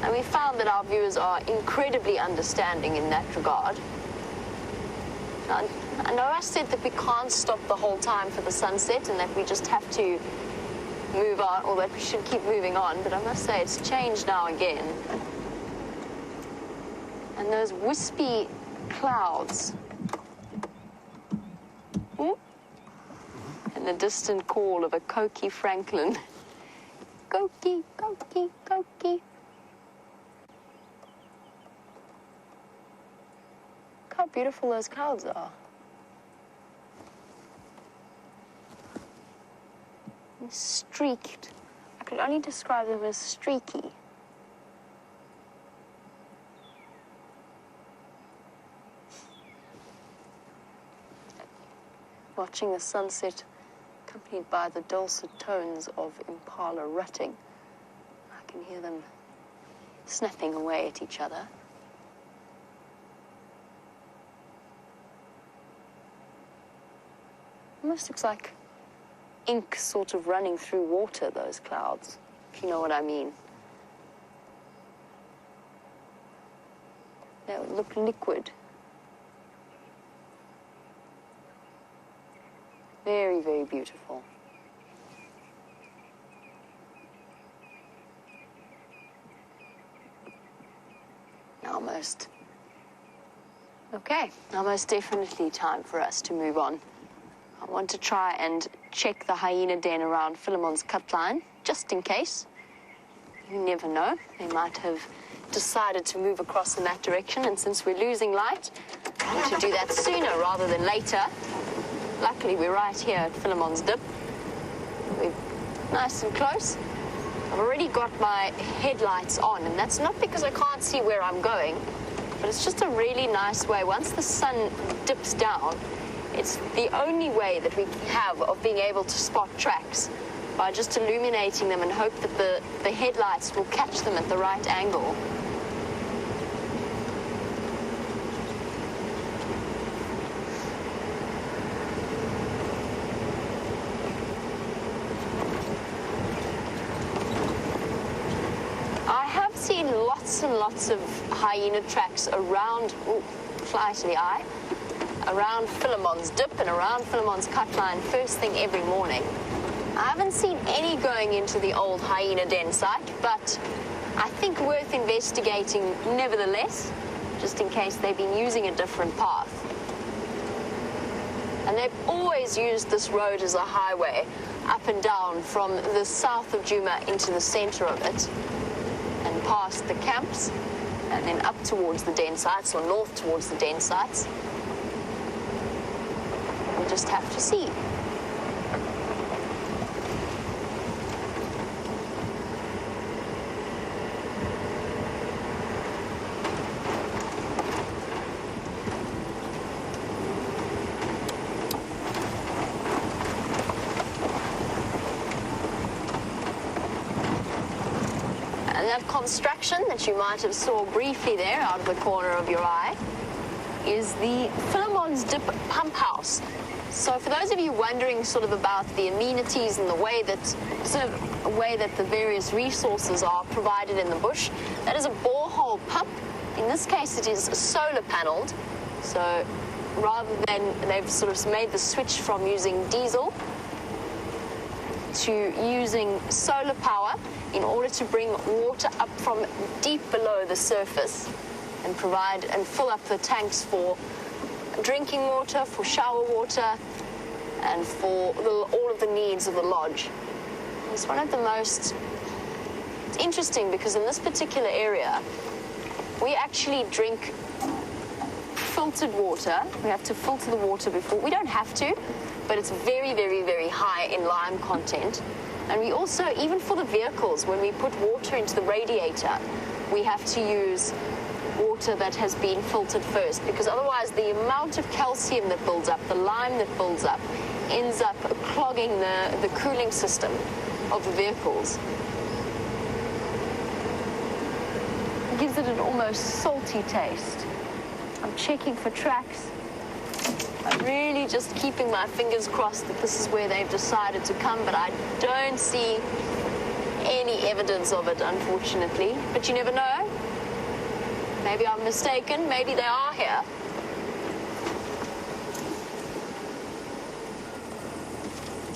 And we found that our viewers are incredibly understanding in that regard. I know I said that we can't stop the whole time for the sunset and that we just have to move on, or that we should keep moving on, but I must say it's changed now again. And those wispy clouds. And the distant call of a Coqui Franklin. Coqui, Coqui, Coqui. Look how beautiful those clouds are. Streaked. I could only describe them as streaky. Watching the sunset accompanied by the dulcet tones of Impala rutting. I can hear them snapping away at each other. Almost looks like ink sort of running through water, those clouds, if you know what I mean. They look liquid. Very, very beautiful. Almost definitely time for us to move on. I want to try and check the hyena den around Philemon's cut line, just in case. You never know. They might have decided to move across in that direction, and since we're losing light, I want to do that sooner rather than later. Luckily, we're right here at Philemon's dip. We're nice and close. I've already got my headlights on, and that's not because I can't see where I'm going, but it's just a really nice way. Once the sun dips down, it's the only way that we have of being able to spot tracks, by just illuminating them and hope that the headlights will catch them at the right angle. I have seen lots and lots of hyena tracks around, fly to the eye, around Philemon's dip and around Philemon's cut line first thing every morning. I haven't seen any going into the old hyena den site, but I think worth investigating nevertheless, just in case they've been using a different path. And they've always used this road as a highway up and down from the south of Djuma into the center of it, and past the camps, and then up towards the den sites, or north towards the den sites. We'll just have to see. And that construction that you might have saw briefly there out of the corner of your eye is the Philemon's Dip pump house. So for those of you wondering sort of about the amenities and the way that the various resources are provided in the bush, that is a borehole pump. In this case, it is solar paneled. So rather than, they've sort of made the switch from using diesel to using solar power in order to bring water up from deep below the surface and provide and fill up the tanks for drinking water, for shower water, and for all of the needs of the lodge. It's one of the most, it's interesting because in this particular area, we actually drink filtered water. We have to filter the water before, we don't have to, but it's very, very, very high in lime content. And we also, even for the vehicles, when we put water into the radiator, we have to use water that has been filtered first, because otherwise the amount of calcium that builds up, the lime that builds up, ends up clogging the cooling system of the vehicles. It gives it an almost salty taste. I'm checking for tracks. I'm really just keeping my fingers crossed that this is where they've decided to come, but I don't see any evidence of it, unfortunately. But you never know. Maybe I'm mistaken. Maybe they are here.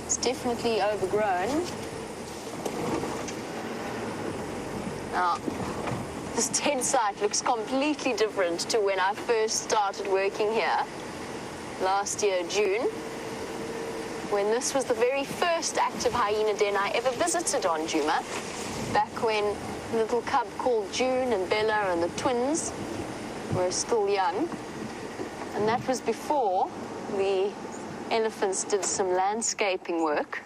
It's definitely overgrown. Now, this tent site looks completely different to when I first started working here last year, June, when this was the very first active hyena den I ever visited on Juma, back when a little cub called June and Bella and the twins were still young. And that was before the elephants did some landscaping work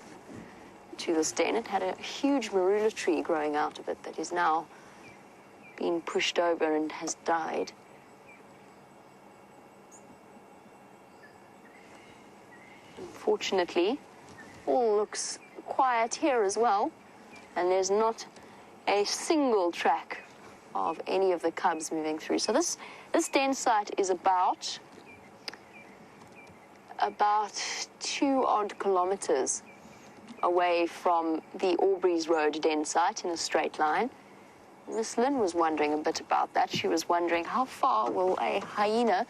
to this den. It had a huge marula tree growing out of it that is now being pushed over and has died. Unfortunately, all looks quiet here as well, and there's not a single track of any of the cubs moving through. So this den site is about 2 odd kilometers away from the Aubrey's Road den site in a straight line. Miss Lynn was wondering a bit about that. She was wondering how far will a hyena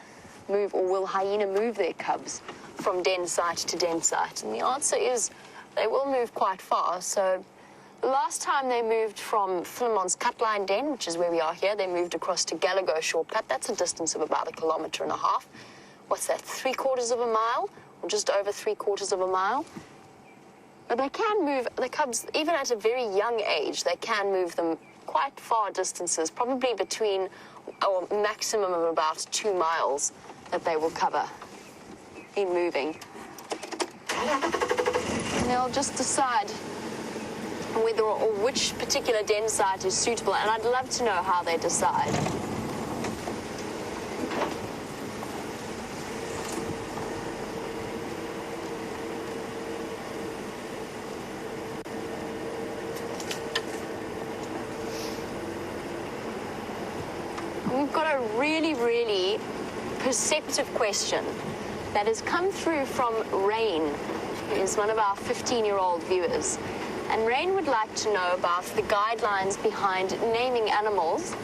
move, or will hyena move their cubs from den site to den site? And the answer is they will move quite far. So the last time they moved from Philemon's Cutline Den, which is where we are here, they moved across to Gallagher Shortcut. That's a distance of about 1.5 kilometers. What's that, 3/4 of a mile? Or just over 3/4 of a mile? But they can move the cubs, even at a very young age, they can move them quite far distances, probably between a maximum of about 2 miles that they will cover in moving. And they'll just decide whether or which particular den site is suitable, and I'd love to know how they decide. We've got a really, really perceptive question that has come through from Rain, who is one of our 15-year-old viewers. And Rain would like to know about the guidelines behind naming animals,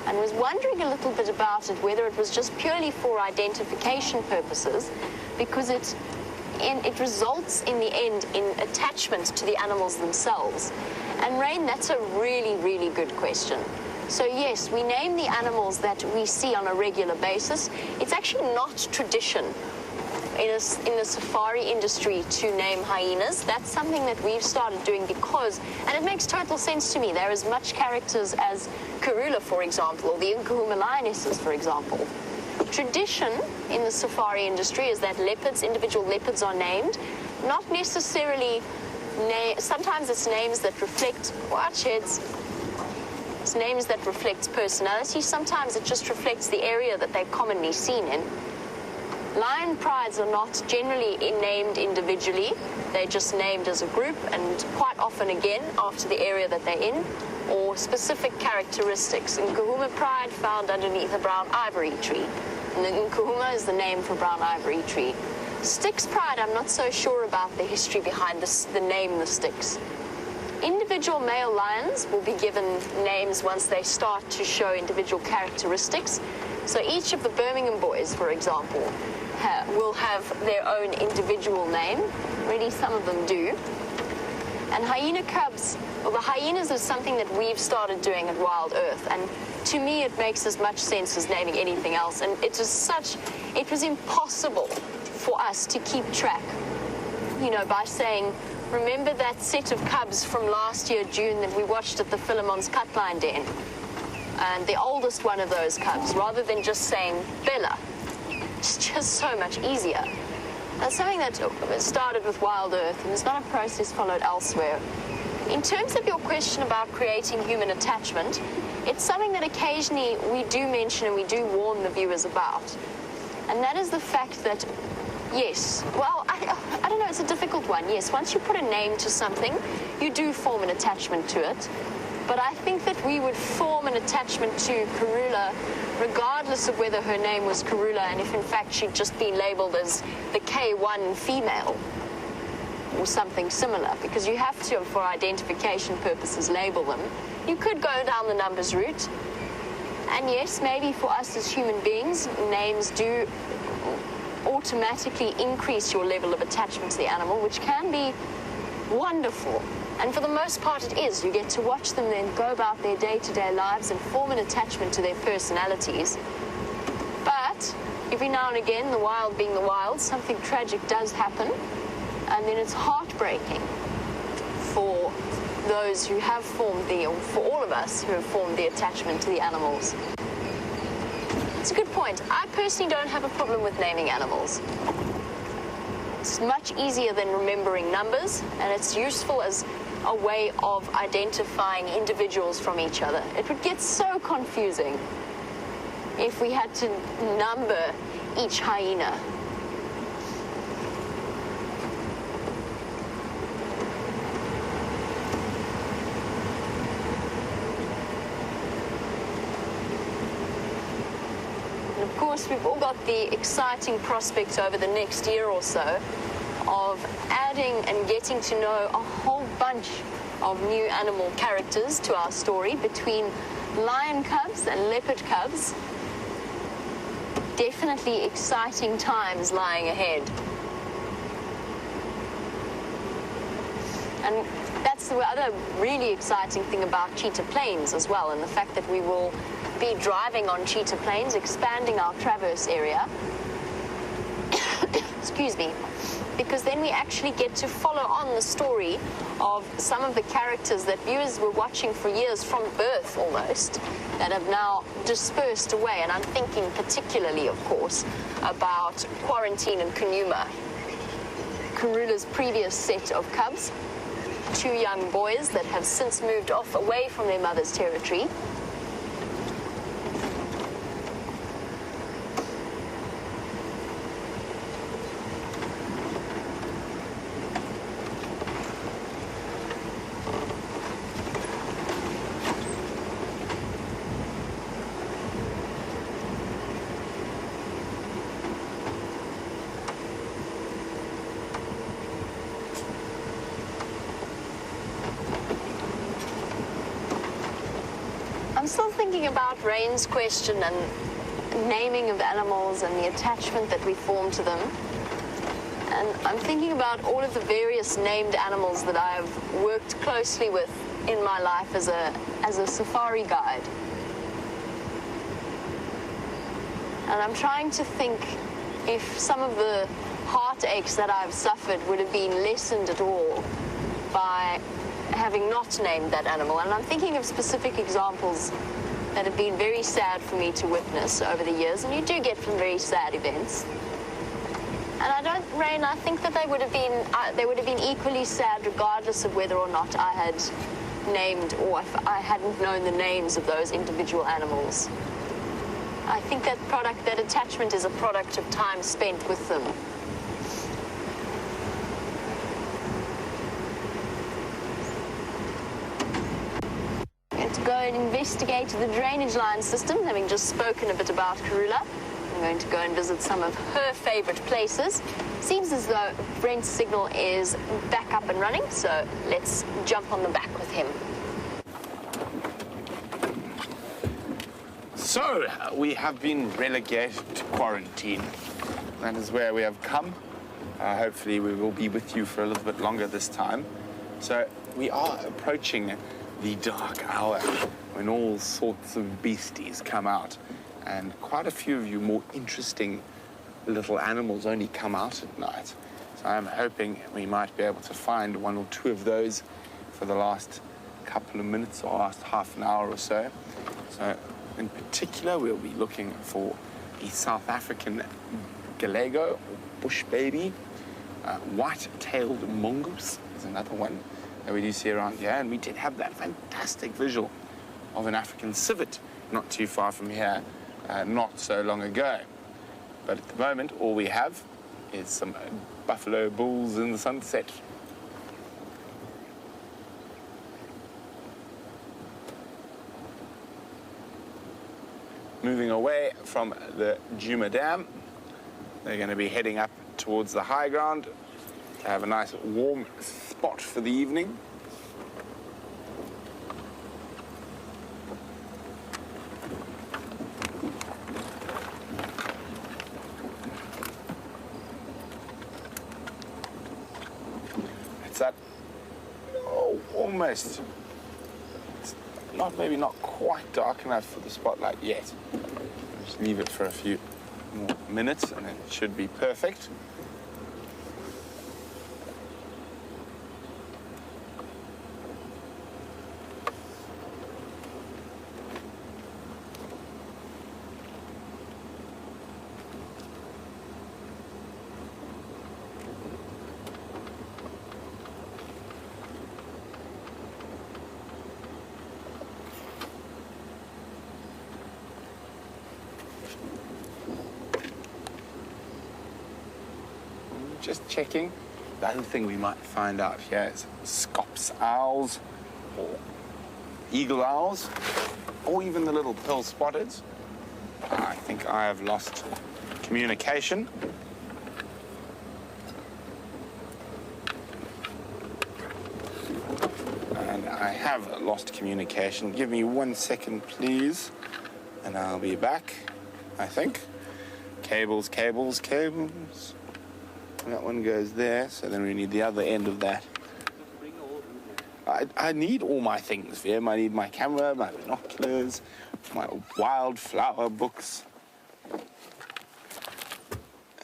and was wondering a little bit about it, whether it was just purely for identification purposes, because it results in the end in attachment to the animals themselves. And Rain, that's a really, really good question. So yes, we name the animals that we see on a regular basis. It's actually not tradition in the safari industry to name hyenas. That's something that we've started doing because, and it makes total sense to me, they're as much characters as Karula, for example, or the Nkuhuma lionesses, for example. Tradition in the safari industry is that individual leopards are named, not necessarily, sometimes it's names that reflect, watch heads, it's names that reflect personality. Sometimes it just reflects the area that they're commonly seen in. Lion prides are not generally named individually. They're just named as a group, and quite often again after the area that they're in or specific characteristics. Nkuhuma pride found underneath a brown ivory tree. And the Nkuhuma is the name for brown ivory tree. Styx pride, I'm not so sure about the history behind the name the Styx. Individual male lions will be given names once they start to show individual characteristics. So each of the Birmingham boys, for example, will have their own individual name. Really, some of them do. And hyena cubs, well, the hyenas is something that we've started doing at WildEarth, and to me it makes as much sense as naming anything else. And it was impossible for us to keep track, by saying, remember that set of cubs from last year, June, that we watched at the Philemon's Cutline Den? And the oldest one of those cubs, rather than just saying Bella. It's just so much easier. That's something that started with WildEarth, and it's not a process followed elsewhere. In terms of your question about creating human attachment, it's something that occasionally we do mention and we do warn the viewers about. And that is the fact that, yes, well, I don't know, it's a difficult one. Yes, once you put a name to something, you do form an attachment to it. But I think that we would form an attachment to Karula regardless of whether her name was Karula and if in fact she'd just been labeled as the K1 female or something similar, because you have to, for identification purposes, label them. You could go down the numbers route. And yes, maybe for us as human beings, names do automatically increase your level of attachment to the animal, which can be wonderful. And for the most part it is. You get to watch them then go about their day-to-day lives and form an attachment to their personalities. But every now and again, the wild being the wild, something tragic does happen, and then it's heartbreaking for those who have formed or for all of us who have formed the attachment to the animals. It's a good point. I personally don't have a problem with naming animals. It's much easier than remembering numbers, and it's useful as a way of identifying individuals from each other. It would get so confusing if we had to number each hyena. And of course, we've all got the exciting prospect over the next year or so of adding and getting to know a whole bunch of new animal characters to our story between lion cubs and leopard cubs. Definitely exciting times lying ahead. And that's the other really exciting thing about cheetah plains as well, and the fact that we will be driving on cheetah plains, expanding our traverse area. Excuse me. Because then we actually get to follow on the story of some of the characters that viewers were watching for years from birth almost, that have now dispersed away. And I'm thinking particularly, of course, about Quarantine and Kanuma, Karula's previous set of cubs, 2 young boys that have since moved off away from their mother's territory. I'm still thinking about Rain's question and naming of animals and the attachment that we form to them. And I'm thinking about all of the various named animals that I've worked closely with in my life as a safari guide. And I'm trying to think if some of the heartaches that I've suffered would have been lessened at all by having not named that animal. And I'm thinking of specific examples that have been very sad for me to witness over the years, and you do get some very sad events. And Rain, I think that they would have been equally sad regardless of whether or not I had named or if I hadn't known the names of those individual animals. I think that attachment is a product of time spent with them. To go and investigate the drainage line system, having just spoken a bit about Karula. I'm going to go and visit some of her favorite places. Seems as though Brent's signal is back up and running, so let's jump on the back with him. So, we have been relegated to quarantine. That is where we have come. Hopefully we will be with you for a little bit longer this time. So, we are approaching the dark hour when all sorts of beasties come out, and quite a few of you more interesting little animals only come out at night. So I'm hoping we might be able to find 1 or 2 of those for the last couple of minutes or last half an hour or so. So in particular, we'll be looking for the South African Galego, or bush baby, white-tailed mongoose is another one that we do see around here, and we did have that fantastic visual of an African civet not too far from here, not so long ago. But at the moment, all we have is some buffalo bulls in the sunset. Moving away from the Juma Dam, they're going to be heading up towards the high ground to have a nice warm spot for the evening. It's that, oh, almost. It's not, maybe not quite dark enough for the spotlight yet. Just leave it for a few more minutes and it should be perfect. Just checking. The other thing we might find out here is scops owls, or eagle owls, or even the little pearl spotteds. I think I have lost communication. And I have lost communication. Give me 1 second, please, and I'll be back, I think. Cables, cables, cables. That one goes there, so then we need the other end of that. I need all my things, Vim. I need my camera, my binoculars, my wildflower books.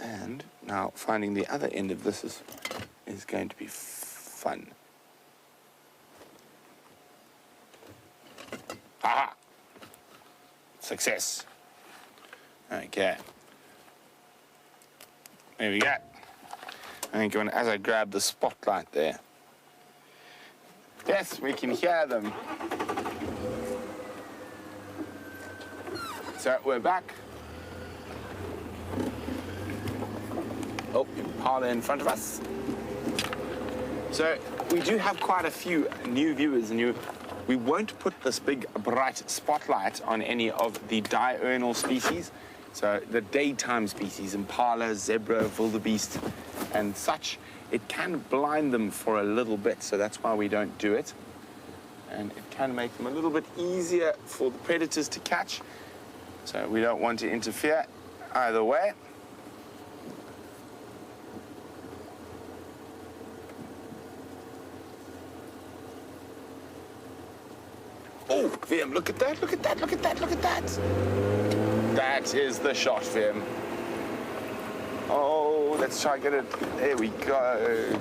And now finding the other end of this is going to be fun. Aha! Success. Okay. There we go. I think as I grab the spotlight there. Yes, we can hear them. So we're back. Oh, Impala in front of us. So we do have quite a few new viewers, and we won't put this big bright spotlight on any of the diurnal species. So the daytime species, Impala, zebra, wildebeest, and such, it can blind them for a little bit, so that's why we don't do it. And it can make them a little bit easier for the predators to catch, so we don't want to interfere either way. Oh, Vim, look at that, look at that, look at that, look at that. That is the shot, Vim. Oh, let's try and get it. There we go.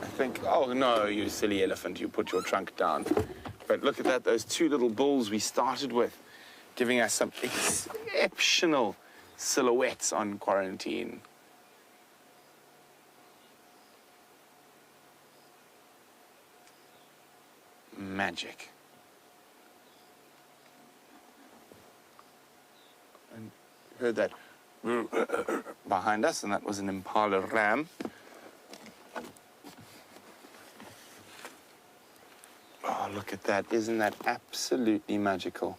I think, oh no, you silly elephant, you put your trunk down. But look at that, those two little bulls we started with, giving us some exceptional silhouettes on quarantine. Magic. And heard that behind us, and that was an Impala ram. Oh, look at that. Isn't that absolutely magical?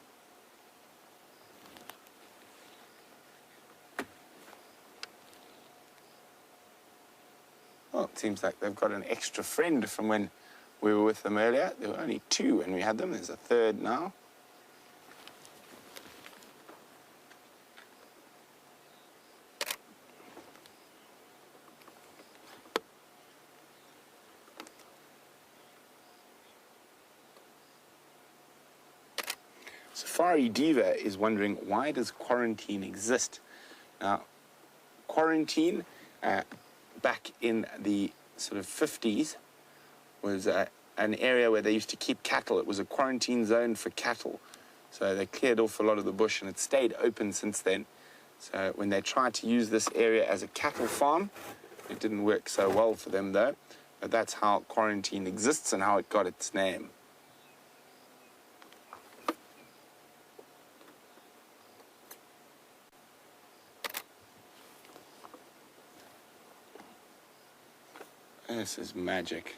Well, it seems like they've got an extra friend from when we were with them earlier. There were only two when we had them. There's a third now. Safari Diva is wondering, why does quarantine exist? Now, quarantine, back in the sort of 50s, was an area where they used to keep cattle. It was a quarantine zone for cattle. So they cleared off a lot of the bush, and it stayed open since then. So when they tried to use this area as a cattle farm, it didn't work so well for them, though. But that's how quarantine exists and how it got its name. This is magic.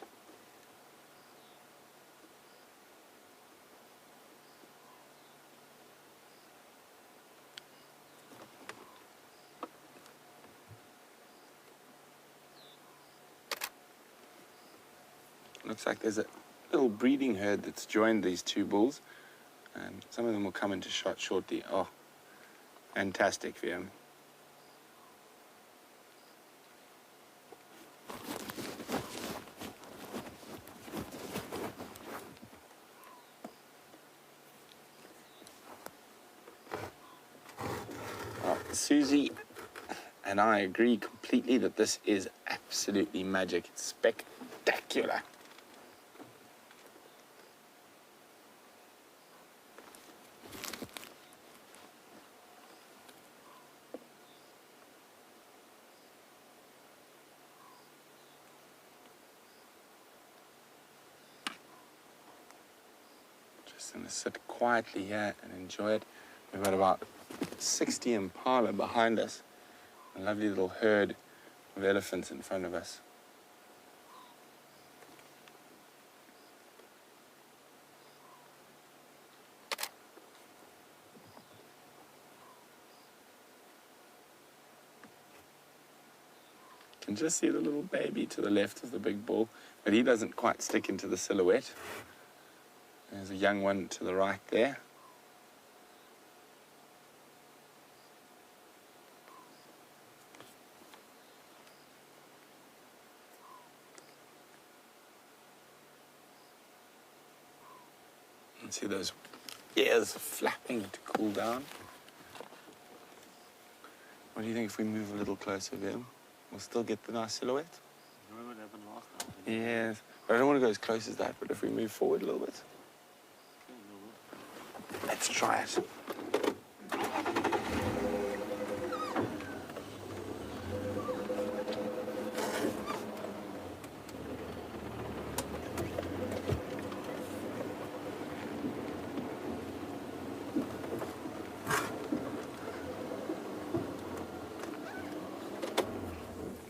Looks like there's a little breeding herd that's joined these two bulls, and some of them will come into shot shortly. Oh, fantastic view. Susie and I agree completely that this is absolutely magic. It's spectacular. Just going to sit quietly here and enjoy it. We've got about 60 Impala behind us. A lovely little herd of elephants in front of us. You can just see the little baby to the left of the big bull, but he doesn't quite stick into the silhouette. There's a young one to the right there. You see those ears flapping to cool down. What do you think if we move a little closer, Vim? We'll still get the nice silhouette? Remember what happened last time? Yes. But I don't want to go as close as that, but if we move forward a little bit. Let's try it.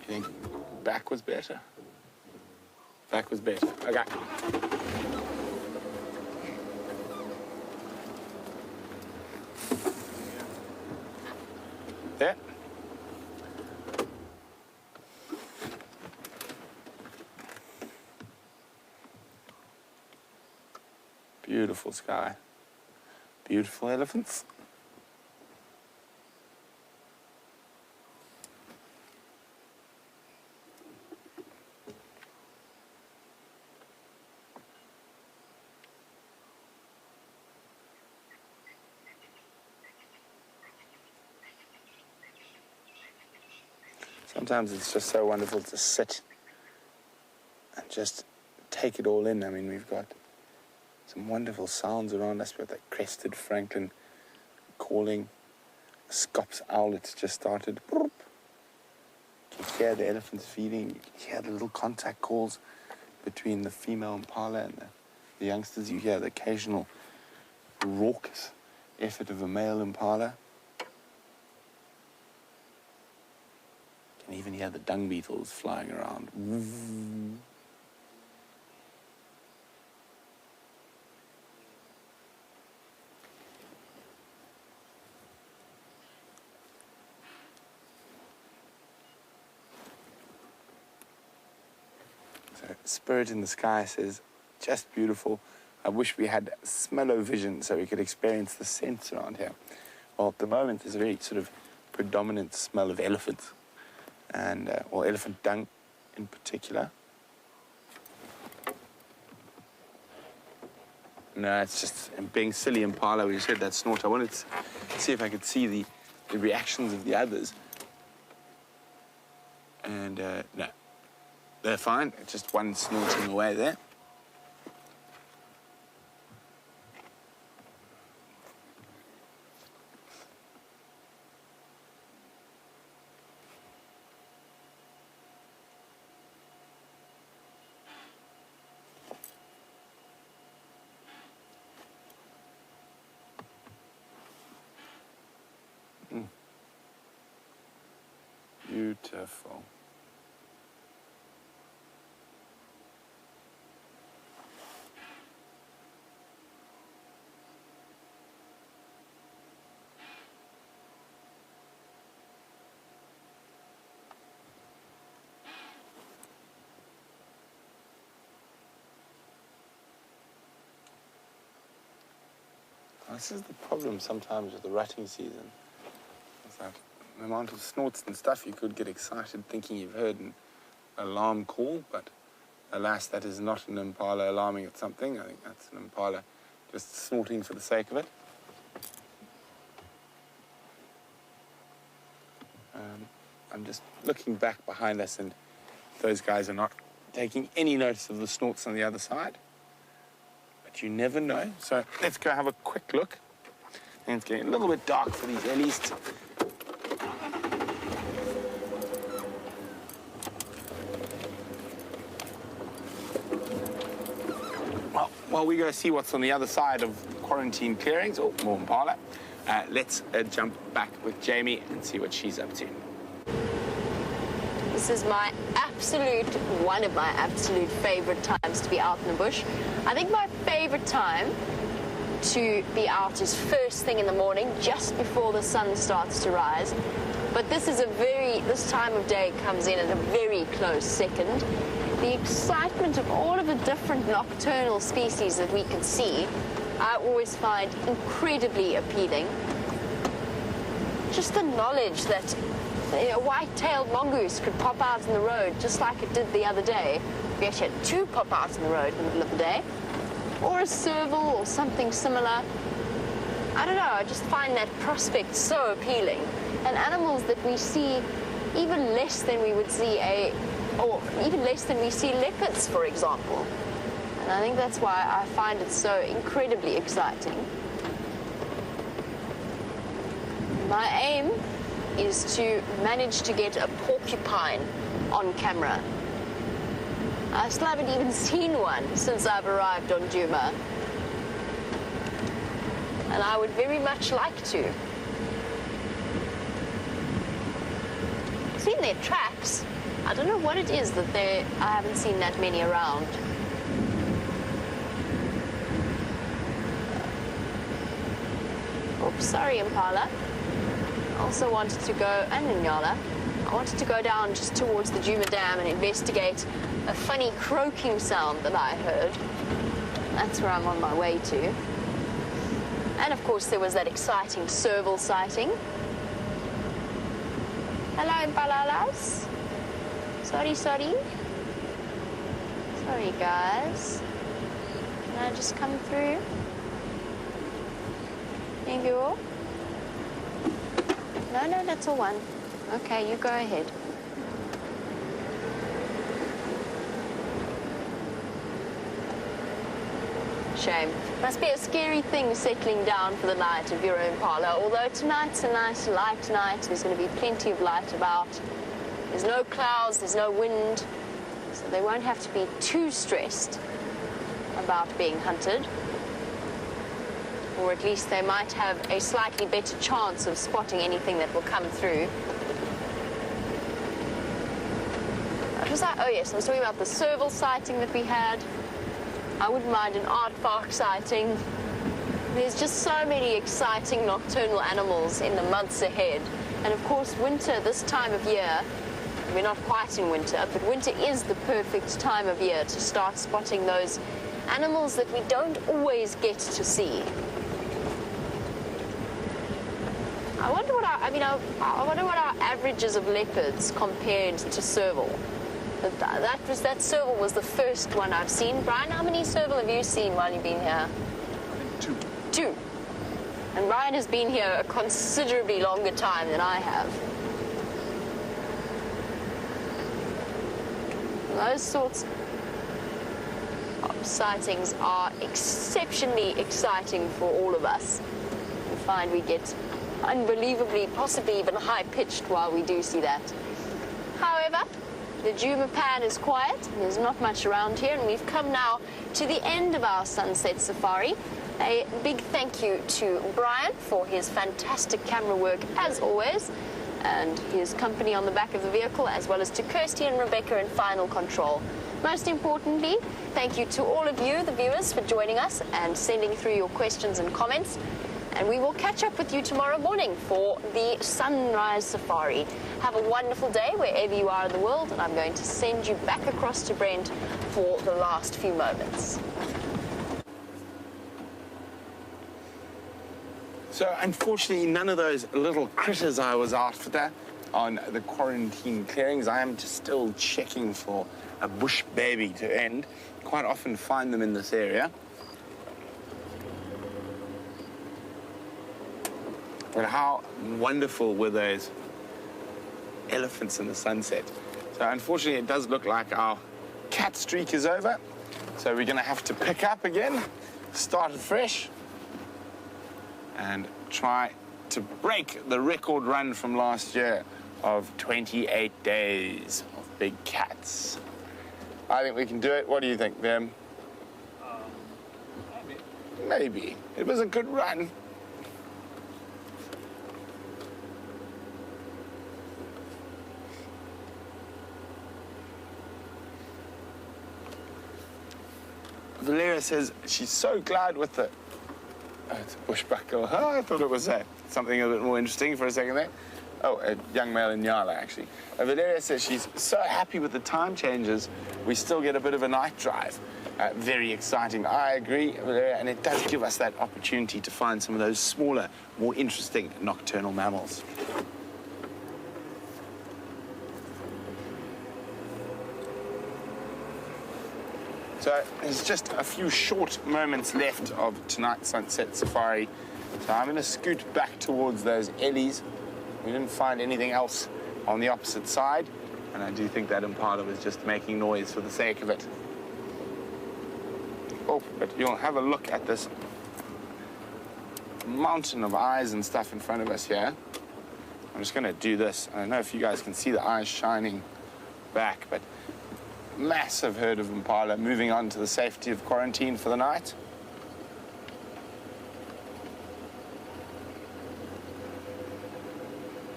You think back was better? Back was better. Okay. There. Beautiful sky. Beautiful elephants. Sometimes it's just so wonderful to sit and just take it all in. I mean, we've got some wonderful sounds around us. We've got that crested francolin calling. A Scops owlet just started. You can hear the elephants feeding. You can hear the little contact calls between the female Impala and the youngsters. You hear the occasional raucous effort of a male Impala. You can even hear the dung beetles flying around. So, Spirit in the Sky says, just beautiful. I wish we had smell-o-vision so we could experience the scents around here. Well, at the moment, there's a very sort of predominant smell of elephants, and or elephant dung in particular. No, it's just being silly Impala. We just heard that snort. I wanted to see if I could see the reactions of the others. And no, they're fine. It's just one snorting away there. Beautiful. This is the problem sometimes with the rutting season. It's that the amount of snorts and stuff, you could get excited thinking you've heard an alarm call, but alas, that is not an impala alarming at something. I think that's an impala just snorting for the sake of it. I'm just looking back behind us, and those guys are not taking any notice of the snorts on the other side. But you never know. So let's go have a quick look. And it's getting a little bit dark for these ellies. Well, while we go see what's on the other side of quarantine clearings, or more impala, let's jump back with Jamie and see what she's up to. This is one of my absolute favorite times to be out in the bush. I think my favorite time to be out is first thing in the morning, just before the sun starts to rise. But this time of day comes in at a very close second. The excitement of all of the different nocturnal species that we can see, I always find incredibly appealing. Just the knowledge that a white-tailed mongoose could pop out in the road just like it did the other day. We actually had two pop out in the road in the middle of the day. Or a serval or something similar. I don't know, I just find that prospect so appealing. And animals that we see even less than we would see even less than we see leopards, for example. And I think that's why I find it so incredibly exciting. My aim is to manage to get a porcupine on camera. I still haven't even seen one since I've arrived on Djuma. And I would very much like to. I've seen their tracks. I don't know what it is that I haven't seen that many around. Oops, sorry, Impala. I also wanted to go, and Inyala, I wanted to go down just towards the Djuma Dam and investigate a funny croaking sound that I heard. That's where I'm on my way to. And of course there was that exciting serval sighting. Hello, Impalalas. Sorry. Sorry, guys. Can I just come through? Thank you. No, that's all one. Okay, you go ahead. Shame. Must be a scary thing settling down for the night if you're an impala. Although tonight's a nice light night, there's going to be plenty of light about. There's no clouds, there's no wind, so they won't have to be too stressed about being hunted. Or at least they might have a slightly better chance of spotting anything that will come through. What was that? Oh yes, I was talking about the serval sighting that we had. I wouldn't mind an aardvark sighting. There's just so many exciting nocturnal animals in the months ahead. And of course, winter, this time of year, we're not quite in winter, but winter is the perfect time of year to start spotting those animals that we don't always get to see. I wonder what our averages of leopards compared to serval. That serval was the first one I've seen. Brian, how many serval have you seen while you've been here? I think two. Two. And Brian has been here a considerably longer time than I have. Those sorts of sightings are exceptionally exciting for all of us. We find we get unbelievably, possibly even high-pitched while we do see that. However, the Djuma pan is quiet, there's not much around here, and we've come now to the end of our sunset safari. A big thank you to Brian for his fantastic camera work as always, and his company on the back of the vehicle, as well as to Kirsty and Rebecca in final control. Most importantly, thank you to all of you, the viewers, for joining us and sending through your questions and comments. And we will catch up with you tomorrow morning for the sunrise safari. Have a wonderful day wherever you are in the world, and I'm going to send you back across to Brent for the last few moments. So unfortunately, none of those little critters I was after on the quarantine clearings. I am just still checking for a bush baby to end. Quite often find them in this area. But how wonderful were those elephants in the sunset. So unfortunately, it does look like our cat streak is over. So we're gonna have to pick up again, start fresh, and try to break the record run from last year of 28 days of big cats. I think we can do it. What do you think, Vim? Maybe. It was a good run. Valeria says she's so glad with the... Oh, it's a bushbuck. Oh, I thought it was something a bit more interesting for a second there. Oh, a young male Impala, actually. Valeria says she's so happy with the time changes, we still get a bit of a night drive. Very exciting. I agree, Valeria, and it does give us that opportunity to find some of those smaller, more interesting nocturnal mammals. So there's just a few short moments left of tonight's sunset safari. So I'm going to scoot back towards those ellies. We didn't find anything else on the opposite side, and I do think that Impala was just making noise for the sake of it. Oh, but you'll have a look at this mountain of eyes and stuff in front of us here. I'm just going to do this. I don't know if you guys can see the eyes shining back, but massive herd of Impala moving on to the safety of quarantine for the night.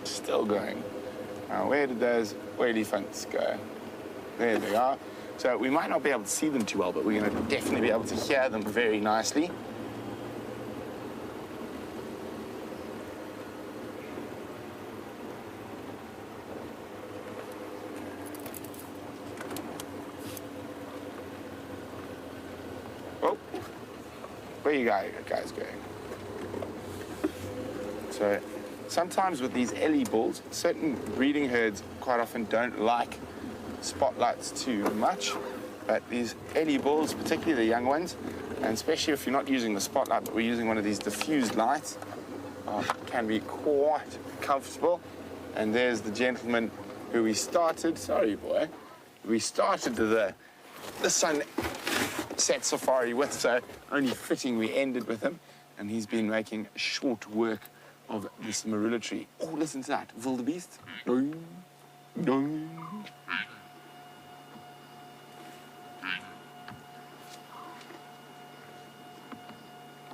Still going. Now, where did those elephants go? There they are. So we might not be able to see them too well, but we're going to definitely be able to hear them very nicely. Oh, where you guys going? So sometimes with these ellie bulls, certain breeding herds quite often don't like spotlights too much, but these ellie bulls, particularly the young ones, and especially if you're not using the spotlight, but we're using one of these diffused lights, can be quite comfortable. And there's the gentleman who we started, sorry boy, we started the sunset safari with, so only fitting we ended with him, and he's been making short work of this marula tree. Oh, listen to that, wildebeest. Doing, doing.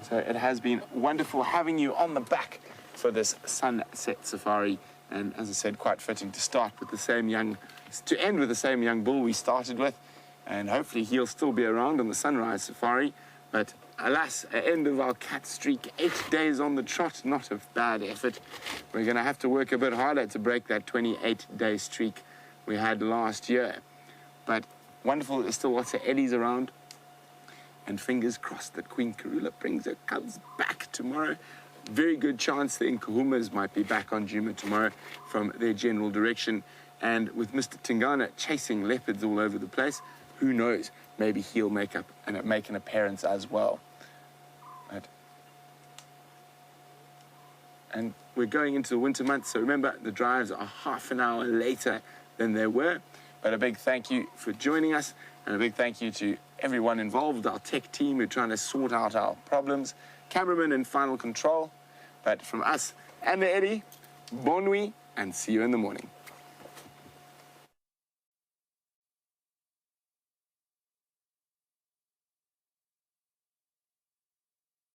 So it has been wonderful having you on the back for this sunset safari. And as I said, quite fitting to start with the same to end with the same young bull we started with. And hopefully he'll still be around on the sunrise safari. But alas, an end of our cat streak, 8 days on the trot, not a bad effort. We're going to have to work a bit harder to break that 28-day streak we had last year. But wonderful, there's still lots of eddies around. And fingers crossed that Queen Karula brings her cubs back tomorrow. Very good chance the Nkuhumas might be back on Djuma tomorrow from their general direction. And with Mr. Tingana chasing leopards all over the place, who knows? Maybe he'll make an appearance as well. And we're going into the winter months, so remember, the drives are half an hour later than they were. But a big thank you for joining us, and a big thank you to everyone involved, our tech team who are trying to sort out our problems, cameraman in final control. But from us and the Eddie, bon nuit, and see you in the morning.